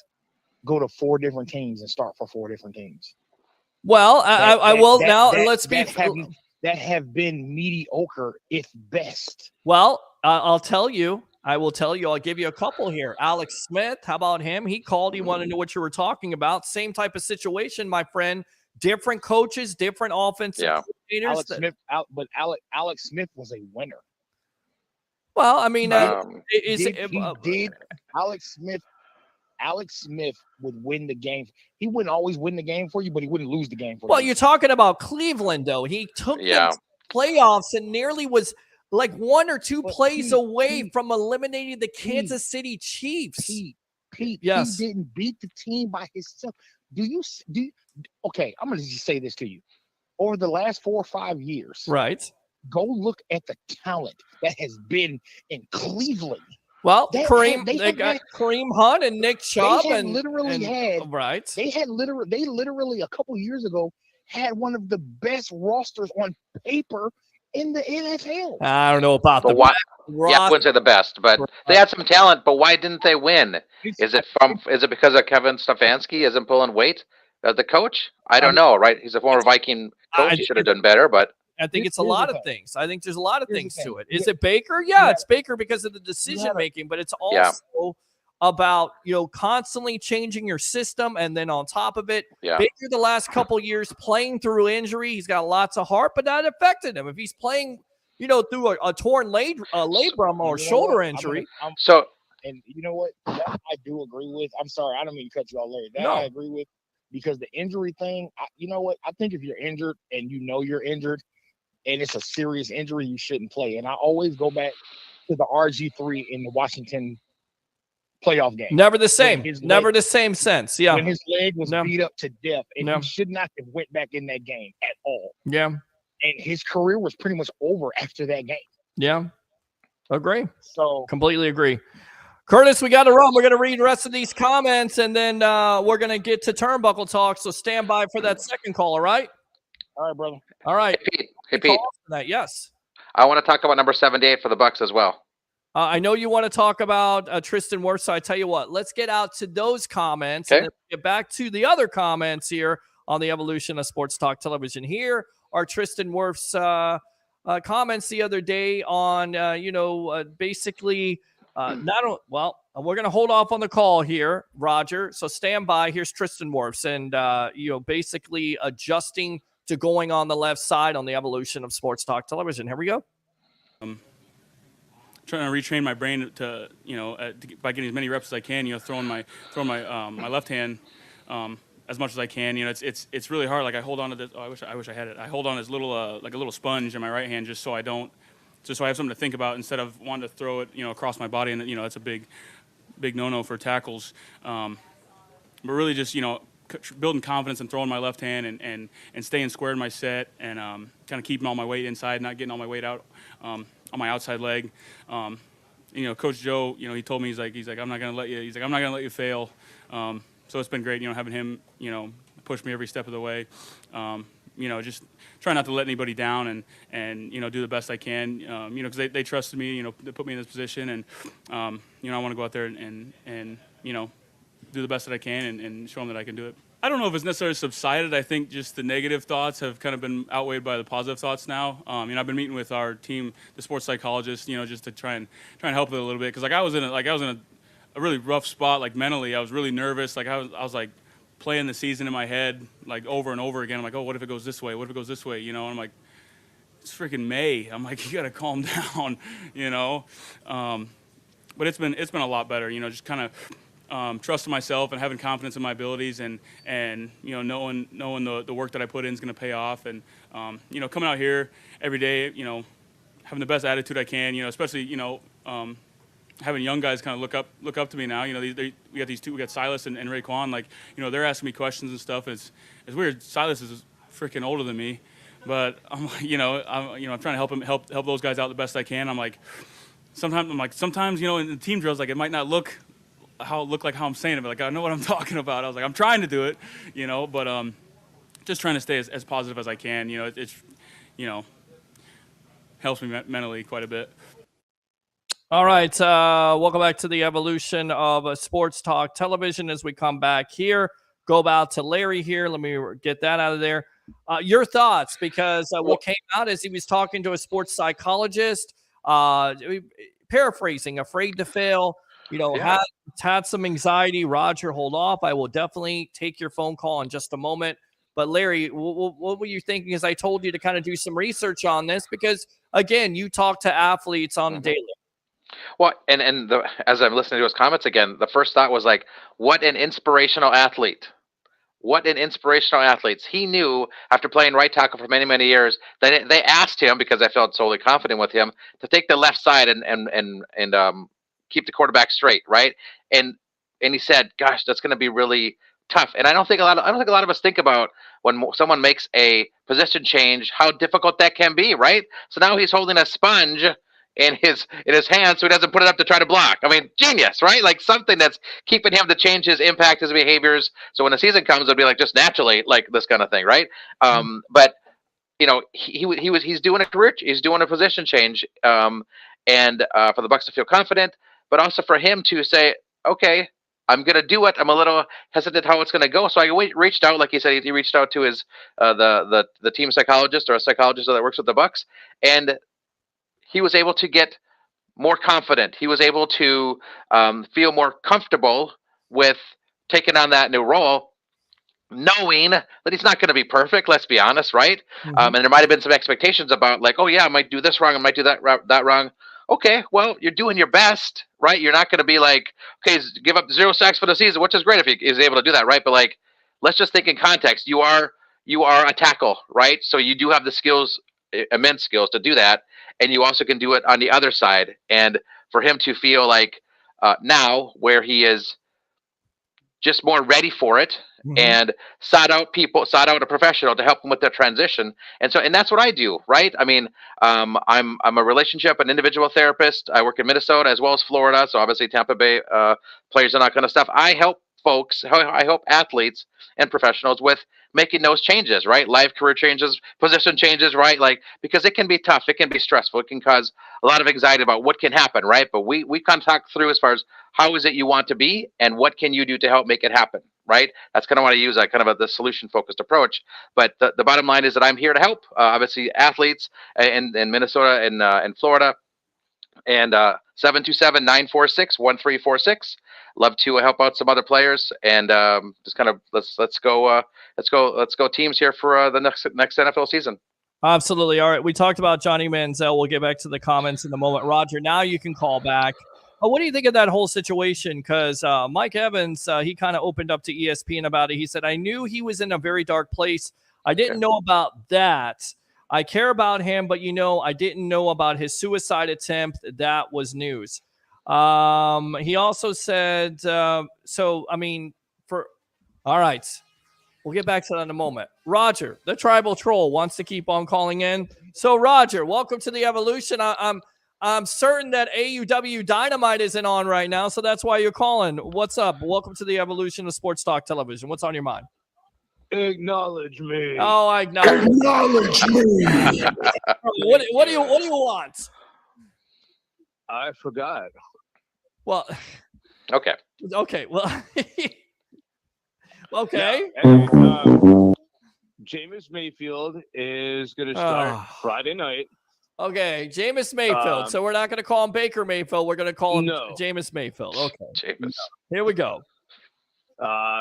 Speaker 10: go to 4 different teams and start for 4 different teams?
Speaker 2: Well, I will now. Let's be
Speaker 10: that have been mediocre, if best.
Speaker 2: Well, I'll tell you. I will tell you. I'll give you a couple here. Alex Smith. How about him? He called. He wanted to know what you were talking about. Same type of situation, my friend. Different coaches, different offensive coordinators.
Speaker 10: Alex Smith was a winner.
Speaker 2: Well, I mean, Alex Smith would win the game. He wouldn't always win the game for you, but he wouldn't lose the game for you. Well, you're talking about Cleveland, though. He took the playoffs and nearly was like 1 or 2 plays away from eliminating the Kansas City Chiefs.
Speaker 10: Pete,
Speaker 2: yes.
Speaker 10: He didn't beat the team by himself. Okay, I'm going to just say this to you. Over the last 4 or 5 years,
Speaker 2: right?
Speaker 10: Go look at the talent that has been in Cleveland.
Speaker 2: Well, they got Kareem Hunt and Nick Chubb,
Speaker 10: They literally a couple years ago had one of the best rosters on paper in the NFL.
Speaker 2: I don't know about
Speaker 5: I wouldn't say the best, but they had some talent. But why didn't they win? Is it because of Kevin Stefanski isn't pulling weight as the coach? I don't know, right? He's a former Viking coach. He should have done better, but
Speaker 2: I think it's a lot of things. I think there's a lot of things to it. Is it Baker? Yeah, it's Baker because of the decision making, but it's also about, constantly changing your system. And then on top of it, Baker the last couple years playing through injury, he's got lots of heart, but that affected him. If he's playing, through a torn labrum or shoulder injury.
Speaker 10: And you know what? That I do agree with. I'm sorry, I don't mean to cut you all, Larry. I agree with, because the injury thing, you know what? I think if you're injured and you're injured, and it's a serious injury, you shouldn't play. And I always go back to the RG3 in the Washington playoff game.
Speaker 2: Never the same. Never the same sense. Yeah.
Speaker 10: When his leg was beat up to death, and he should not have went back in that game at all.
Speaker 2: Yeah.
Speaker 10: And his career was pretty much over after that game.
Speaker 2: Yeah. Agree.
Speaker 10: So
Speaker 2: completely agree. Curtis, we got to run. We're going to read the rest of these comments, and then we're going to get to Turnbuckle Talk. So stand by for that second call, all right?
Speaker 10: All right, brother.
Speaker 2: All right.
Speaker 5: Hey, Pete.
Speaker 2: Yes.
Speaker 5: I want to talk about number 78 for the Bucs as well.
Speaker 2: I know you want to talk about Tristan Wirfs, so I tell you what, let's get out to those comments and then get back to the other comments here on the evolution of Sports Talk Television. Here are Tristan Wirfs' comments the other day on, basically we're going to hold off on the call here, Roger. So stand by. Here's Tristan Wirfs and, basically adjusting to going on the left side on the evolution of Sports Talk Television. Here we go.
Speaker 11: Trying to retrain my brain to, by getting as many reps as I can, throwing my left hand as much as I can. It's really hard. Like I hold on to this. Oh, I wish I had it. I hold on this little like a little sponge in my right hand just so I have something to think about instead of wanting to throw it, across my body. And that's a big no-no for tackles. But really just, building confidence and throwing my left hand and staying square in my set and kind of keeping all my weight inside, not getting all my weight out on my outside leg. Coach Joe, he told me, he's like, I'm not going to let you fail. So it's been great, having him, push me every step of the way. Just try not to let anybody down and do the best I can, because they trusted me, they put me in this position and, I want to go out there and do the best that I can and show them that I can do it. I don't know if it's necessarily subsided. I think just the negative thoughts have kind of been outweighed by the positive thoughts now. I've been meeting with our team, the sports psychologist, just to try and help it a little bit. Cause I was in a really rough spot, like mentally. I was really nervous. Like I was like playing the season in my head, like over and over again. I'm like, oh, what if it goes this way? What if it goes this way? And I'm like, it's freaking May. I'm like, you got to calm down, but it's been a lot better, just kind of trusting myself and having confidence in my abilities and knowing the work that I put in is going to pay off and coming out here every day, having the best attitude I can, especially having young guys kind of look up to me now. We got these two, we got Silas and Raekwon, like they're asking me questions and stuff. It's weird. Silas is freaking older than me, but I'm trying to help those guys out the best I can. Sometimes in the team drills, like it might not look like how I'm saying it, but like I know what I'm talking about. I was like, I'm trying to do it, but just trying to stay as positive as I can. It's helps me mentally quite a bit.
Speaker 2: All right, welcome back to the evolution of Sports Talk Television. As we come back here, go out to Larry here. Let me get that out of there. Your thoughts, because what came out as he was talking to a sports psychologist, paraphrasing, afraid to fail. Had some anxiety. Roger, hold off. I will definitely take your phone call in just a moment. But Larry, what were you thinking as I told you to kind of do some research on this? Because again, you talk to athletes on a daily.
Speaker 5: Well, as I'm listening to his comments again, the first thought was like, what an inspirational athlete. What an inspirational athlete. He knew after playing right tackle for many, many years that they asked him, because I felt totally confident with him, to take the left side and keep the quarterback straight, right? And he said, "Gosh, that's going to be really tough." And I don't think a lot of us think about when someone makes a position change how difficult that can be, right? So now he's holding a sponge in his hands so he doesn't put it up to try to block. I mean, genius, right? Like something that's keeping him to change his impact, his behaviors. So when the season comes, it'll be like just naturally like this kind of thing, right? But he's doing a position change, and for the Bucs to feel confident, but also for him to say, okay, I'm going to do it. I'm a little hesitant how it's going to go. So I reached out, like he said, he reached out to his the team psychologist or a psychologist that works with the Bucs, and he was able to get more confident. He was able to feel more comfortable with taking on that new role, knowing that he's not going to be perfect. Let's be honest, right? And there might have been some expectations about like, oh yeah, I might do this wrong, I might do that wrong. Okay, well, you're doing your best, right? You're not going to be like, okay, give up 0 sacks for the season, which is great if he is able to do that, right? But like, let's just think in context. You are a tackle, right? So you do have the skills, immense skills to do that, and you also can do it on the other side. And for him to feel like now where he is just more ready for it, and sought out a professional to help them with their transition. And that's what I do, right? I mean, I'm a relationship and individual therapist. I work in Minnesota as well as Florida. So obviously Tampa Bay players and that kind of stuff. I help athletes and professionals with making those changes, right? Life, career changes, position changes, right? Like, because it can be tough. It can be stressful. It can cause a lot of anxiety about what can happen, right? But we kind of talk through as far as how is it you want to be and what can you do to help make it happen, right? That's kind of what I use, like kind of the solution-focused approach. But the bottom line is that I'm here to help, obviously, athletes in Minnesota and Florida. And 727-946-1346. Love to help out some other players, and just kind of let's go teams here for the next NFL season.
Speaker 2: Absolutely. All right, we talked about Johnny Manzel. We'll get back to the comments in a moment. Roger, now you can call back. What do you think of that whole situation? Because Mike Evans, he kind of opened up to ESPN about it. He said, I knew he was in a very dark place. I didn't know about that. I care about him, but, I didn't know about his suicide attempt. That was news. He also said, all right, we'll get back to that in a moment. Roger, the tribal troll, wants to keep on calling in. So, Roger, welcome to the Evolution. I'm certain that AUW Dynamite isn't on right now, so that's why you're calling. What's up? Welcome to the Evolution of Sports Talk Television. What's on your mind?
Speaker 10: Acknowledge me.
Speaker 2: Oh, I acknowledge.
Speaker 9: Acknowledge me.
Speaker 2: What do you want?
Speaker 10: I forgot.
Speaker 2: Well,
Speaker 5: okay.
Speaker 2: Well, okay.
Speaker 10: Yeah, Jameis Mayfield is going to start Friday night.
Speaker 2: Okay, Jameis Mayfield. So we're not going to call him Baker Mayfield. We're going to call him Jameis Mayfield. Okay.
Speaker 5: Jameis.
Speaker 2: Here we go.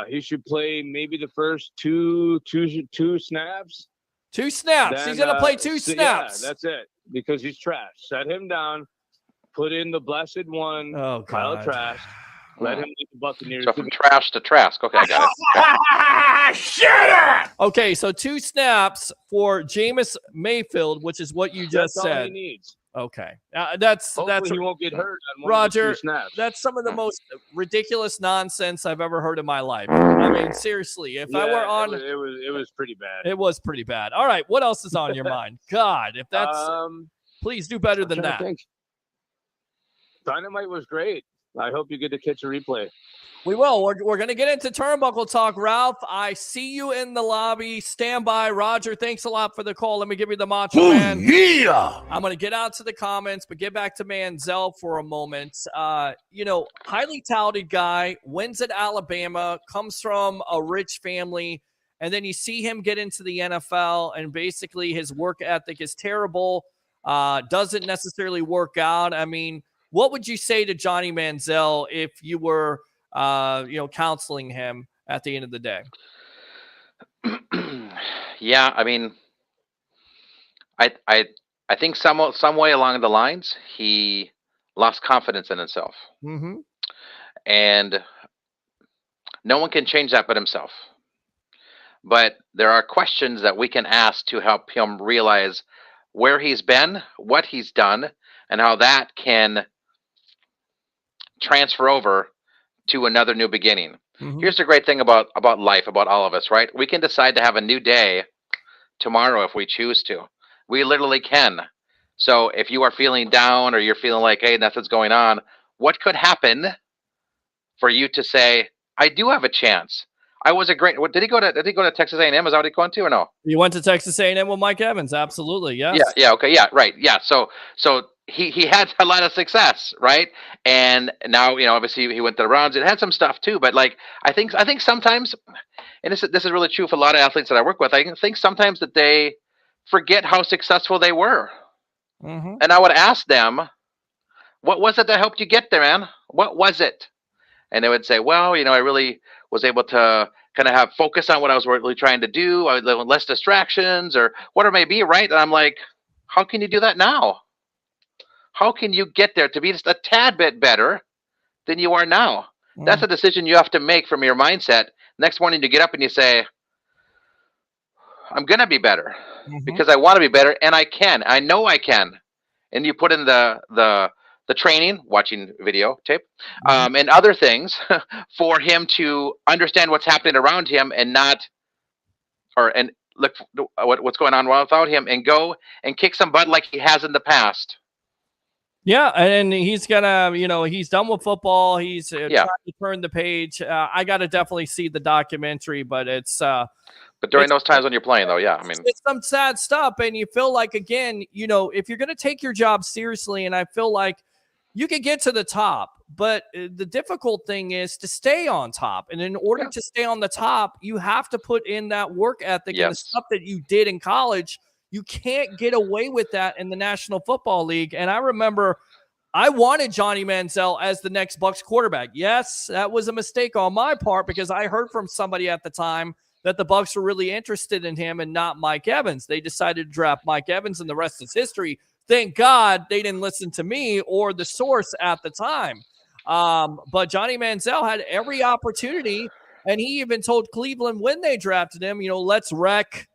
Speaker 10: He should play maybe the first two snaps.
Speaker 2: 2 snaps.
Speaker 10: Then,
Speaker 2: he's going to play 2 snaps.
Speaker 10: Yeah, that's it. Because he's trash. Set him down. Put in the blessed one.
Speaker 2: Oh,
Speaker 10: pile of
Speaker 2: God.
Speaker 10: trash. Let him lead the Buccaneers.
Speaker 5: So from trash to Trask. Okay, I got it.
Speaker 9: Shut up!
Speaker 2: Okay, so 2 snaps for Jameis Mayfield, which is what you just
Speaker 10: That's
Speaker 2: said.
Speaker 10: all he needs.
Speaker 2: Okay, that's
Speaker 10: Hopefully he won't get hurt on one
Speaker 2: Roger.
Speaker 10: of the 2 snaps.
Speaker 2: That's some of the most ridiculous nonsense I've ever heard in my life. I mean, seriously, if I were on,
Speaker 10: it was pretty bad.
Speaker 2: It was pretty bad. All right, what else is on your mind? God, if that's, please do better than that.
Speaker 10: Dynamite was great. I hope you get to catch a replay.
Speaker 2: We will. We're going to get into Turnbuckle Talk. Ralph, I see you in the lobby. Stand by. Roger, thanks a lot for the call. Let me give you the Macho Man.
Speaker 9: Yeah.
Speaker 2: I'm going to get out to the comments, but get back to Manzel for a moment. Highly touted guy, wins at Alabama, comes from a rich family, and then you see him get into the NFL, and basically his work ethic is terrible, doesn't necessarily work out. I mean, what would you say to Johnny Manzel if you were counseling him at the end of the day?
Speaker 5: Yeah, I mean, I think some way along the lines he lost confidence in himself, and no one can change that but himself. But there are questions that we can ask to help him realize where he's been, what he's done, and how that can transfer over to another new beginning. Here's the great thing about life, about all of us, right? We can decide to have a new day tomorrow if we choose to. We literally can. So if you are feeling down or you're feeling like, hey, nothing's going on, what could happen for you to say, I do have a chance? I was a great. Did he go to Texas A&M? Is that what he going to or no?
Speaker 2: He went to Texas A&M with Mike Evans. Absolutely, yes.
Speaker 5: Yeah. Okay. Yeah. Right. Yeah. So he had a lot of success, right? And now obviously he went to the Browns. It had some stuff too, but like I think sometimes, and this is really true for a lot of athletes that I work with. I think sometimes that they forget how successful they were.
Speaker 2: Mm-hmm.
Speaker 5: And I would ask them, what was it that helped you get there, man? What was it? And they would say, well, I really was able to kind of have focus on what I was really trying to do. I would live with less distractions or whatever it may be, right? And I'm like, how can you do that now? How can you get there to be just a tad bit better than you are now? That's a decision you have to make from your mindset. Next morning you get up and you say, I'm going to be better because I want to be better, and I can. I know I can. And you put in the training, watching video tape, and other things for him to understand what's happening around him and look what's going on without him and go and kick some butt like he has in the past.
Speaker 2: Yeah, and he's gonna, he's done with football. He's trying to turn the page. I got to definitely see the documentary, but it's.
Speaker 5: But during those times when you're playing, though, yeah, I mean,
Speaker 2: it's some sad stuff, and you feel like, again, if you're gonna take your job seriously, and I feel like you can get to the top, but the difficult thing is to stay on top, and in order to stay on the top, you have to put in that work ethic and the stuff that you did in college. You can't get away with that in the National Football League. And I remember I wanted Johnny Manzel as the next Bucs quarterback. Yes, that was a mistake on my part because I heard from somebody at the time that the Bucs were really interested in him and not Mike Evans. They decided to draft Mike Evans, and the rest is history. Thank God they didn't listen to me or the source at the time. But Johnny Manzel had every opportunity, and he even told Cleveland when they drafted him, let's wreck.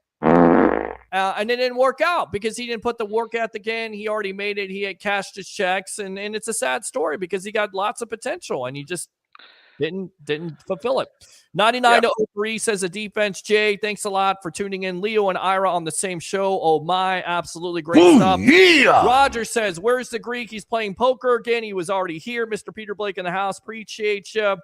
Speaker 2: And it didn't work out because he didn't put the work ethic in. He already made it. He had cashed his checks, and it's a sad story because he got lots of potential, and he just didn't fulfill it. 99-03 says a defense. Jay, thanks a lot for tuning in. Leo and Ira on the same show. Oh my, absolutely great stuff.
Speaker 9: Yeah.
Speaker 2: Roger says, where's the Greek? He's playing poker again. He was already here. Mr. Peter Blake in the house. Appreciate you.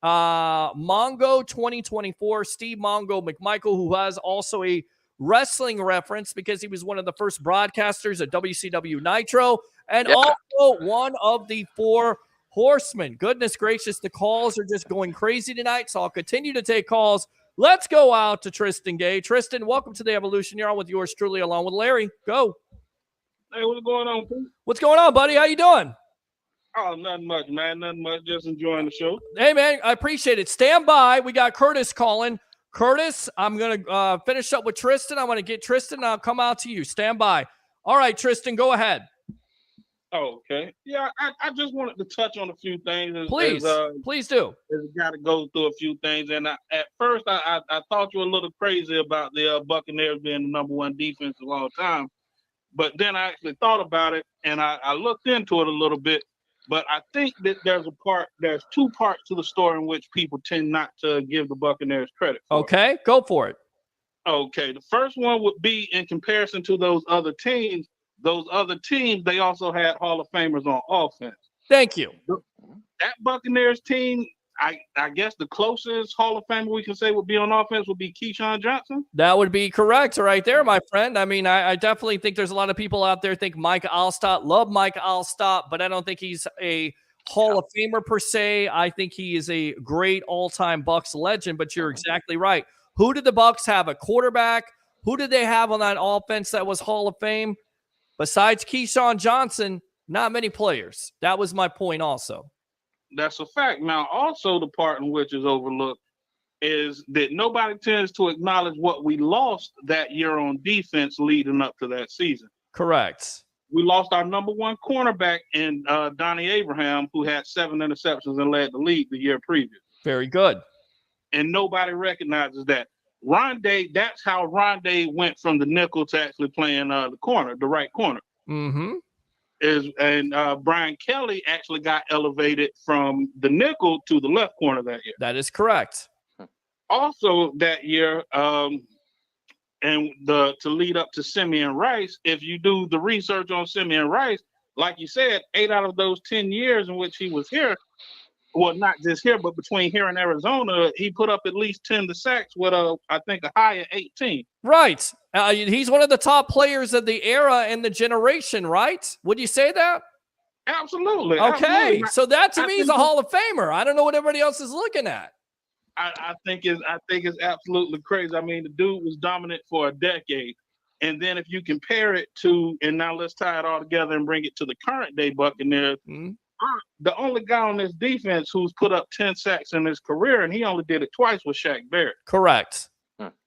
Speaker 2: Mongo 2024, Steve Mongo McMichael, who has also a wrestling reference because he was one of the first broadcasters at WCW Nitro and also one of the 4 Horsemen. Goodness gracious, the calls are just going crazy tonight, so I'll continue to take calls. Let's go out to Tristan Gay. Tristan, welcome to the Evolution. You're on with yours truly along with Larry. Go.
Speaker 12: Hey, what's going on, Pete?
Speaker 2: What's going on, buddy? How you doing?
Speaker 12: Oh, nothing much, man. Nothing much. Just enjoying the show.
Speaker 2: Hey, man, I appreciate it. Stand by. We got Curtis calling. Curtis, I'm going to finish up with Tristan. I want to get Tristan, and I'll come out to you. Stand by. All right, Tristan, go ahead.
Speaker 12: Oh, okay. Yeah, I just wanted to touch on a few things.
Speaker 2: Please do.
Speaker 12: Got to go through a few things. And at first, I thought you were a little crazy about the Buccaneers being the number 1 defense of all time. But then I actually thought about it, and I looked into it a little bit. But I think that there's 2 parts to the story in which people tend not to give the Buccaneers credit for.
Speaker 2: Okay, go for it.
Speaker 12: Okay, the first one would be in comparison to those other teams. Those other teams, they also had Hall of Famers on offense.
Speaker 2: Thank you.
Speaker 12: That Buccaneers team, I guess the closest Hall of Famer we can say would be on offense would be Keyshawn Johnson.
Speaker 2: That would be correct right there, my friend. I mean, I definitely think there's a lot of people out there think Mike Alstott, love Mike Alstott, but I don't think he's a Hall of Famer per se. I think he is a great all-time Bucs legend, but you're exactly right. Who did the Bucs have? A quarterback? Who did they have on that offense that was Hall of Fame? Besides Keyshawn Johnson, not many players. That was my point also.
Speaker 12: That's a fact. Now, also the part in which is overlooked is that nobody tends to acknowledge what we lost that year on defense leading up to that season.
Speaker 2: Correct.
Speaker 12: We lost our number 1 cornerback in Donnie Abraham, who had 7 interceptions and led the league the year previous.
Speaker 2: Very good.
Speaker 12: And nobody recognizes that. Rondé, that's how Rondé went from the nickel to actually playing the right corner.
Speaker 2: Mm-hmm.
Speaker 12: Brian Kelly actually got elevated from the nickel to the left corner that year.
Speaker 2: That is correct.
Speaker 12: Also that year, and to lead up to Simeon Rice, if you do the research on Simeon Rice, like you said, 8 out of those 10 years in which he was here, well, not just here, but between here and Arizona, he put up at least 10 sacks with I think a high of 18.
Speaker 2: Right. He's one of the top players of the era and the generation, right? Would you say that?
Speaker 12: Absolutely.
Speaker 2: Okay.
Speaker 12: Absolutely.
Speaker 2: So that to me is a Hall of Famer. I don't know what everybody else is looking at.
Speaker 12: I think it's absolutely crazy. I mean, the dude was dominant for a decade. And then if you compare it to, and now let's tie it all together and bring it to the current day Buccaneers, the only guy on this defense who's put up 10 sacks in his career, and he only did it twice, was Shaq Barrett.
Speaker 2: Correct.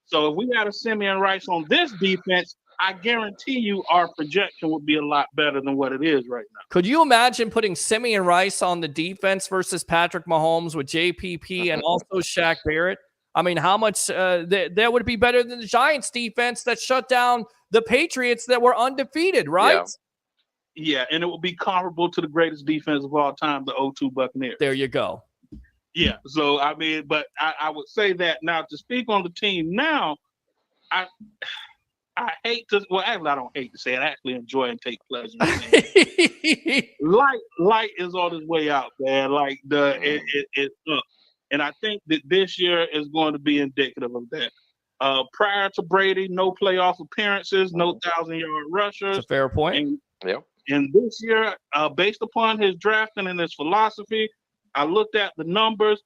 Speaker 12: So if we had a Simeon Rice on this defense, I guarantee you our projection would be a lot better than what it is right now.
Speaker 2: Could you imagine putting Simeon Rice on the defense versus Patrick Mahomes with JPP and also Shaq Barrett? I mean, how much that would be better than the Giants defense that shut down the Patriots that were undefeated, right?
Speaker 12: Yeah, and it would be comparable to the greatest defense of all time, the 02 Buccaneers.
Speaker 2: There you go.
Speaker 12: Yeah, so I mean, but I would say that now to speak on the team now, I hate to, well, actually, I don't hate to say it. I actually enjoy and take pleasure in it. Light is on his way out, man. Like it's up. And I think that this year is going to be indicative of that. Prior to Brady, no playoff appearances, no 1,000-yard rushers.
Speaker 2: That's a fair point.
Speaker 12: And this year, based upon his drafting and his philosophy, I looked at the numbers.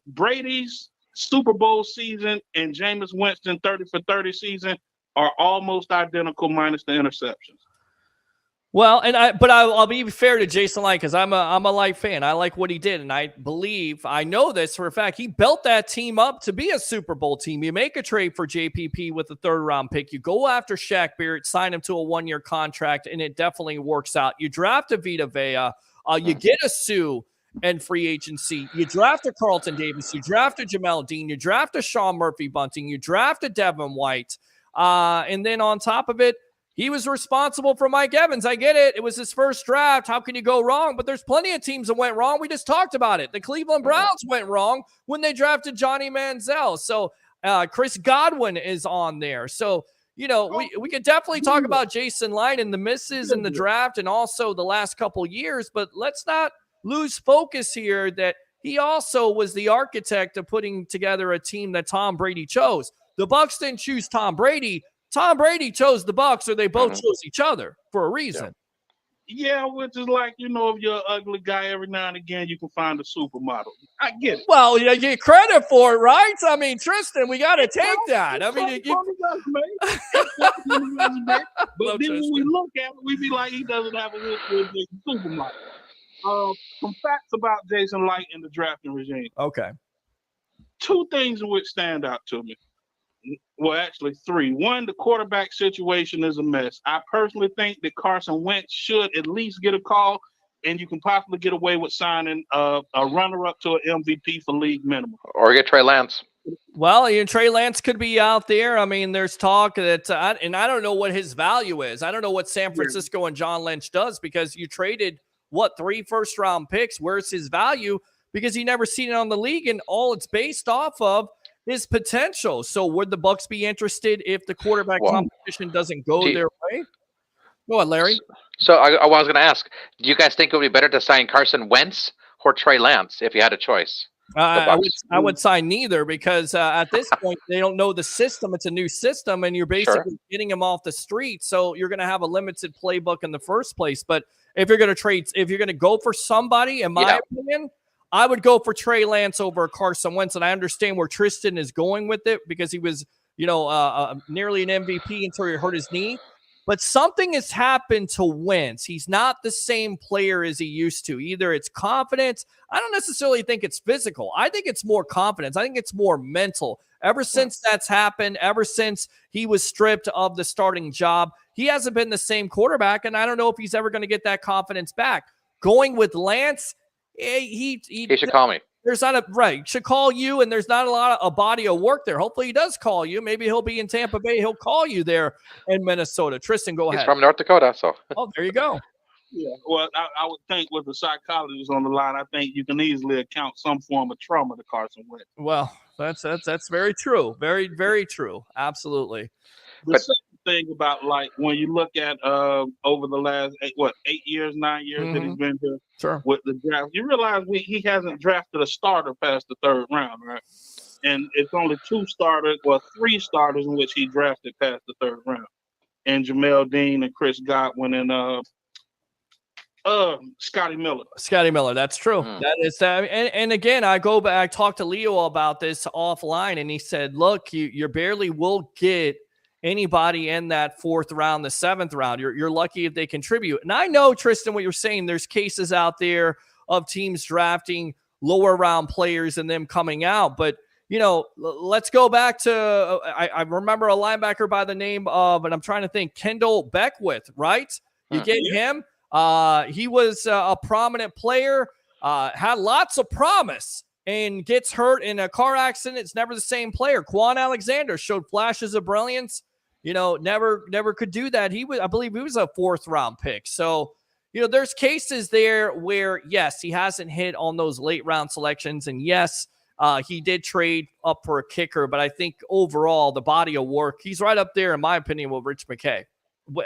Speaker 12: Brady's Super Bowl season and Jameis Winston 30 for 30 season are almost identical minus the interceptions.
Speaker 2: Well, I'll be fair to Jason Light because I'm a Light fan. I like what he did, and I know this for a fact. He built that team up to be a Super Bowl team. You make a trade for JPP with a 3rd-round pick. You go after Shaq Barrett, sign him to a 1-year contract, and it definitely works out. You draft a Vita Vea. You get a Sue and free agency. You draft a Carlton Davis. You draft a Jamel Dean. You draft a Sean Murphy Bunting. You draft a Devin White. And then on top of it, he was responsible for Mike Evans. I get it. It was his first draft. How can you go wrong? But there's plenty of teams that went wrong. We just talked about it. The Cleveland Browns went wrong when they drafted Johnny Manziel. So Chris Godwin is on there. So, you know, we could definitely talk about Jason Light and the misses in the draft and also the last couple years. But let's not lose focus here that he also was the architect of putting together a team that Tom Brady chose. The Bucs didn't choose Tom Brady. Tom Brady chose the Bucs, or they both chose each other for a reason.
Speaker 12: Yeah, which is like, you know, if you're an ugly guy, every now and again you can find a supermodel. I get it.
Speaker 2: Well, you get credit for it, right? I mean, Tristan, we got to take that. I mean,
Speaker 12: but then when we look at it, we be like, he doesn't have a supermodel. Some facts about Jason Light and the drafting regime.
Speaker 2: Okay.
Speaker 12: 2 things in which stand out to me. Well, actually 3. 1, the quarterback situation is a mess. I personally think that Carson Wentz should at least get a call, and you can possibly get away with signing a runner-up to an MVP for league minimum.
Speaker 5: Or get Trey Lance.
Speaker 2: Well, Trey Lance could be out there. I mean, there's talk that, and I don't know what his value is. I don't know what San Francisco and John Lynch does because you traded, 3 first-round picks? Where's his value? Because he never seen it on the league, and all it's based off of his potential. So would the Bucs be interested if the quarterback competition doesn't go their way? Go on, Larry.
Speaker 5: So I was going to ask, do you guys think it would be better to sign Carson Wentz or Trey Lance if you had a choice?
Speaker 2: I would sign neither because at this point, they don't know the system. It's a new system, and you're basically getting them off the street. So you're going to have a limited playbook in the first place. But if you're going to go for somebody, in my opinion, I would go for Trey Lance over Carson Wentz, and I understand where Tristan is going with it because he was, nearly an MVP until he hurt his knee. But something has happened to Wentz. He's not the same player as he used to. Either it's confidence. I don't necessarily think it's physical. I think it's more confidence. I think it's more mental. Ever since that's happened, ever since he was stripped of the starting job, he hasn't been the same quarterback, and I don't know if he's ever going to get that confidence back. Going with Lance, he
Speaker 5: should call me.
Speaker 2: There's not should call you, and there's not a body of work there. Hopefully he does call you. Maybe he'll be in Tampa Bay. He'll call you there in Minnesota. Tristan, go ahead.
Speaker 5: He's from North Dakota, so.
Speaker 2: Oh, there you go.
Speaker 12: Yeah, well, I would think with the psychologist on the line, I think you can easily account some form of trauma to Carson Wentz.
Speaker 2: Well, that's very true. Very, very true. Absolutely.
Speaker 12: The second thing about, like, when you look at over the last 8 years, 9 years that he's been here with the draft, you realize he hasn't drafted a starter past the third round, right? And it's only 3 starters in which he drafted past the third round, and Jamel Dean and Chris Godwin and Scotty Miller.
Speaker 2: Scotty Miller, that's true. That is that. And again, I talked to Leo about this offline, and he said, look, you barely will get anybody in that 4th round, the 7th round. You're lucky if they contribute. And I know, Tristan, what you're saying, there's cases out there of teams drafting lower round players and them coming out. But, you know, let's go back to, I remember a linebacker by the name of, and I'm trying to think, Kendall Beckwith, right? You get him. He was a prominent player, had lots of promise, and gets hurt in a car accident. It's never the same player. Quan Alexander showed flashes of brilliance, you know, never could do that. I believe he was a 4th round pick. So, you know, there's cases there where, yes, he hasn't hit on those late round selections. And yes, he did trade up for a kicker, but I think overall the body of work, he's right up there, in my opinion, with Rich McKay.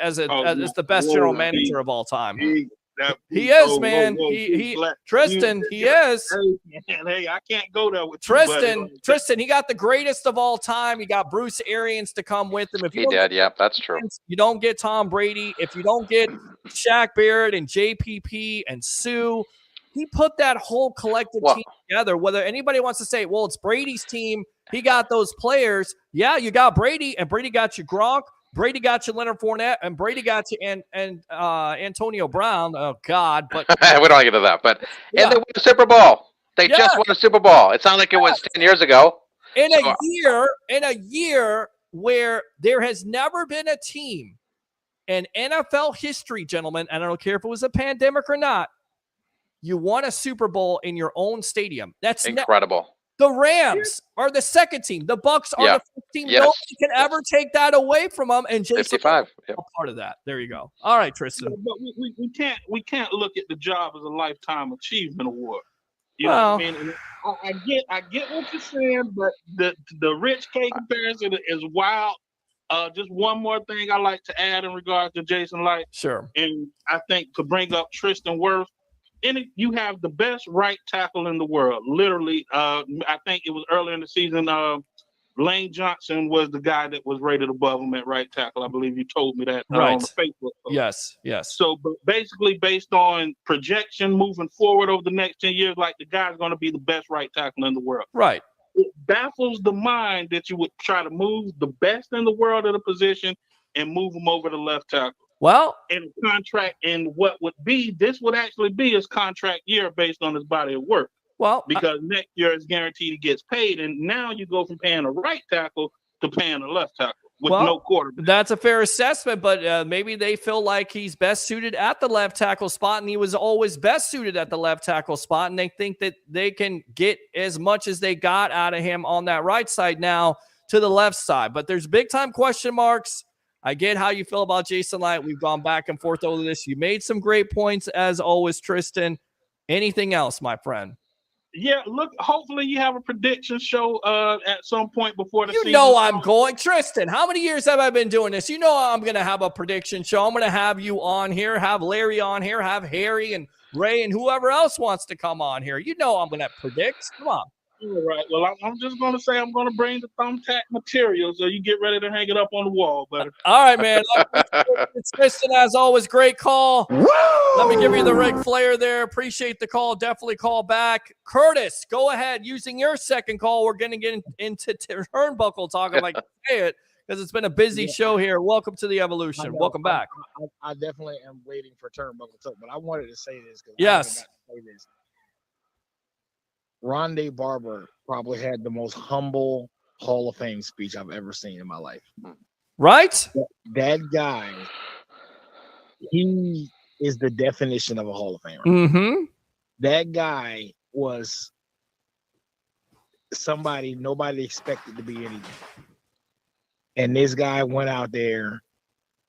Speaker 2: As the best general manager of all time. He is, man. Tristan, he is.
Speaker 12: Hey, I can't go there with
Speaker 2: Tristan, he got the greatest of all time. He got Bruce Arians to come with him. If
Speaker 5: he did, yeah, that's true.
Speaker 2: You don't get Tom Brady. If you don't get Shaq Barrett and JPP and Sue, he put that whole collective team together. Whether anybody wants to say, well, it's Brady's team, he got those players. Yeah, you got Brady, and Brady got you Gronk. Brady got you Leonard Fournette, and Brady got you and Antonio Brown. Oh God! But
Speaker 5: we don't get to that. But and they won the Super Bowl. They just won the Super Bowl. It's not like it was 10 years ago.
Speaker 2: In a year where there has never been a team in NFL history, gentlemen, and I don't care if it was a pandemic or not, you won a Super Bowl in your own stadium. That's
Speaker 5: incredible.
Speaker 2: The Rams are the second team. The Bucs are the first team.
Speaker 5: Yes.
Speaker 2: Nobody can ever take that away from them. And Jason
Speaker 5: 55.
Speaker 2: A part of that. There you go. All right, Tristan.
Speaker 12: But we can't look at the job as a lifetime achievement award. You know what I mean? And I get what you're saying, but the Rich K comparison is wild. Just one more thing I like to add in regards to Jason Light.
Speaker 2: Sure.
Speaker 12: And I think to bring up Tristan Wirfs, you have the best right tackle in the world. Literally, I think it was earlier in the season, Lane Johnson was the guy that was rated above him at right tackle. I believe you told me that on the Facebook post.
Speaker 2: Yes.
Speaker 12: So basically, based on projection moving forward over the next 10 years, like, the guy's going to be the best right tackle in the world.
Speaker 2: Right.
Speaker 12: It baffles the mind that you would try to move the best in the world at a position and move him over to left tackle.
Speaker 2: Well,
Speaker 12: in a contract, and this would actually be his contract year based on his body of work.
Speaker 2: Well,
Speaker 12: because next year is guaranteed he gets paid, and now you go from paying a right tackle to paying a left tackle with no quarterback.
Speaker 2: That's a fair assessment, but maybe they feel like he's best suited at the left tackle spot, and he was always best suited at the left tackle spot, and they think that they can get as much as they got out of him on that right side now to the left side. But there's big time question marks. I get how you feel about Jason Light. We've gone back and forth over this. You made some great points, as always, Tristan. Anything else, my friend?
Speaker 12: Yeah, look, hopefully you have a prediction show at some point before the season.
Speaker 2: You know I'm going. Tristan, how many years have I been doing this? You know I'm going to have a prediction show. I'm going to have you on here, have Larry on here, have Harry and Ray and whoever else wants to come on here. You know I'm going to predict. Come on.
Speaker 12: All right. Well, I'm just going to say I'm going to bring the thumbtack material, so you get ready to hang it up on the wall, buddy.
Speaker 2: All right, man. It's Tristan, as always. Great call.
Speaker 9: Woo!
Speaker 2: Let me give you the Ric Flair there. Appreciate the call. Definitely call back. Curtis, go ahead. Using your second call, we're going to get into Turnbuckle Talk. I'm like, say it, because it's been a busy show here. Welcome to the Evolution. Welcome back.
Speaker 10: I definitely am waiting for Turnbuckle Talk, but I wanted to say this.
Speaker 2: Yes.
Speaker 10: Rondé Barber probably had the most humble Hall of Fame speech I've ever seen in my life.
Speaker 2: Right?
Speaker 10: That guy, he is the definition of a Hall of Famer.
Speaker 2: Mm-hmm.
Speaker 10: That guy was somebody nobody expected to be anything. And this guy went out there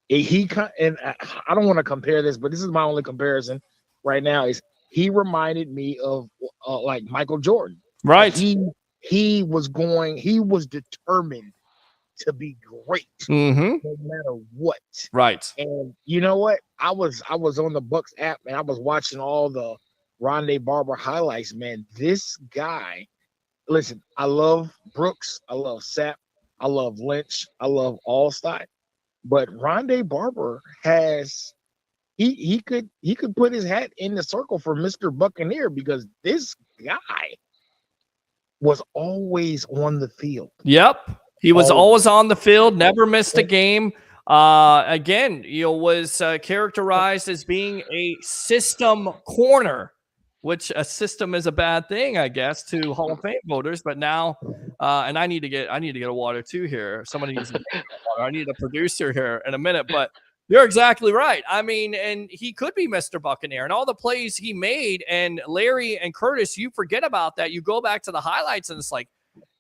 Speaker 10: and I don't want to compare this, but this is my only comparison right now. Is he reminded me of like Michael Jordan?
Speaker 2: Right.
Speaker 10: He was determined to be great, no matter what.
Speaker 2: Right.
Speaker 10: And you know what? I was on the Bucs app and I was watching all the Rondé Barber highlights. Man, this guy. Listen, I love Brooks, I love Sapp, I love Lynch, I love Allstott, but Rondé Barber has he could put his hat in the circle for Mr. Buccaneer because this guy was always on the field.
Speaker 2: Yep. He was always on the field, never missed a game. Again, was characterized as being a system corner, which a system is a bad thing, I guess, to Hall of Fame voters. But now, and I need to get a water too here. Somebody needs to get water. I need a producer here in a minute. But you're exactly right. I mean, and he could be Mr. Buccaneer and all the plays he made. And Larry and Curtis, you forget about that. You go back to the highlights and it's like,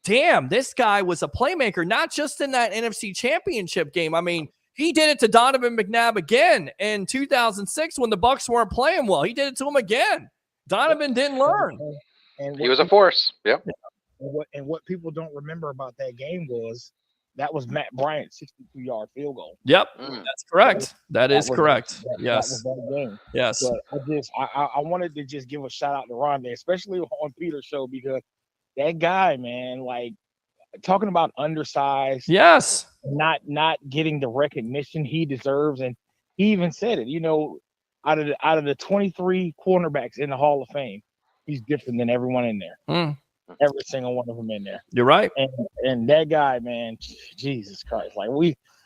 Speaker 2: damn, this guy was a playmaker, not just in that NFC Championship game. I mean, he did it to Donovan McNabb again in 2006 when the Bucs weren't playing well. He did it to him again. Donovan didn't learn.
Speaker 5: And he was a force. Yep.
Speaker 10: And what people don't remember about that game was that was Matt Bryant's 62-yard field goal.
Speaker 2: Yep, that's correct. That is correct. Yes.
Speaker 10: That was that game.
Speaker 2: Yes.
Speaker 10: But I wanted to just give a shout out to Rondé, especially on Peter's show, because that guy, man, like talking about undersized.
Speaker 2: Yes.
Speaker 10: Not getting the recognition he deserves, and he even said it. Out of the 23 cornerbacks in the Hall of Fame, he's different than everyone in there. Every single one of them in there.
Speaker 2: You're right.
Speaker 10: And that guy, man, Jesus Christ! Like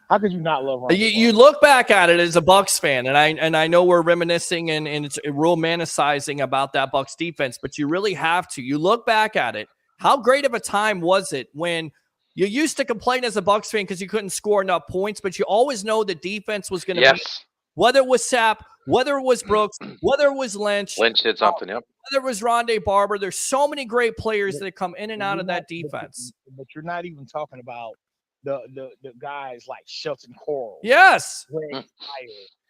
Speaker 10: how could you not love him?
Speaker 2: You look back at it as a Bucs fan, and I know we're reminiscing and it's romanticizing about that Bucs defense, but you really have to. You look back at it. How great of a time was it when you used to complain as a Bucs fan because you couldn't score enough points, but you always know the defense was going to be, whether it was Sapp, whether it was Brooks, whether it was Lynch.
Speaker 5: Lynch did something, yep.
Speaker 2: Whether it was Rondé Barber. There's so many great players that come in and out of that defense.
Speaker 10: But you're not even talking about the guys like Shelton Coral.
Speaker 2: Yes.
Speaker 10: Greg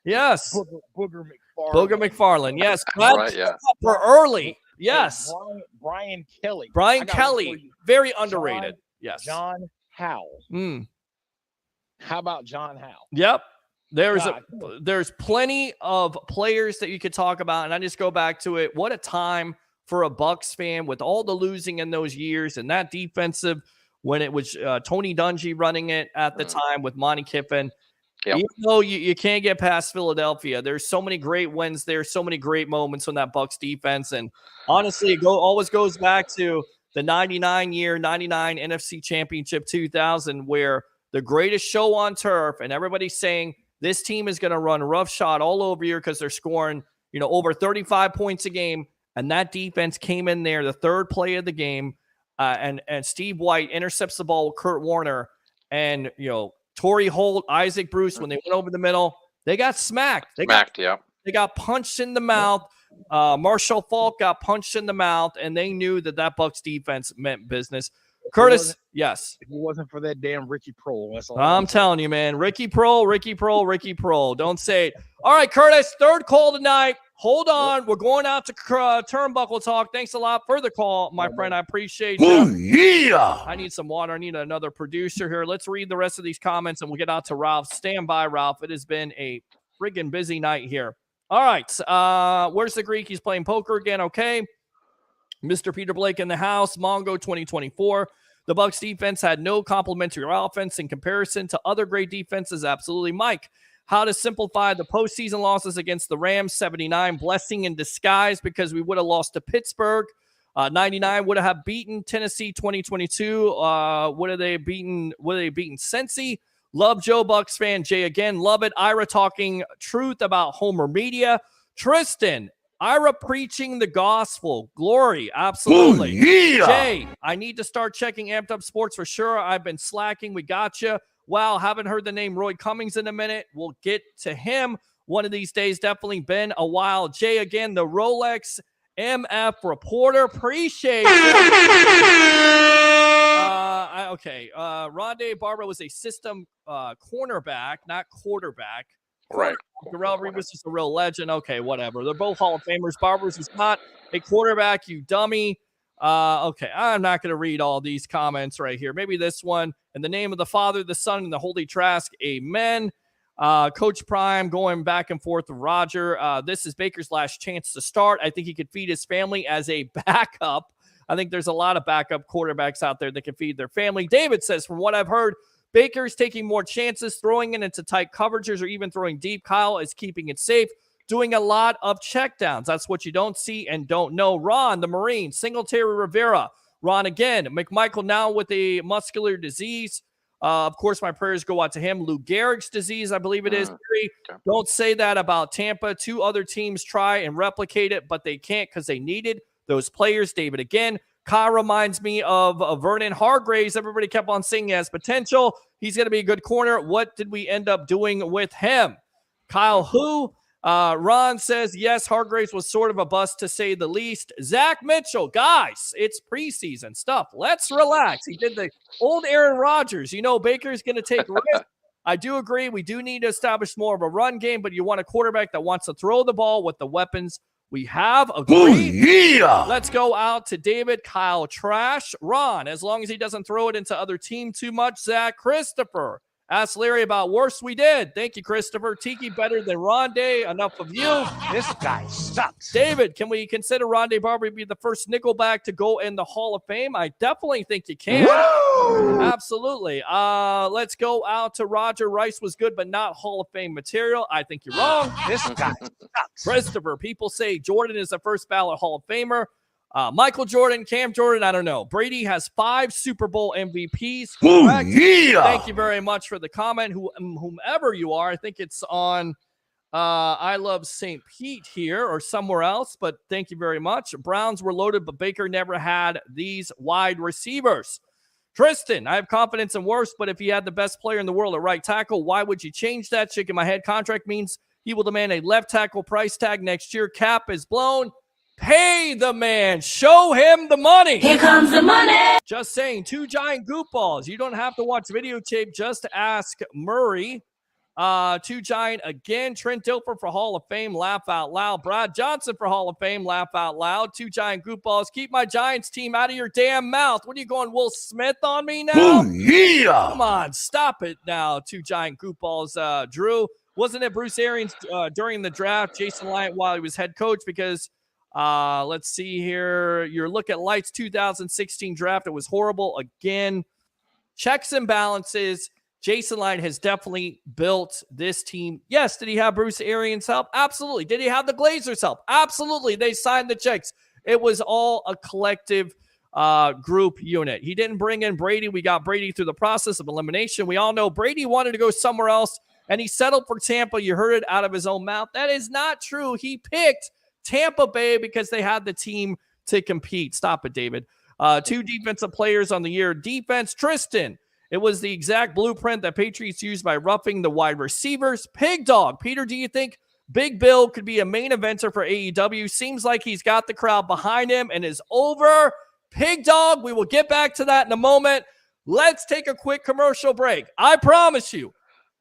Speaker 2: Yes.
Speaker 10: Booger McFarland.
Speaker 2: Booger McFarland. Yes.
Speaker 5: Right, yeah.
Speaker 2: For early. Yes.
Speaker 10: Brian Kelly.
Speaker 2: Brian Kelly. Very underrated. Yes.
Speaker 10: John Howell. How about John Howell?
Speaker 2: Yep. There's plenty of players that you could talk about, and I just go back to it. What a time for a Bucs fan with all the losing in those years and that defensive when it was Tony Dungy running it at the time with Monty Kiffin. Yep. Even though you can't get past Philadelphia, there's so many great wins there, so many great moments on that Bucs defense, and honestly, it always goes back to the 99 NFC Championship 2000, where the greatest show on turf, and everybody's saying this team is going to run roughshod all over you because they're scoring, over 35 points a game. And that defense came in there, the third play of the game, and Steve White intercepts the ball with Kurt Warner. And, Torrey Holt, Isaac Bruce, when they went over the middle, they got smacked. They got punched in the mouth. Marshall Faulk got punched in the mouth, and they knew that Bucs defense meant business. Curtis, yes.
Speaker 10: If it wasn't for that damn Ricky Prohl, that's all
Speaker 2: I'm telling you, man. Ricky Prohl. Don't say it. All right, Curtis, third call tonight. Hold on. We're going out to Turnbuckle Talk. Thanks a lot for the call, my friend. I appreciate you.
Speaker 9: Oh, yeah.
Speaker 2: I need some water. I need another producer here. Let's read the rest of these comments, and we'll get out to Ralph. Stand by, Ralph. It has been a friggin' busy night here. All right. Where's the Greek? He's playing poker again. Okay. Mr. Peter Blake in the house. Mongo 2024. The Bucs defense had no complementary offense in comparison to other great defenses. Absolutely. Mike, how to simplify the postseason losses against the Rams, 79, blessing in disguise because we would have lost to Pittsburgh. 99 would have beaten Tennessee 2022. Would have they beaten Cincy? Love Joe Bucs fan. Jay again. Love it. Ira talking truth about Homer Media. Tristan, Ira preaching the gospel. Glory. Absolutely.
Speaker 9: Oh, yeah.
Speaker 2: Jay, I need to start checking Amped Up Sports for sure. I've been slacking. We got you. Wow. Haven't heard the name Roy Cummings in a minute. We'll get to him one of these days. Definitely been a while. Jay again, the Rolex MF reporter. Appreciate it. Okay. Rondé Barber was a system cornerback, not quarterback.
Speaker 5: Right.
Speaker 2: Darrell Revis is a real legend. Okay, whatever. They're both Hall of Famers. Barbers is not a quarterback, you dummy. Okay, I'm not going to read all these comments right here. Maybe this one. In the name of the Father, the Son, and the Holy Trask, amen. Coach Prime going back and forth with Roger. This is Baker's last chance to start. I think he could feed his family as a backup. I think there's a lot of backup quarterbacks out there that can feed their family. David says, from what I've heard, Baker's taking more chances, throwing it into tight coverages or even throwing deep. Kyle is keeping it safe, doing a lot of checkdowns. That's what you don't see and don't know. Ron, the Marine, Singletary Rivera. Ron again. McMichael now with a muscular disease. Of course, my prayers go out to him. Lou Gehrig's disease, I believe it is. Don't say that about Tampa. 2 other teams try and replicate it, but they can't because they needed those players. David again. Kyle reminds me of Vernon Hargraves. Everybody kept on saying he has potential. He's going to be a good corner. What did we end up doing with him? Kyle who? Ron says, yes, Hargraves was sort of a bust to say the least. Zach Mitchell, guys, it's preseason stuff. Let's relax. He did the old Aaron Rodgers. You know, Baker's going to take risks. I do agree. We do need to establish more of a run game, but you want a quarterback that wants to throw the ball with the weapons we have. Agreed.
Speaker 9: Oh, yeah.
Speaker 2: Let's go out to David. Kyle trash. Ron, as long as he doesn't throw it into other team too much. Zach Christopher. Ask Larry about worse. We did. Thank you, Christopher. Tiki better than Rondé. Enough of you.
Speaker 6: This guy sucks.
Speaker 2: David, can we consider Rondé Barber to be the first nickelback to go in the Hall of Fame? I definitely think you can.
Speaker 9: Woo!
Speaker 2: Absolutely. Let's go out to Roger. Rice was good, but not Hall of Fame material. I think you're wrong.
Speaker 6: This guy sucks.
Speaker 2: Christopher, people say Jordan is the first ballot Hall of Famer. Michael Jordan, Cam Jordan, I don't know. Brady has 5 Super Bowl MVPs. Correct.
Speaker 9: Yeah.
Speaker 2: Thank you very much for the comment. Whomever you are, I think it's on I Love St. Pete here or somewhere else, but thank you very much. Browns were loaded, but Baker never had these wide receivers. Tristan, I have confidence in Wirfs, but if he had the best player in the world at right tackle, why would you change that? Shaking my head. Contract means he will demand a left tackle price tag next year. Cap is blown. Pay the man. Show him the money.
Speaker 13: Here comes the money.
Speaker 2: Just saying, 2 giant goofballs. You don't have to watch videotape. Just ask Murray. 2 giant again. Trent Dilfer for Hall of Fame. Laugh out loud. Brad Johnson for Hall of Fame. Laugh out loud. 2 giant goofballs. Keep my Giants team out of your damn mouth. What are you going, Will Smith on me now?
Speaker 9: Oh, yeah.
Speaker 2: Come on, stop it now. 2 giant goofballs. Drew, wasn't it Bruce Arians during the draft? Jason Light while he was head coach because let's see here. Your look at Light's 2016 draft. It was horrible again. Checks and balances. Jason Light has definitely built this team. Yes, did he have Bruce Arians' help? Absolutely. Did he have the Glazers' help? Absolutely. They signed the checks. It was all a collective group unit. He didn't bring in Brady. We got Brady through the process of elimination. We all know Brady wanted to go somewhere else, and he settled for Tampa. You heard it out of his own mouth. That is not true. He picked Tampa Bay because they had the team to compete. Stop it, David. 2 defensive players on the year. Defense, Tristan. It was the exact blueprint that Patriots used by roughing the wide receivers. Pig Dog. Peter, do you think Big Bill could be a main eventer for AEW? Seems like he's got the crowd behind him and is over. Pig Dog, we will get back to that in a moment. Let's take a quick commercial break. I promise you,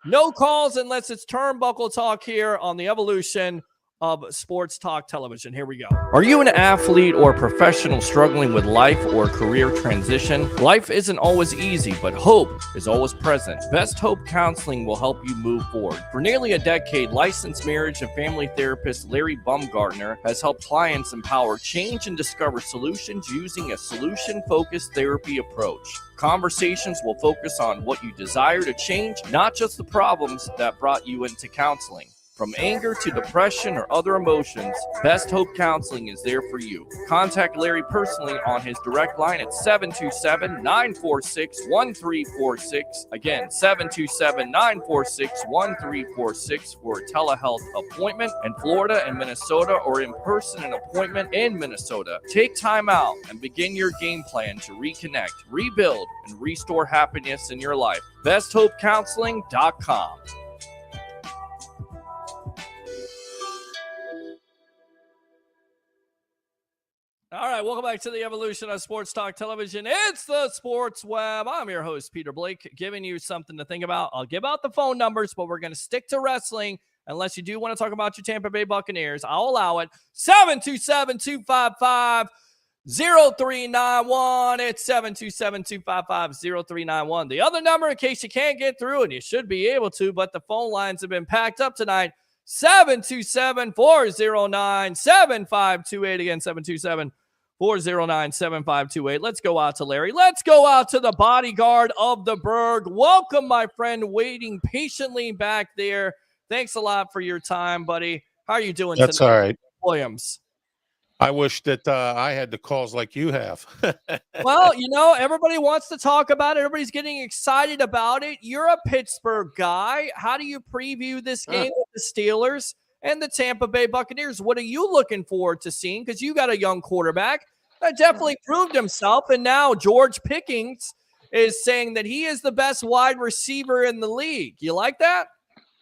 Speaker 2: no calls unless it's Turnbuckle Talk here on the evolution of sports talk television. Here we go. Are you an athlete or professional struggling with life or career transition? Life isn't always easy, but hope is always present. Best Hope Counseling will help you move forward. For nearly a decade, licensed marriage and family therapist Larry Baumgartner has helped clients empower change and discover solutions using a solution-focused therapy approach. Conversations will focus on what you desire to change, not just the problems that brought you into counseling. From anger to depression or other emotions, Best Hope Counseling is there for you. Contact Larry personally on his direct line at 727-946-1346. Again, 727-946-1346 for a telehealth appointment in Florida and Minnesota, or in person an appointment in Minnesota. Take time out and begin your game plan to reconnect, rebuild, and restore happiness in your life. BestHopeCounseling.com. All right, welcome back to the evolution of Sports Talk Television. It's the Sports Web. I'm your host, Peter Blake, giving you something to think about. I'll give out the phone numbers, but we're going to stick to wrestling. Unless you do want to talk about your Tampa Bay Buccaneers, I'll allow it. 727-255-0391. It's 727-255-0391. The other number, in case you can't get through, and you should be able to, but the phone lines have been packed up tonight, 727-409-7528. Again, 727-409-7528. Let's go out to Larry. Let's go out to the bodyguard of the Berg. Welcome, my friend, waiting patiently back there. Thanks a lot for your time, buddy. How are you doing
Speaker 13: That's
Speaker 2: tonight,
Speaker 13: all right.
Speaker 2: Williams?
Speaker 13: I wish that I had the calls like you have.
Speaker 2: Well, everybody wants to talk about it. Everybody's getting excited about it. You're a Pittsburgh guy. How do you preview this game with the Steelers and the Tampa Bay Buccaneers? What are you looking forward to seeing? Because you got a young quarterback that definitely proved himself. And now George Pickens is saying that he is the best wide receiver in the league. You like that?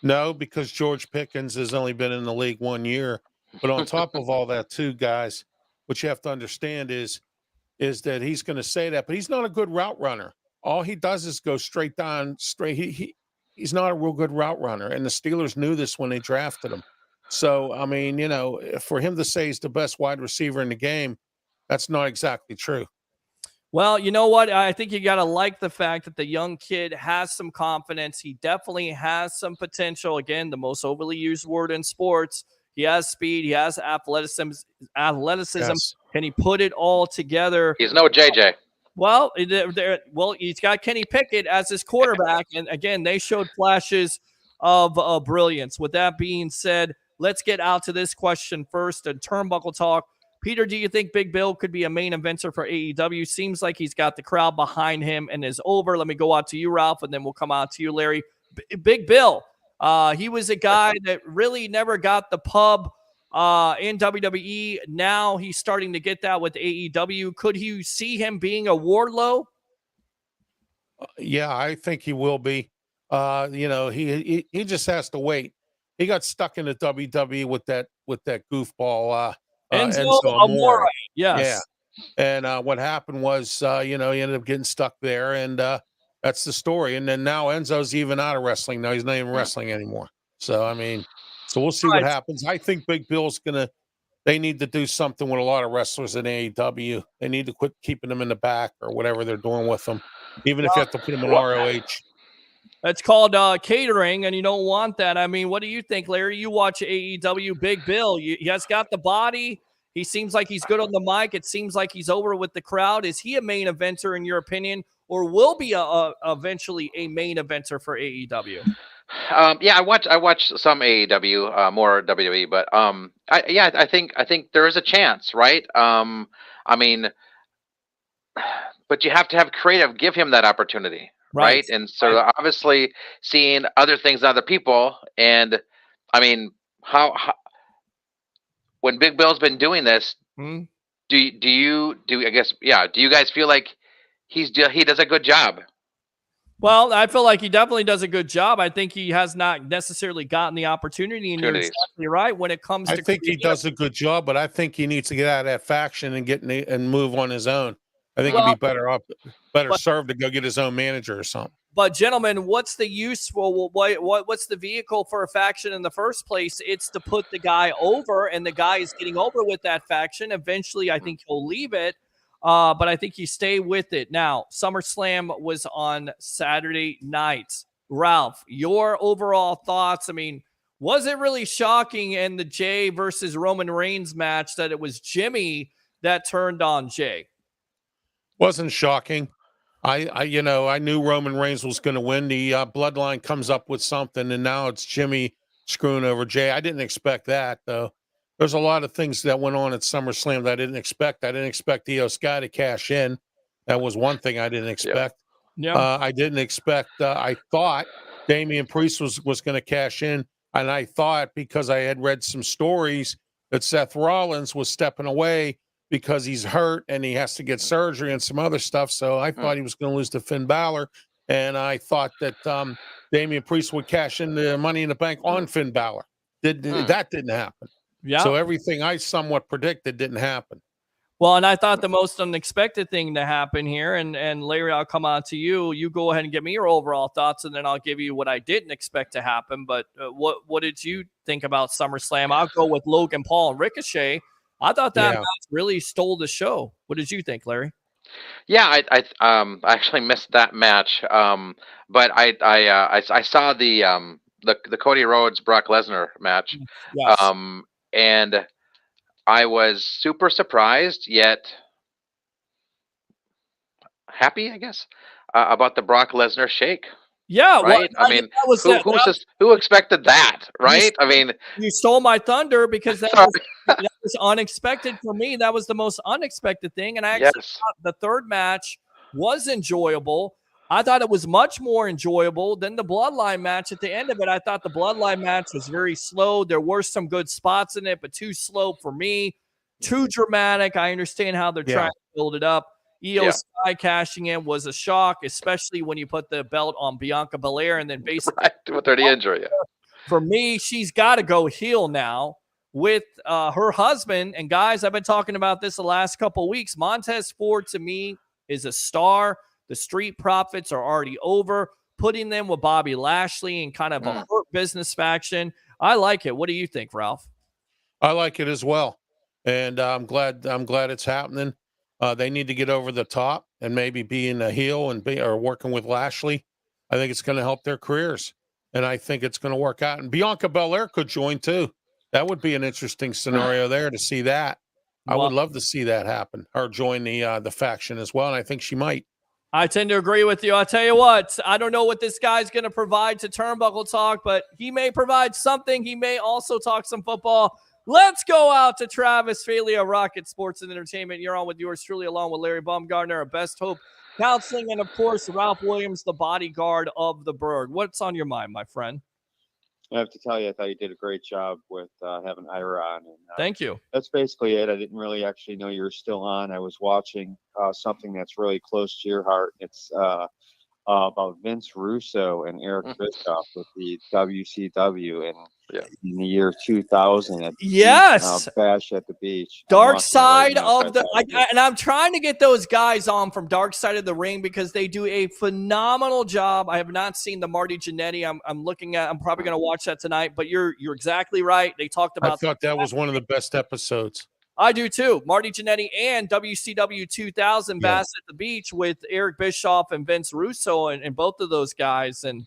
Speaker 13: No, because George Pickens has only been in the league 1 year. But on top of all that, too, guys, what you have to understand is that he's going to say that, but he's not a good route runner. All he does is go straight down, straight. He's not a real good route runner, and the Steelers knew this when they drafted him. So, I mean, for him to say he's the best wide receiver in the game, that's not exactly true.
Speaker 2: Well, you know what? I think you got to like the fact that the young kid has some confidence. He definitely has some potential. Again, the most overly used word in sports. He has speed. He has athleticism.
Speaker 13: Yes.
Speaker 2: Can he put it all together?
Speaker 5: He's no JJ.
Speaker 2: Well, he's got Kenny Pickett as his quarterback. And again, they showed flashes of brilliance. With that being said, let's get out to this question first. And Turnbuckle Talk. Peter, do you think Big Bill could be a main eventer for AEW? Seems like he's got the crowd behind him and is over. Let me go out to you, Ralph, and then we'll come out to you, Larry. Big Bill, he was a guy that really never got the pub in WWE. Now he's starting to get that with AEW. Could you see him being a Wardlow?
Speaker 13: Yeah, I think he will be. He just has to wait. He got stuck in the WWE with that goofball.
Speaker 2: Enzo Amore. Yes.
Speaker 13: Yeah. And what happened was, he ended up getting stuck there, and that's the story. And then now Enzo's even out of wrestling. Now he's not even wrestling anymore. So, we'll see what happens. I think Big Bill's they need to do something with a lot of wrestlers in AEW. They need to quit keeping them in the back or whatever they're doing with them, even if you have to put them in ROH.
Speaker 2: That's called catering, and you don't want that. What do you think, Larry? You watch AEW. Big Bill, he has got the body. He seems like he's good on the mic. It seems like he's over with the crowd. Is he a main eventer in your opinion, or will be eventually a main eventer for AEW?
Speaker 5: Yeah, I watch some AEW, more WWE, but I think there is a chance, right? But you have to have creative give him that opportunity. Right. And so obviously seeing other things in other people. And how when Big Bill's been doing this, do you guys feel like he does a good job?
Speaker 2: Well, I feel like he definitely does a good job. I think he has not necessarily gotten the opportunity, and you're exactly right when it comes to.
Speaker 13: I think he does a good job, but I think he needs to get out of that faction and move on his own. I think he'd be better served to go get his own manager or something.
Speaker 2: But gentlemen, what's the use? What's the vehicle for a faction in the first place? It's to put the guy over, and the guy is getting over with that faction. Eventually, I think he'll leave it, but I think you stay with it. Now, SummerSlam was on Saturday night. Ralph, your overall thoughts? Was it really shocking in the Jay versus Roman Reigns match that it was Jimmy that turned on Jay?
Speaker 13: Wasn't shocking. I knew Roman Reigns was going to win. The bloodline comes up with something, and now it's Jimmy screwing over Jay. I didn't expect that, though. There's a lot of things that went on at SummerSlam that I didn't expect. I didn't expect Io Sky to cash in. That was one thing I didn't expect.
Speaker 2: Yeah.
Speaker 13: I didn't expect. I thought Damian Priest was going to cash in, and I thought, because I had read some stories, that Seth Rollins was stepping away because he's hurt and he has to get surgery and some other stuff. So I thought he was going to lose to Finn Balor. And I thought that Damian Priest would cash in the Money in the Bank on Finn Balor. That didn't happen.
Speaker 2: Yeah.
Speaker 13: So everything I somewhat predicted didn't happen.
Speaker 2: Well, and I thought the most unexpected thing to happen here, and Larry, I'll come on to you. You go ahead and give me your overall thoughts, and then I'll give you what I didn't expect to happen. But what did you think about SummerSlam? I'll go with Logan Paul and Ricochet. I thought that match really stole the show. What did you think, Larry?
Speaker 5: Yeah, I actually missed that match. But I saw the Cody Rhodes Brock Lesnar match.
Speaker 2: Yes.
Speaker 5: And I was super surprised yet happy, I guess, about the Brock Lesnar shake.
Speaker 2: Yeah,
Speaker 5: right.
Speaker 2: well,
Speaker 5: I mean, who expected that, right? I mean,
Speaker 2: you stole my thunder because that was unexpected for me. That was the most unexpected thing, and I actually thought the third match was enjoyable. I thought it was much more enjoyable than the Bloodline match at the end of it. I thought the Bloodline match was very slow. There were some good spots in it, but too slow for me. Too dramatic. I understand how they're trying to build it up. Io Sky cashing in was a shock, especially when you put the belt on Bianca Belair and then basically
Speaker 5: with her injury.
Speaker 2: For me, she's got to go heel now with her husband. And guys, I've been talking about this the last couple of weeks. Montez Ford, to me, is a star. The Street Profits are already over. Putting them with Bobby Lashley and kind of a hurt business faction. I like it. What do you think, Ralph?
Speaker 13: I like it as well. And I'm glad it's happening. They need to get over the top and maybe being a heel and or working with Lashley. I think it's going to help their careers, and I think it's going to work out. And Bianca Belair could join too. That would be an interesting scenario there to see that. I would love to see that happen. Her join the faction as well, and I think she might.
Speaker 2: I tend to agree with you. I'll tell you what, I don't know what this guy's going to provide to Turnbuckle Talk, but he may provide something. He may also talk some football. Let's go out to Travis Faley of Rocket Sports and Entertainment. You're on with yours truly, along with Larry Baumgartner of Best Hope Counseling, and, of course, Ralph Williams, the bodyguard of the Bird. What's on your mind, my friend?
Speaker 14: I have to tell you, I thought you did a great job with having Ira on. And,
Speaker 2: thank you.
Speaker 14: That's basically it. I didn't really actually know you were still on. I was watching something that's really close to your heart. It's about Vince Russo and Eric Bischoff with the WCW in the year 2000. At Bash at the Beach.
Speaker 2: Dark Side of the and I'm trying to get those guys on from Dark Side of the Ring because they do a phenomenal job. I have not seen the Marty Jannetty. I'm looking at. I'm probably going to watch that tonight. But you're exactly right. They talked about.
Speaker 13: I thought that was one of the best episodes.
Speaker 2: I do too. Marty Jannetty and WCW 2000 Bass at the Beach with Eric Bischoff and Vince Russo and both of those guys. And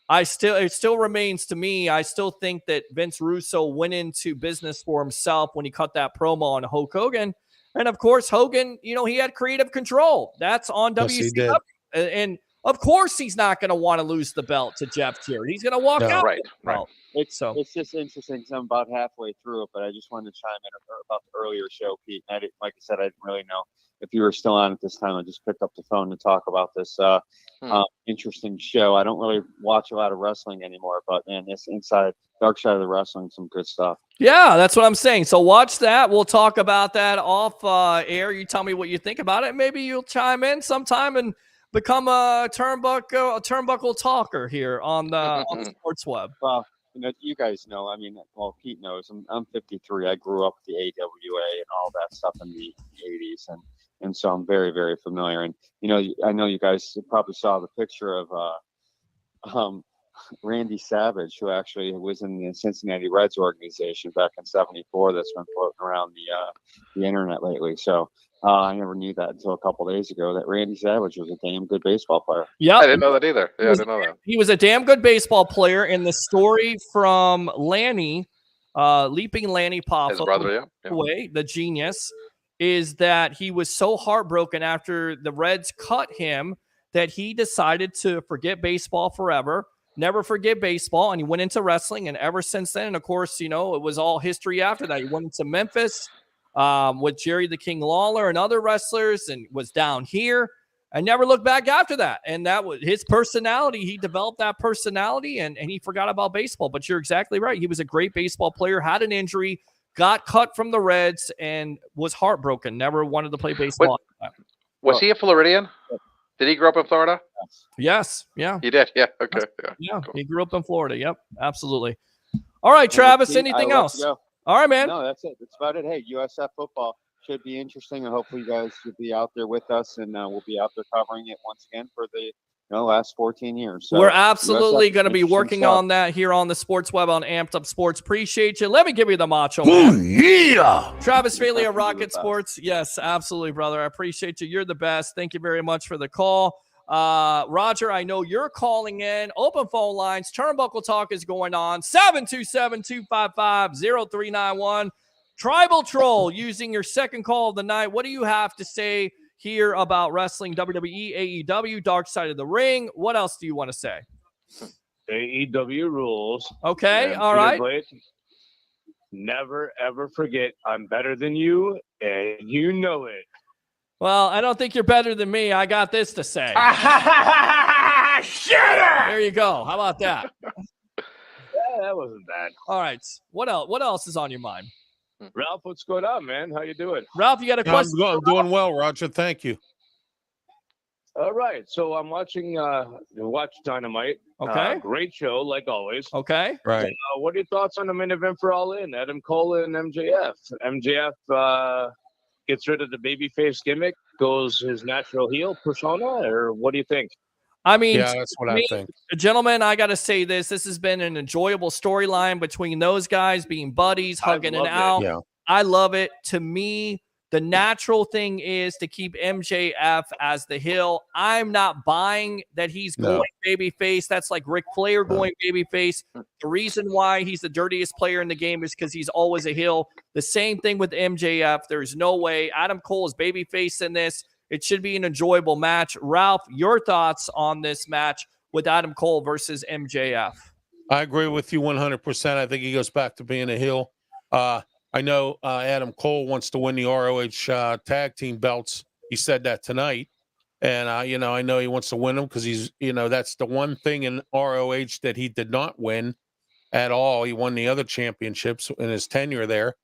Speaker 2: it still remains to me. I still think that Vince Russo went into business for himself when he cut that promo on Hulk Hogan. And of course, Hogan, he had creative control. That's on WCW. And of course, he's not going to want to lose the belt to Jeff Jarrett. He's going to walk out.
Speaker 5: Right.
Speaker 14: It's just interesting because I'm about halfway through it, but I just wanted to chime in about the earlier show, Pete. And like I said, I didn't really know if you were still on at this time. I just picked up the phone to talk about this interesting show. I don't really watch a lot of wrestling anymore, but man, this Dark Side of the Wrestling, some good stuff.
Speaker 2: Yeah, that's what I'm saying. So watch that. We'll talk about that off air. You tell me what you think about it. Maybe you'll chime in sometime and become a turnbuckle talker here on the Sports Web.
Speaker 14: Well, you guys know. I mean, Pete knows. I'm 53. I grew up with the AWA and all that stuff in the 80s, and so I'm very, very familiar. And I know you guys probably saw the picture of Randy Savage, who actually was in the Cincinnati Reds organization back in '74. That's been floating around the internet lately. So. I never knew that until a couple of days ago that Randy Savage was a damn good baseball player.
Speaker 2: Yeah,
Speaker 5: I didn't know that either. Yeah, I didn't know that.
Speaker 2: He was a damn good baseball player. And the story from Lanny, Leaping Lanny Poffo,
Speaker 5: his brother,
Speaker 2: the genius, is that he was so heartbroken after the Reds cut him that he decided to forget baseball forever, never forget baseball, and he went into wrestling. And ever since then, and of course, it was all history after that. He went into Memphis with Jerry the King Lawler and other wrestlers, and was down here and never looked back after that. And that was his personality. He developed that personality and he forgot about baseball. But you're exactly right. He was a great baseball player, had an injury, got cut from the Reds, and was heartbroken. Never wanted to play baseball.
Speaker 5: Was he a Floridian? Did he grow up in Florida?
Speaker 2: Yes. Yeah.
Speaker 5: He did. Yeah. Okay.
Speaker 2: Yeah.
Speaker 5: Cool.
Speaker 2: He grew up in Florida. Yep. Absolutely. All right, Travis, anything else? All right, man.
Speaker 14: No, that's it. That's about it. Hey, USF football. Should be interesting, and hopefully you guys will be out there with us, and we'll be out there covering it once again for the last 14 years. So
Speaker 2: we're absolutely going to be working
Speaker 14: stuff.
Speaker 2: on that here on the Sports Web on Amped Up Sports. Appreciate you. Let me give you the Macho
Speaker 9: Oh,
Speaker 2: Man.
Speaker 9: yeah.
Speaker 2: Travis Fraley of Rocket Sports. Yes, absolutely, brother. I appreciate you. You're the best. Thank you very much for the call. Roger, I know you're calling in. Open phone lines. Turnbuckle Talk is going on. 727-255-0391. Tribal Troll, using your second call of the night. What do you have to say here about wrestling, WWE, AEW, Dark Side of the Ring? What else do you want to say?
Speaker 15: AEW rules.
Speaker 2: Okay,
Speaker 15: And
Speaker 2: all
Speaker 15: Peter
Speaker 2: right.
Speaker 15: Blake, never, ever forget I'm better than you, and you know it.
Speaker 2: Well, I don't think you're better than me. I got this to say.
Speaker 9: Shut up!
Speaker 2: There you go. How about that?
Speaker 15: Yeah, that wasn't bad.
Speaker 2: All right. What else? What else is on your mind?
Speaker 15: Ralph, what's going on, man? How you doing?
Speaker 2: Ralph, you got a question?
Speaker 13: I'm doing well, Roger. Thank you.
Speaker 15: All right. So I'm watching Dynamite.
Speaker 2: Okay.
Speaker 15: Great show, like always.
Speaker 2: Okay.
Speaker 13: Right.
Speaker 15: What are your thoughts on the main event for All In? Adam Cole and MJF. MJF gets rid of the babyface gimmick, goes his natural heel persona, or what do you think?
Speaker 2: I mean,
Speaker 13: Yeah, that's what I think.
Speaker 2: Gentlemen, I got to say this. This has been an enjoyable storyline between those guys being buddies, hugging it out.
Speaker 13: Yeah.
Speaker 2: I love it. To me, the natural thing is to keep MJF as the heel. I'm not buying that he's going babyface. That's like Ric Flair going babyface. The reason why he's the dirtiest player in the game is because he's always a heel. The same thing with MJF. There's no way Adam Cole is babyface in this. It should be an enjoyable match. Ralph, your thoughts on this match with Adam Cole versus MJF?
Speaker 13: I agree with you 100%. I think he goes back to being a heel. I know Adam Cole wants to win the ROH tag team belts. He said that tonight. And, I know he wants to win them because he's, that's the one thing in ROH that he did not win at all. He won the other championships in his tenure there.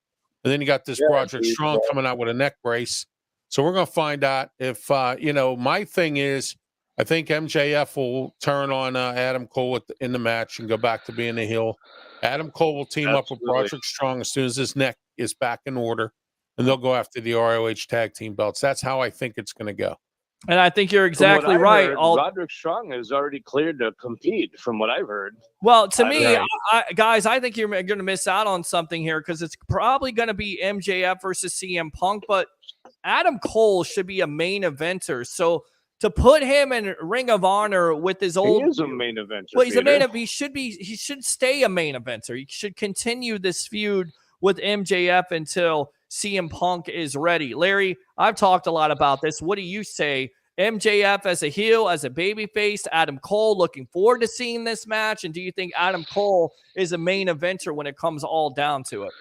Speaker 13: And then you got this Broderick Strong coming out with a neck brace. So we're going to find out if, my thing is, I think MJF will turn on Adam Cole in the match and go back to being a heel. Adam Cole will team up with Broderick Strong as soon as his neck is back in order, and they'll go after the ROH tag team belts. That's how I think it's going to go.
Speaker 2: And I think you're exactly right.
Speaker 15: Broderick Strong is already cleared to compete, from what I've heard.
Speaker 2: Well, to me, guys, I think you're going to miss out on something here because it's probably going to be MJF versus CM Punk, but Adam Cole should be a main eventer. So to put him in Ring of Honor with his old,
Speaker 15: he is a main eventer.
Speaker 2: Well, he's a main eventer. He should stay a main eventer. He should continue this feud with MJF until CM Punk is ready. Larry, I've talked a lot about this. What do you say? MJF as a heel, as a babyface, Adam Cole, looking forward to seeing this match. And do you think Adam Cole is a main eventer when it comes all down to it?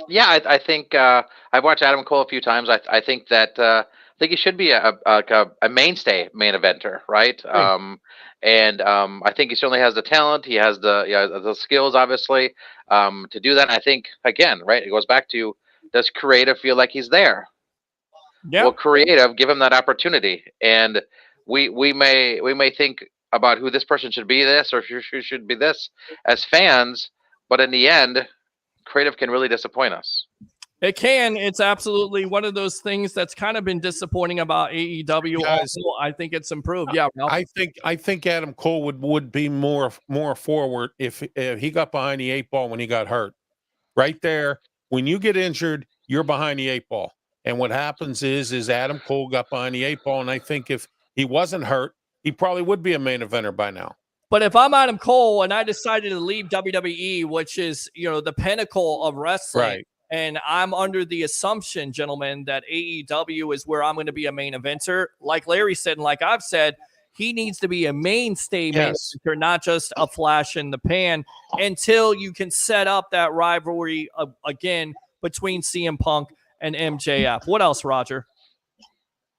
Speaker 5: Yeah, I think I've watched Adam Cole a few times. I think that I think he should be a mainstay main eventer, right? I think he certainly has the talent. He has the skills, obviously, to do that. And I think again, right, it goes back to, does creative feel like he's there?
Speaker 2: Yeah.
Speaker 5: Well, creative, give him that opportunity, and we may think about who this person should be, this or who should be this as fans, but in the end, creative can really disappoint us.
Speaker 2: It can. It's absolutely one of those things that's kind of been disappointing about AEW.
Speaker 13: Guys,
Speaker 2: also, I think it's improved. Yeah, Ralph.
Speaker 13: I think Adam Cole would be more forward if he got behind the 8 ball when he got hurt. Right there, when you get injured, you're behind the 8 ball. And what happens is Adam Cole got behind the 8 ball, and I think if he wasn't hurt, he probably would be a main eventer by now.
Speaker 2: But if I'm Adam Cole and I decided to leave WWE, which is, the pinnacle of wrestling,
Speaker 13: right,
Speaker 2: and I'm under the assumption, gentlemen, that AEW is where I'm going to be a main eventer, like Larry said, and like I've said, he needs to be a mainstay main eventer, not just a flash in the pan, until you can set up that rivalry again between CM Punk and MJF. What else, Roger?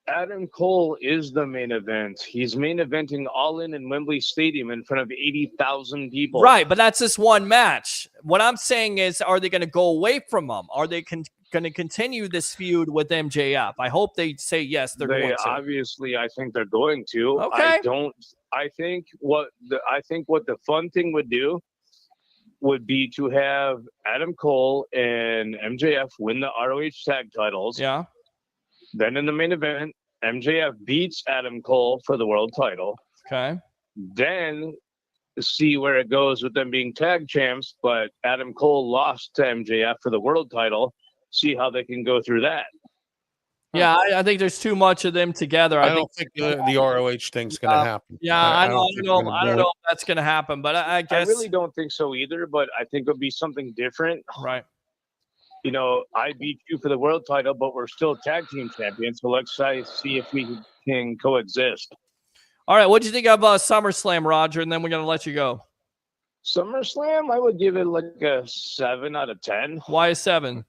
Speaker 15: Adam Cole is the main event. He's main eventing All In Wembley Stadium in front of 80,000 people.
Speaker 2: Right, but that's just one match. What I'm saying is, are they going to go away from him? Are they going to continue this feud with MJF? I hope they say yes. They're going to.
Speaker 15: Obviously, I think they're going to.
Speaker 2: Okay.
Speaker 15: I think what the fun thing would do would be to have Adam Cole and MJF win the ROH tag titles.
Speaker 2: Yeah.
Speaker 15: Then in the main event, MJF beats Adam Cole for the world title.
Speaker 2: Okay.
Speaker 15: Then see where it goes with them being tag champs, but Adam Cole lost to MJF for the world title. See how they can go through that.
Speaker 2: Yeah, I think there's too much of them together.
Speaker 13: I don't think the ROH thing's going to happen.
Speaker 2: Yeah, I don't know. I don't know
Speaker 13: it.
Speaker 2: if that's going to happen, but I guess
Speaker 15: I really don't think so either. But I think it'll be something different.
Speaker 2: Right.
Speaker 15: You know, I beat you for the world title, but we're still tag team champions. So let's see if we can coexist.
Speaker 2: All right, what do you think of SummerSlam, Roger? And then we're going to let you go.
Speaker 15: SummerSlam, I would give it like a 7 out of 10.
Speaker 2: Why a 7?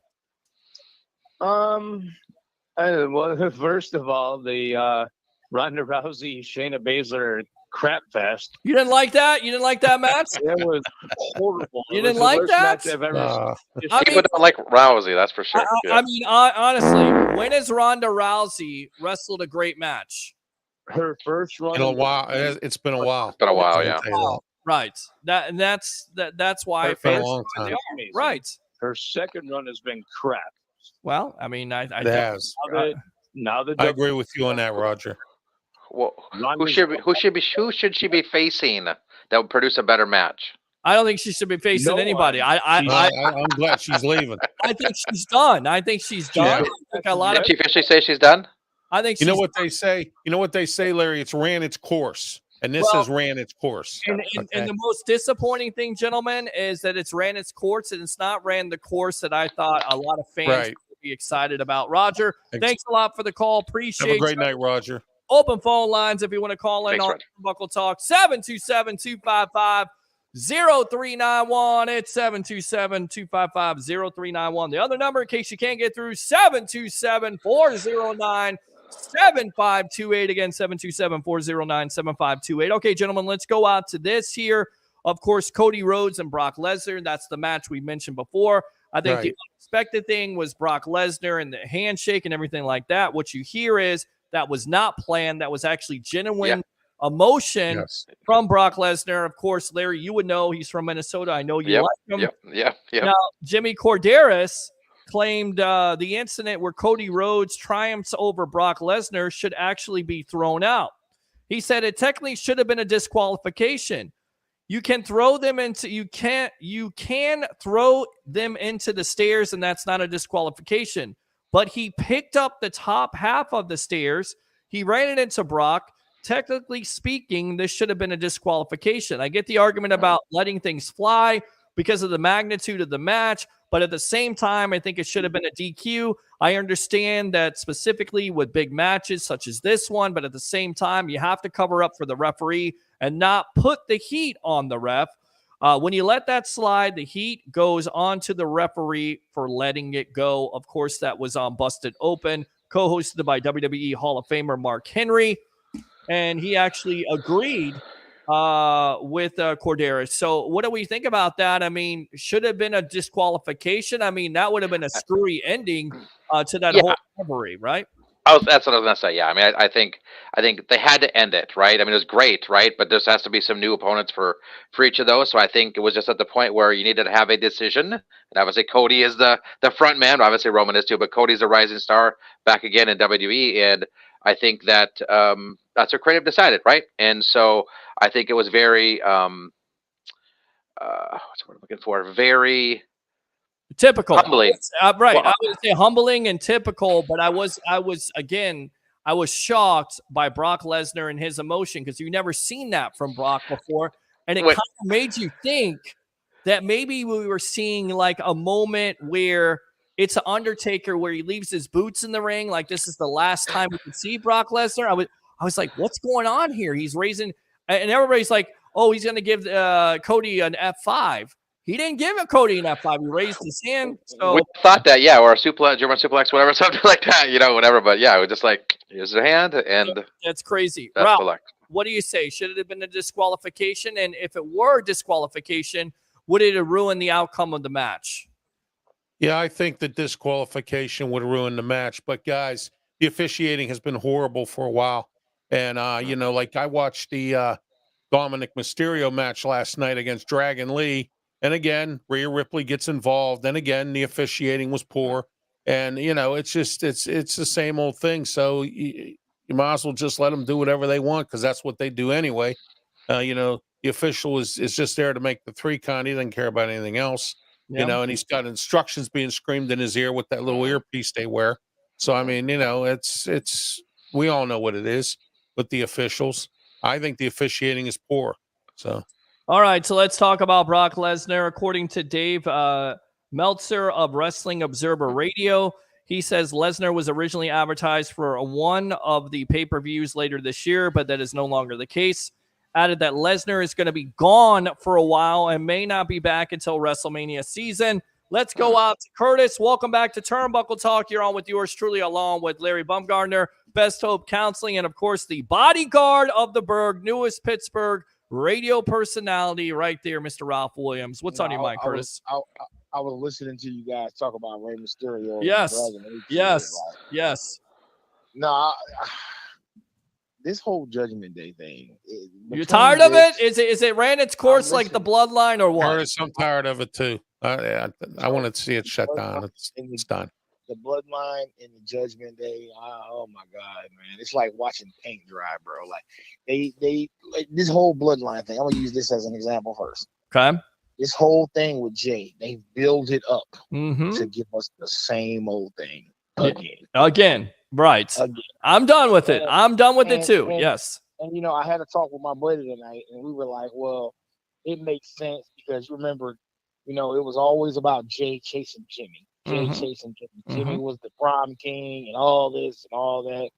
Speaker 15: Well, first of all, the Ronda Rousey, Shayna Baszler crap fest.
Speaker 2: You didn't like that? You didn't like that match?
Speaker 15: That was horrible.
Speaker 2: You didn't like that?
Speaker 5: People don't like Rousey, that's for sure.
Speaker 2: I mean, honestly, when has Ronda Rousey wrestled a great match?
Speaker 15: Her first run
Speaker 13: In a while. It's been a while.
Speaker 5: It's been a while, yeah.
Speaker 2: Right. That's why
Speaker 13: It's been a long time.
Speaker 2: Right.
Speaker 15: Her second run has been crap.
Speaker 2: Well, I mean, I
Speaker 13: I agree with you on that, Roger.
Speaker 5: Well, who should she be facing that would produce a better match?
Speaker 2: I don't think she should be facing anybody.
Speaker 13: I'm glad she's leaving.
Speaker 2: I think she's done. I think she's done.
Speaker 13: Yeah.
Speaker 2: I think a lot of
Speaker 5: Did she officially say she's done?
Speaker 2: I think
Speaker 13: you know what they say. You know what they say, Larry. It's ran its course, and this has ran its course.
Speaker 2: And the most disappointing thing, gentlemen, is that it's ran its course, and it's not ran the course that I thought a lot of fans would be excited about. Roger, thanks a lot for the call. Appreciate it.
Speaker 13: Have a great night, Roger.
Speaker 2: Open phone lines if you want to call in on Turnbuckle Talk, 727-255-0391. It's 727-255-0391. The other number, in case you can't get through, 727-409-7528. Again, 727-409-7528. Okay, gentlemen, let's go out to this here. Of course, Cody Rhodes and Brock Lesnar. That's the match we mentioned before. I think the unexpected thing was Brock Lesnar and the handshake and everything like that. What you hear is that was not planned. That was actually genuine emotion from Brock Lesnar. Of course, Larry, you would know he's from Minnesota. I know you like him. Now, Jimmy Corderas claimed the incident where Cody Rhodes triumphs over Brock Lesnar should actually be thrown out. He said it technically should have been a disqualification. You can throw them into you can throw them into the stairs, and that's not a disqualification. But he picked up the top half of the stairs. He ran it into Brock. Technically speaking, this should have been a disqualification. I get the argument about letting things fly because of the magnitude of the match, but at the same time, I think it should have been a DQ. I understand that specifically with big matches such as this one, but at the same time, you have to cover up for the referee and not put the heat on the ref. When you let that slide, the heat goes on to the referee for letting it go. Of course, that was on Busted Open, co-hosted by WWE Hall of Famer Mark Henry. And he actually agreed with Corderas. So what do we think about that? I mean, should have been a disqualification. I mean, that would have been a screwy ending to that whole rivalry, right?
Speaker 5: That's what I was gonna say. Yeah, I mean, I think they had to end it, right? I mean, it was great, right? But there has to be some new opponents for each of those. So I think it was just at the point where you needed to have a decision. And obviously, Cody is the front man. Obviously, Roman is too, but Cody's a rising star back again in WWE, and I think that that's what creative decided, right? And so I think it was very what's what I'm looking for? Very
Speaker 2: typical.
Speaker 5: Humbling.
Speaker 2: Right.
Speaker 5: Well,
Speaker 2: I would say humbling and typical, but I was shocked by Brock Lesnar and his emotion because you've never seen that from Brock before. And it kind of made you think that maybe we were seeing like a moment where it's an Undertaker where he leaves his boots in the ring. Like this is the last time we could see Brock Lesnar. I was like, what's going on here? He's raising, and everybody's like, oh, he's going to give Cody an F5. He didn't give it Cody an F5. He raised his hand. So
Speaker 5: we thought that, or a suplex, German suplex, whatever, something like that, whatever. But yeah, it was just like, here's the hand, and
Speaker 2: that's crazy.
Speaker 5: That's
Speaker 2: Ralph, what do you say? Should it have been a disqualification? And if it were a disqualification, would it have ruined the outcome of the match?
Speaker 13: Yeah, I think that disqualification would ruin the match. But guys, the officiating has been horrible for a while. And, like I watched the Dominic Mysterio match last night against Dragon Lee, And again, Rhea Ripley gets involved. And again, the officiating was poor. And, you know, it's just, it's the same old thing. So you might as well just let them do whatever they want, because that's what they do anyway. You know, the official is just there to make the 3 count. He doesn't care about anything else.
Speaker 2: Yeah.
Speaker 13: You know, and he's got instructions being screamed in his ear with that little earpiece they wear. So, I mean, you know, it's we all know what it is with the officials. I think the officiating is poor. So,
Speaker 2: all right, so let's talk about Brock Lesnar. According to Dave Meltzer of Wrestling Observer Radio, he says Lesnar was originally advertised for one of the pay-per-views later this year, but that is no longer the case. Added that Lesnar is going to be gone for a while and may not be back until WrestleMania season. Let's go out to Curtis. Welcome back to Turnbuckle Talk. You're on with yours truly, along with Larry Baumgartner, Best Hope Counseling, and, of course, the bodyguard of the Berg, newest Pittsburgh radio personality right there, Mr. Ralph Williams. What's on your mind, Curtis?
Speaker 10: I was listening to you guys talk about Rey Mysterio.
Speaker 2: Yes.
Speaker 10: No, this whole Judgment Day thing.
Speaker 2: You're tired of it? Is it ran its course like the Bloodline or what?
Speaker 13: Curtis, I'm tired of it too. I want to see it shut down. It's done.
Speaker 10: The Bloodline and the Judgment Day. Oh my God, man! It's like watching paint dry, bro. Like they like this whole Bloodline thing. I'm gonna use this as an example first.
Speaker 2: Okay.
Speaker 10: This whole thing with Jay, they build it up to give us the same old thing
Speaker 2: again. Right. Again. I'm done with it. I'm done with it too. Yes.
Speaker 10: And you know, I had a talk with my buddy tonight, and we were like, well, it makes sense because you remember, you know, it was always about Jay chasing Jimmy. Jay chasing Jimmy. Jimmy was the prom king and all this and all that.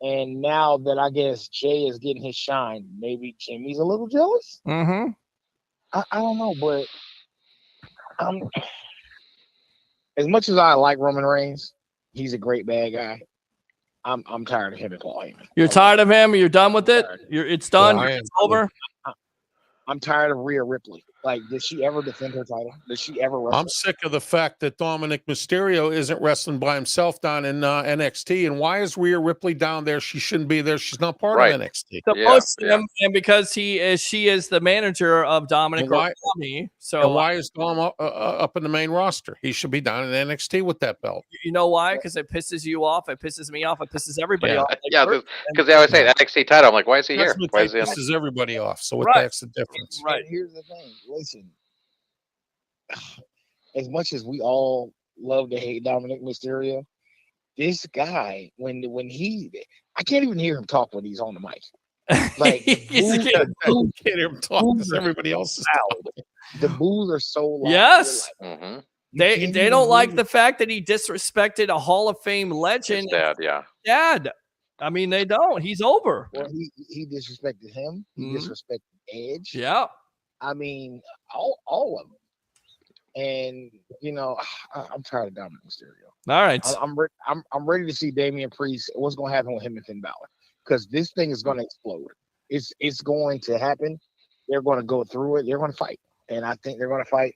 Speaker 10: And now that I guess Jay is getting his shine, maybe Jimmy's a little jealous. I don't know, but as much as I like Roman Reigns, he's a great bad guy. I'm tired of him and Paul Heyman.
Speaker 2: You're tired of him? You're done with it? It's done? It's over?
Speaker 10: I'm tired of Rhea Ripley. Like, did she ever defend her title? Did she ever wrestle?
Speaker 13: I'm sick of the fact that Dominic Mysterio isn't wrestling by himself down in NXT. And why is Rhea Ripley down there? She shouldn't be there. She's not part of NXT.
Speaker 2: And because she is the manager of Dominic.
Speaker 13: So why is Dom up in the main roster? He should be down in NXT with that belt.
Speaker 2: You know why? Because it pisses you off. It pisses me off. It pisses everybody off.
Speaker 5: Because they always say the NXT title. I'm like, why is he here? Why is he?
Speaker 13: Pisses everybody off. So what that's the difference?
Speaker 10: Right. Here's the thing. Listen, as much as we all love to hate Dominic Mysterio, this guy, when I can't even hear him talk when he's on the mic. Like,
Speaker 13: can't hear him talk because everybody else is
Speaker 10: loud. The boos are so loud.
Speaker 2: Yes. They don't like the fact that he disrespected a Hall of Fame legend.
Speaker 5: His
Speaker 2: dad. I mean, they don't. He's over.
Speaker 10: Well, he disrespected him. He disrespected Edge.
Speaker 2: Yeah.
Speaker 10: I mean, all of them. And you know, I'm tired of Dominic Mysterio.
Speaker 2: All right,
Speaker 10: I'm ready to see Damian Priest. What's going to happen with him and Finn Balor? Because this thing is going to explode. It's going to happen. They're going to go through it. They're going to fight, and I think they're going to fight.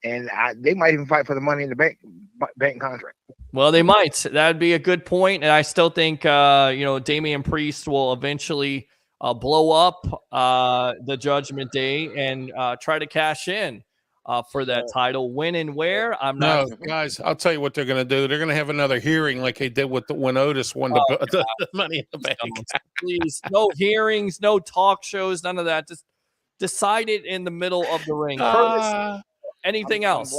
Speaker 10: And they might even fight for the Money in the Bank contract.
Speaker 2: Well, they might. That'd be a good point. And I still think Damian Priest will eventually blow up the Judgment Day and try to cash in for that title. When and where? I'm not.
Speaker 13: No, guys, I'll tell you what they're going to do. They're going to have another hearing like they did when Otis won the Money in the Bank.
Speaker 2: Please, no hearings, no talk shows, none of that. Just decide it in the middle of the ring. Curtis, anything else?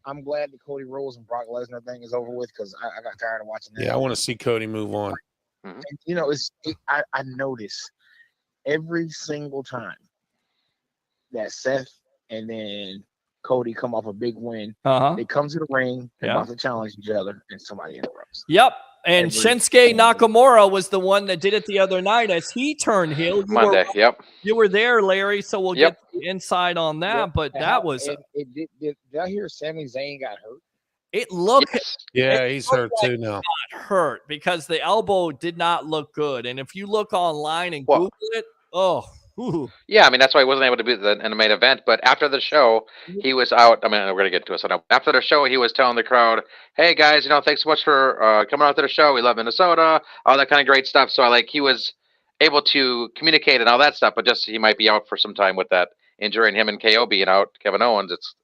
Speaker 10: I'm glad the Cody Rhodes and Brock Lesnar thing is over with because I got tired of watching that.
Speaker 13: Yeah, I want to see Cody move on.
Speaker 10: And, you know, I notice every single time that Seth and then Cody come off a big win, they come to the ring, they're about to challenge each other, and somebody interrupts.
Speaker 2: Yep. And Shinsuke Nakamura was the one that did it the other night as he turned heel. You were there, Larry, so we'll get the insight on that.
Speaker 10: Yep.
Speaker 2: But that was
Speaker 10: did I hear Sami Zayn got hurt?
Speaker 2: It looked
Speaker 13: he's hurt too now.
Speaker 2: Hurt because the elbow did not look good. And if you look online and Google it,
Speaker 5: yeah, I mean, that's why he wasn't able to be in the main event. But after the show, he was out. I mean, we're going to get to it. So after the show, he was telling the crowd, hey, guys, thanks so much for coming out to the show. We love Minnesota, all that kind of great stuff. So, he was able to communicate and all that stuff, but just he might be out for some time with that injury and him and KO being out, Kevin Owens, it's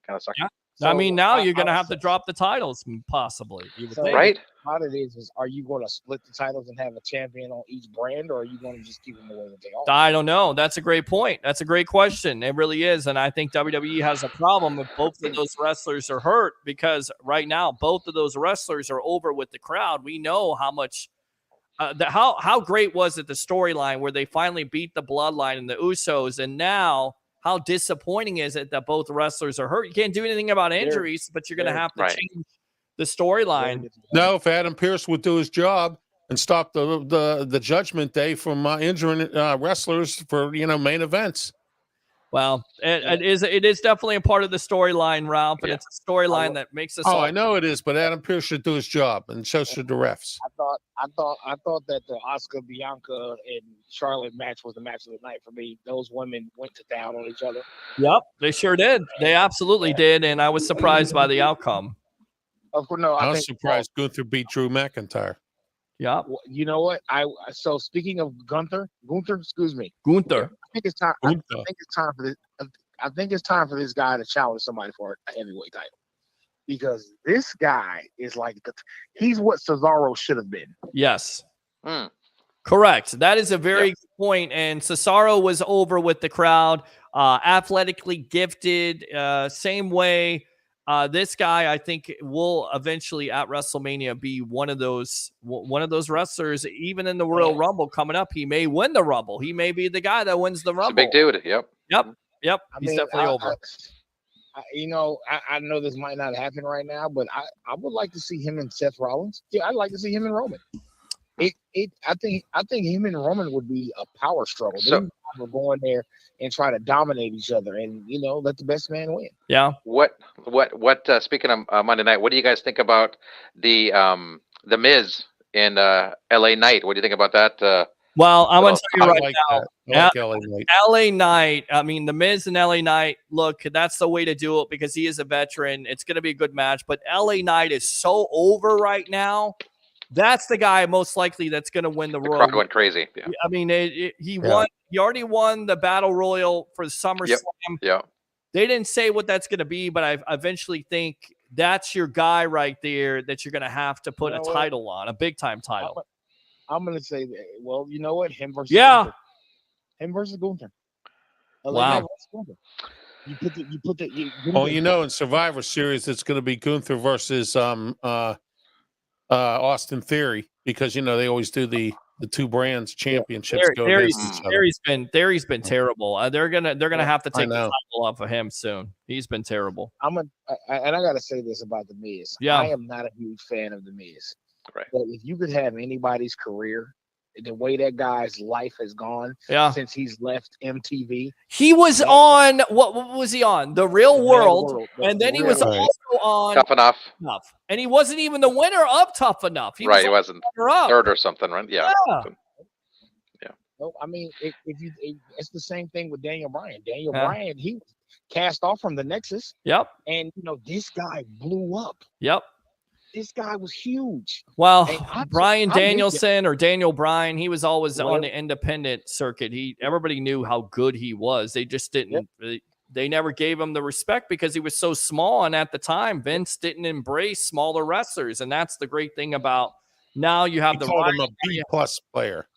Speaker 5: kind of sucks.
Speaker 2: Yeah.
Speaker 10: So
Speaker 2: I mean, now you're going to
Speaker 10: I
Speaker 2: have to drop the titles, possibly. You would
Speaker 10: So
Speaker 2: think.
Speaker 5: Right?
Speaker 10: part of it is, are you going to split the titles and have a champion on each brand, or are you going to just keep them the way that they are?
Speaker 2: I don't know. That's a great point. That's a great question. It really is. And I think WWE has a problem if both of those wrestlers are hurt, because right now both of those wrestlers are over with the crowd. We know how much how great was it, the storyline where they finally beat the Bloodline and the Usos, and now how disappointing is it that both wrestlers are hurt? You can't do anything about injuries, but you're going to have to change the storyline.
Speaker 13: No, if Adam Pearce would do his job and stop the Judgment Day from injuring wrestlers for main events.
Speaker 2: Well, it is definitely a part of the storyline, Ralph, and it's a storyline that makes us.
Speaker 13: Oh, I know it is, but Adam Pearce should do his job, and so should the refs.
Speaker 10: I thought that the Oscar, Bianca, and Charlotte match was the match of the night for me. Those women went to town on each other.
Speaker 2: Yep, they sure did. They absolutely did, and I was surprised by the outcome.
Speaker 10: Of course, no,
Speaker 13: I was surprised Gunther beat Drew McIntyre.
Speaker 2: Yeah.
Speaker 10: You know what? So speaking of Gunther, excuse me.
Speaker 2: Gunther.
Speaker 10: I think it's time. I think it's time for this. I think it's time for this guy to challenge somebody for a heavyweight title, because this guy is like he's what Cesaro should have been.
Speaker 2: Yes. Correct. That is a very good point. And Cesaro was over with the crowd, athletically gifted, same way. This guy, I think, will eventually at WrestleMania be one of those wrestlers. Even in the Royal Rumble coming up, he may win the Rumble. He may be the guy that wins the Rumble.
Speaker 5: It's a big dude. Yep.
Speaker 2: He's definitely over.
Speaker 10: I know this might not happen right now, but I would like to see him and Seth Rollins. Yeah, I'd like to see him and Roman. I think him and Roman would be a power struggle. They would go in there and try to dominate each other, and let the best man win.
Speaker 2: Yeah.
Speaker 5: What? Speaking of Monday night, what do you guys think about the Miz in LA Knight? What do you think about that?
Speaker 2: Well, I'm going to tell you right now.
Speaker 13: I like LA Knight.
Speaker 2: LA Knight. I mean, the Miz and LA Knight. Look, that's the way to do it because he is a veteran. It's going to be a good match. But LA Knight is so over right now. That's the guy most likely that's going to win the Royal.
Speaker 5: Crowd went crazy. Yeah.
Speaker 2: I mean, he won. He already won the Battle Royal for SummerSlam.
Speaker 5: Yeah.
Speaker 2: They didn't say what that's going to be, but I eventually think that's your guy right there that you're going to have to put a title on, a big time title.
Speaker 10: I'm going to say that. Well, you know what? Him versus
Speaker 2: Gunther.
Speaker 10: Him versus Gunther.
Speaker 2: Wow.
Speaker 10: You put the.
Speaker 13: Well, in Survivor Series, it's going to be Gunther versus Austin Theory, because they always do the two brands championships go against each other.
Speaker 2: Theory's been terrible. They're gonna have to take the title off of him soon. He's been terrible.
Speaker 10: And I gotta say this about the Miz.
Speaker 2: Yeah.
Speaker 10: I am not a huge fan of the Miz.
Speaker 5: Right.
Speaker 10: But if you could have anybody's career, the way that guy's life has gone since he's left MTV.
Speaker 2: He was on what was he on? The Real World, and then he was also on
Speaker 5: Tough Enough.
Speaker 2: And he wasn't even the winner of Tough Enough.
Speaker 5: He wasn't third or something, right? Yeah.
Speaker 10: No, I mean, it's the same thing with Daniel Bryan. Daniel Bryan, he was cast off from the Nexus.
Speaker 2: Yep.
Speaker 10: And this guy blew up.
Speaker 2: Yep.
Speaker 10: This guy was huge.
Speaker 2: Well, Bryan Danielson or Daniel Bryan, he was always on the independent circuit. Everybody knew how good he was. They just didn't. They never gave him the respect because he was so small. And at the time, Vince didn't embrace smaller wrestlers. And that's the great thing about now you have
Speaker 13: called him a B+ player.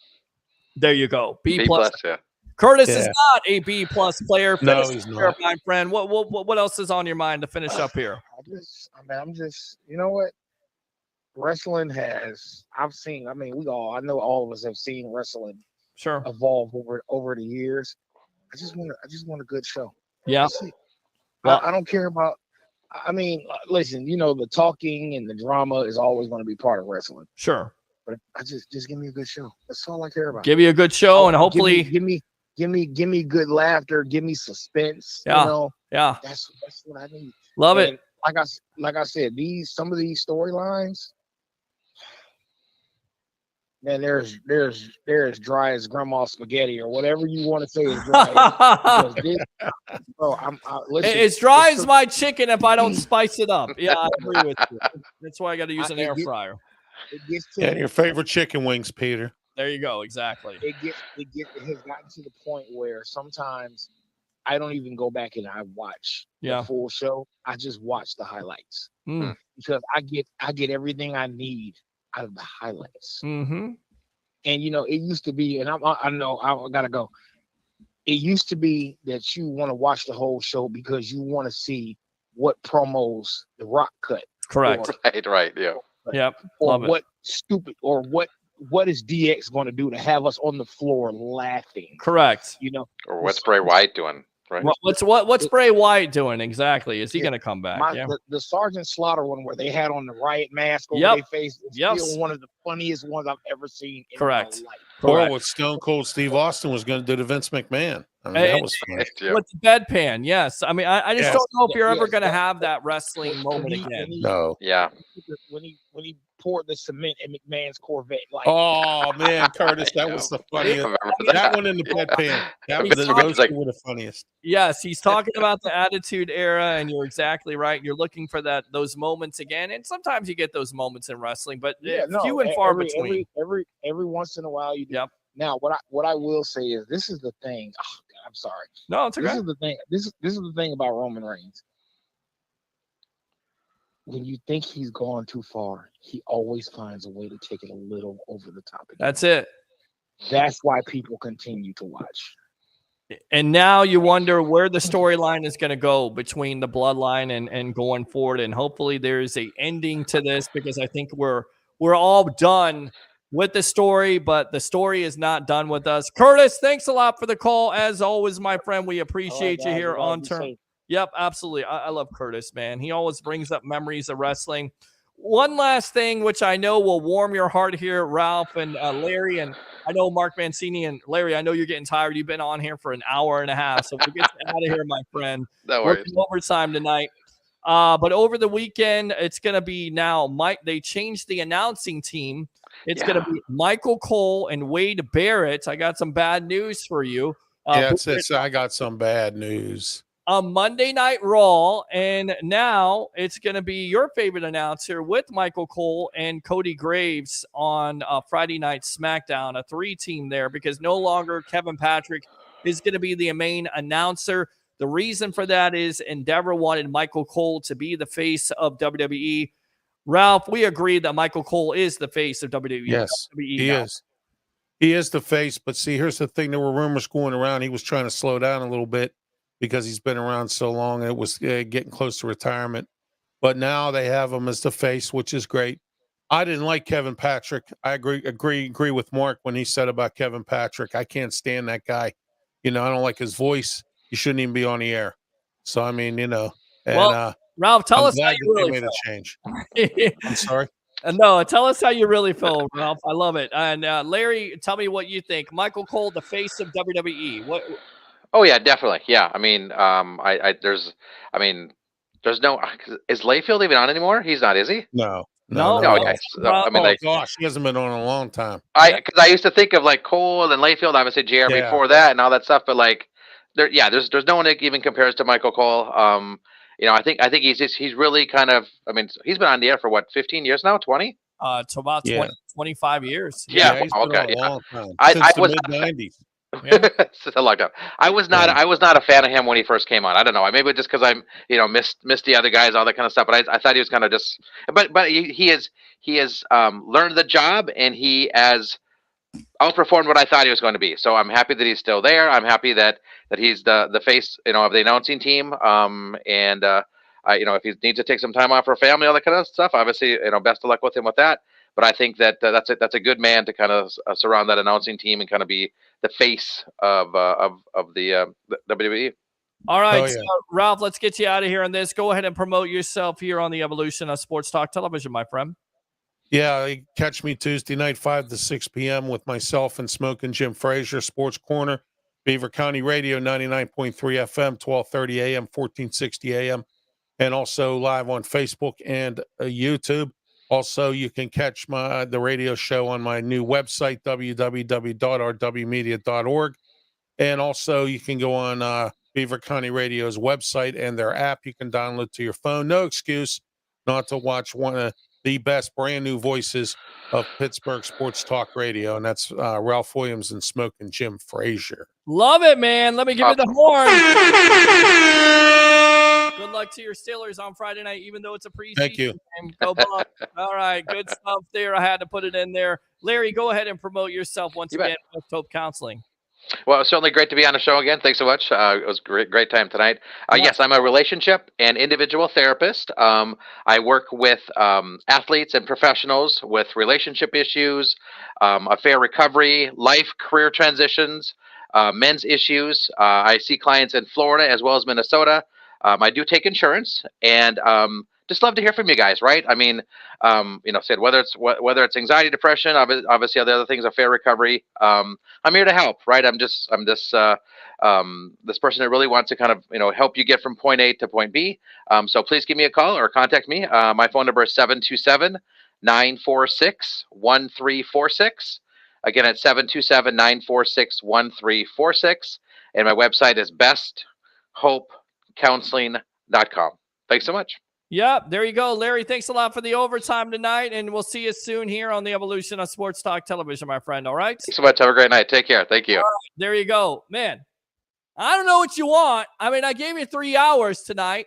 Speaker 2: There you go. B+.
Speaker 5: Yeah.
Speaker 2: Curtis is not a B+ player.
Speaker 13: No, he's not.
Speaker 2: My friend. What else is on your mind to finish up here?
Speaker 10: I'm just, you know what? Wrestling has, I know all of us have seen wrestling evolve over the years. I just want a good show.
Speaker 2: Yeah.
Speaker 10: Well, I don't care about, listen, the talking and the drama is always going to be part of wrestling.
Speaker 2: Sure.
Speaker 10: But I just give me a good show. That's all I care about.
Speaker 2: Give you a good show, and hopefully
Speaker 10: give me good laughter, give me suspense.
Speaker 2: Yeah.
Speaker 10: That's what I need.
Speaker 2: Love it.
Speaker 10: Like I said, some of these storylines, man, they're as dry as grandma's spaghetti or whatever you want to say is dry. Listen,
Speaker 2: it's dry as my chicken if I don't spice it up. Yeah, I agree with you. That's why I got to use an air fryer.
Speaker 13: Your favorite chicken wings, Peter.
Speaker 2: There you go. Exactly.
Speaker 10: It has gotten to the point where sometimes I don't even go back and I watch the full show. I just watch the highlights because I get everything I need out of the highlights.
Speaker 2: Mm-hmm.
Speaker 10: And it used to be, and I know I gotta go. It used to be that you want to watch the whole show because you want to see what promos The Rock cut.
Speaker 2: Correct.
Speaker 5: Right. Yeah.
Speaker 2: Yep.
Speaker 10: Or
Speaker 2: Love it.
Speaker 10: what stupid, or what is DX going to do to have us on the floor laughing?
Speaker 2: Correct.
Speaker 5: Or what's Bray Wyatt doing? Right.
Speaker 2: What's Bray Wyatt doing exactly? Is he going to come back?
Speaker 10: The Sergeant Slaughter one where they had on the riot mask over their face is still one of the funniest ones I've ever seen in my life.
Speaker 13: Or what Stone Cold Steve Austin was going to do to Vince McMahon. I mean, that was funny.
Speaker 2: With the bedpan, yes. I mean, I just don't know if you're ever going to have that wrestling moment again.
Speaker 13: No.
Speaker 5: Yeah.
Speaker 10: When he poured the cement in McMahon's Corvette.
Speaker 13: Oh man, Curtis, that was the funniest. That one in the bedpan. Those two were the funniest.
Speaker 2: Yes, he's talking about the Attitude Era, and you're exactly right. You're looking for those moments again, and sometimes you get those moments in wrestling, but few and far between.
Speaker 10: Every once in a while you do. Yep. Now, what I will say is this is the thing. Oh, God, I'm sorry.
Speaker 2: No, it's okay.
Speaker 10: This is the thing. This is the thing about Roman Reigns. When you think he's gone too far, he always finds a way to take it a little over the top.
Speaker 2: That's it.
Speaker 10: That's why people continue to watch.
Speaker 2: And now you wonder where the storyline is going to go between the bloodline and going forward. And hopefully there's a ending to this, because I think we're all done with the story, but the story is not done with us. Curtis, thanks a lot for the call. As always, my friend, we appreciate you here on Turn. Yep, absolutely. I love Curtis, man. He always brings up memories of wrestling. One last thing, which I know will warm your heart here, Ralph and Larry, and I know Mark Mancini and Larry, I know you're getting tired. You've been on here for an hour and a half, so we'll get out of here, my friend.
Speaker 5: No
Speaker 2: We're
Speaker 5: worries.
Speaker 2: in overtime tonight. But over the weekend, it's going to be now Mike. They changed the announcing team. It's going to be Michael Cole and Wade Barrett. I got some bad news for you.
Speaker 13: I got some bad news.
Speaker 2: On Monday Night Raw, and now it's going to be your favorite announcer with Michael Cole and Cody Graves on Friday Night SmackDown, a 3-team there, because no longer Kevin Patrick is going to be the main announcer. The reason for that is Endeavor wanted Michael Cole to be the face of WWE. Ralph, we agree that Michael Cole is the face of WWE.
Speaker 13: Yes,
Speaker 2: WWE
Speaker 13: he
Speaker 2: now.
Speaker 13: is. He is the face, but see, here's the thing. There were rumors going around. He was trying to slow down a little bit because he's been around so long, and it was getting close to retirement. But now they have him as the face, which is great. I didn't like Kevin Patrick. I agree with Mark when he said about Kevin Patrick. I can't stand that guy. I don't like his voice. He shouldn't even be on the air. So, I mean, and
Speaker 2: Ralph, tell us how
Speaker 13: glad
Speaker 2: you
Speaker 13: that
Speaker 2: really
Speaker 13: they made
Speaker 2: feel.
Speaker 13: a change. I'm sorry.
Speaker 2: No, tell us how you really feel, Ralph. I love it. And Larry, tell me what you think. Michael Cole, the face of WWE. What?
Speaker 5: Oh yeah, definitely. Yeah, I mean, there's no. Is Layfield even on anymore? He's not, is he?
Speaker 13: No.
Speaker 5: Okay. So, I mean,
Speaker 13: gosh, he hasn't been on in a long time.
Speaker 5: Because I used to think of like Cole and Layfield, obviously JR before that and all that stuff, but like, there's no one that even compares to Michael Cole. I think he's really kind of. I mean, he's been on the air for what, 15 years now, 20?
Speaker 2: To about 20, 25 years.
Speaker 5: Yeah.
Speaker 13: He's been on a long time.
Speaker 5: I
Speaker 13: Since
Speaker 5: was
Speaker 13: the mid-90s.
Speaker 5: It's a long time. I was not a fan of him when he first came on. I don't know. Maybe just because I'm missed the other guys, all that kind of stuff. But I thought he was kind of just. But he has learned the job, and he has outperformed what I thought he was going to be. So I'm happy that he's still there. I'm happy that he's the face of the announcing team. If he needs to take some time off for family, all that kind of stuff, obviously best of luck with him with that. But I think that that's a good man to kind of surround that announcing team and kind of be the face of the WWE.
Speaker 2: All right, so Ralph, let's get you out of here on this. Go ahead and promote yourself here on the Evolution of Sports Talk Television, my friend.
Speaker 13: Yeah, catch me Tuesday night, 5 to 6 p.m. with myself and Smoking Jim Frazier, Sports Corner, Beaver County Radio, 99.3 FM, 1230 AM, 1460 AM, and also live on Facebook and YouTube. Also, you can catch the radio show on my new website, www.rwmedia.org. And also, you can go on Beaver County Radio's website and their app you can download to your phone. No excuse not to watch the best brand new voices of Pittsburgh sports talk radio, and that's Ralph Williams and Smoking Jim Frazier.
Speaker 2: Love it, man. Let me give you the horn. Good luck to your Steelers on Friday night, even though it's a preseason
Speaker 13: Thank you.
Speaker 2: game. Go Bucs. All right, good stuff there. I had to put it in there. Larry, go ahead and promote yourself once again. Best Hope Counseling.
Speaker 5: Well, it's certainly great to be on the show again. Thanks so much. It was a great time tonight. Yes, I'm a relationship and individual therapist. I work with athletes and professionals with relationship issues, affair recovery, life, career transitions, men's issues. I see clients in Florida as well as Minnesota. I do take insurance, and just love to hear from you guys, right? I mean, said whether it's anxiety, depression, obviously the other things, affair recovery. I'm here to help, right? I'm this person that really wants to kind of help you get from point A to point B. So please give me a call or contact me. My phone number is 727-946-1346. Again, it's 727-946-1346, and my website is besthopecounseling.com. Thanks so much.
Speaker 2: Yep, there you go. Larry, thanks a lot for the overtime tonight, and we'll see you soon here on the Evolution of Sports Talk Television, my friend, all right?
Speaker 5: Thanks so much. Have a great night. Take care. Thank you.
Speaker 2: All right, there you go. Man, I don't know what you want. I mean, I gave you 3 hours tonight,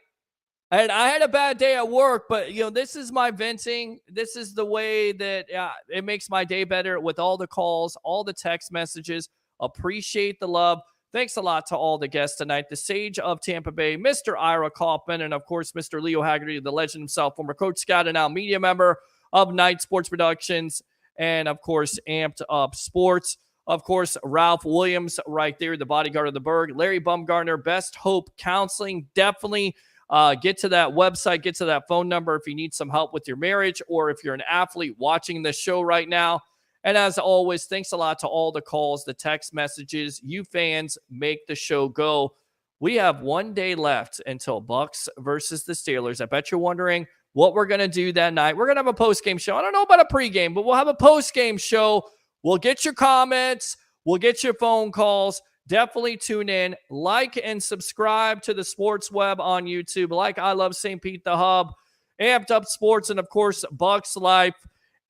Speaker 2: and I had a bad day at work, but, this is my venting. This is the way that it makes my day better with all the calls, all the text messages. Appreciate the love. Thanks a lot to all the guests tonight. The Sage of Tampa Bay, Mr. Ira Kaufman, and, of course, Mr. Leo Haggerty, the legend himself, former Coach Scout and now media member of Night Sports Productions, and, of course, Amped Up Sports. Of course, Ralph Williams right there, the bodyguard of the Berg. Larry Baumgartner, Best Hope Counseling. Definitely get to that website, get to that phone number if you need some help with your marriage or if you're an athlete watching this show right now. And as always, thanks a lot to all the calls, the text messages. You fans make the show go. We have 1 day left until Bucs versus the Steelers. I bet you're wondering what we're going to do that night. We're going to have a post-game show. I don't know about a pregame, but we'll have a post-game show. We'll get your comments. We'll get your phone calls. Definitely tune in. Like and subscribe to the Sports Web on YouTube. Like I Love St. Pete, the Hub, Amped Up Sports, and, of course, Bucs Life.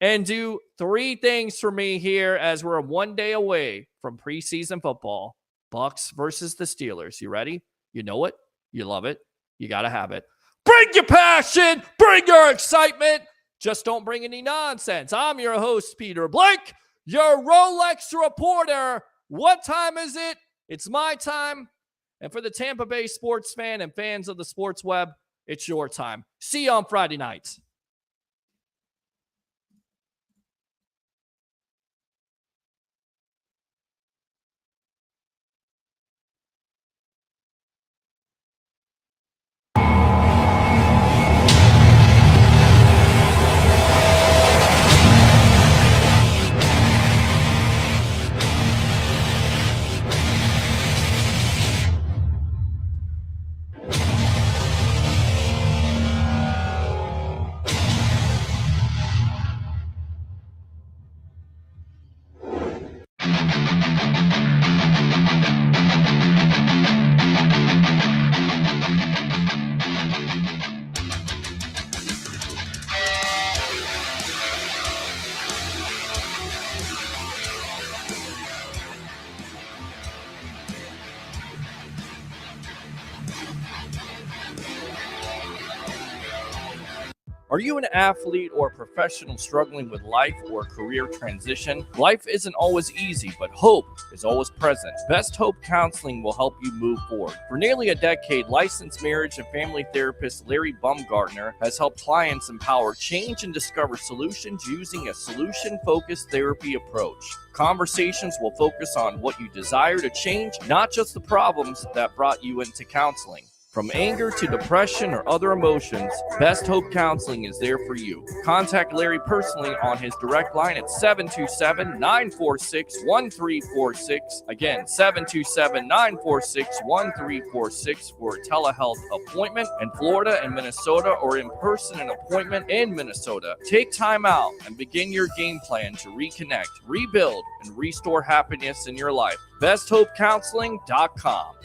Speaker 2: And do 3 things for me here as we're 1 day away from preseason football. Bucs versus the Steelers. You ready? You know it. You love it. You got to have it. Bring your passion. Bring your excitement. Just don't bring any nonsense. I'm your host, Peter Blake, your Rolex reporter. What time is it? It's my time. And for the Tampa Bay sports fan and fans of the Sports Web, it's your time. See you on Friday nights. Are you an athlete or professional struggling with life or career transition? Life isn't always easy, but hope is always present. Best Hope Counseling will help you move forward. For nearly a decade, licensed marriage and family therapist Larry Baumgartner has helped clients empower change and discover solutions using a solution-focused therapy approach. Conversations will focus on what you desire to change, not just the problems that brought you into counseling. From anger to depression or other emotions, Best Hope Counseling is there for you. Contact Larry personally on his direct line at 727-946-1346. Again, 727-946-1346 for a telehealth appointment in Florida and Minnesota, or in person an appointment in Minnesota. Take time out and begin your game plan to reconnect, rebuild, and restore happiness in your life. BestHopeCounseling.com.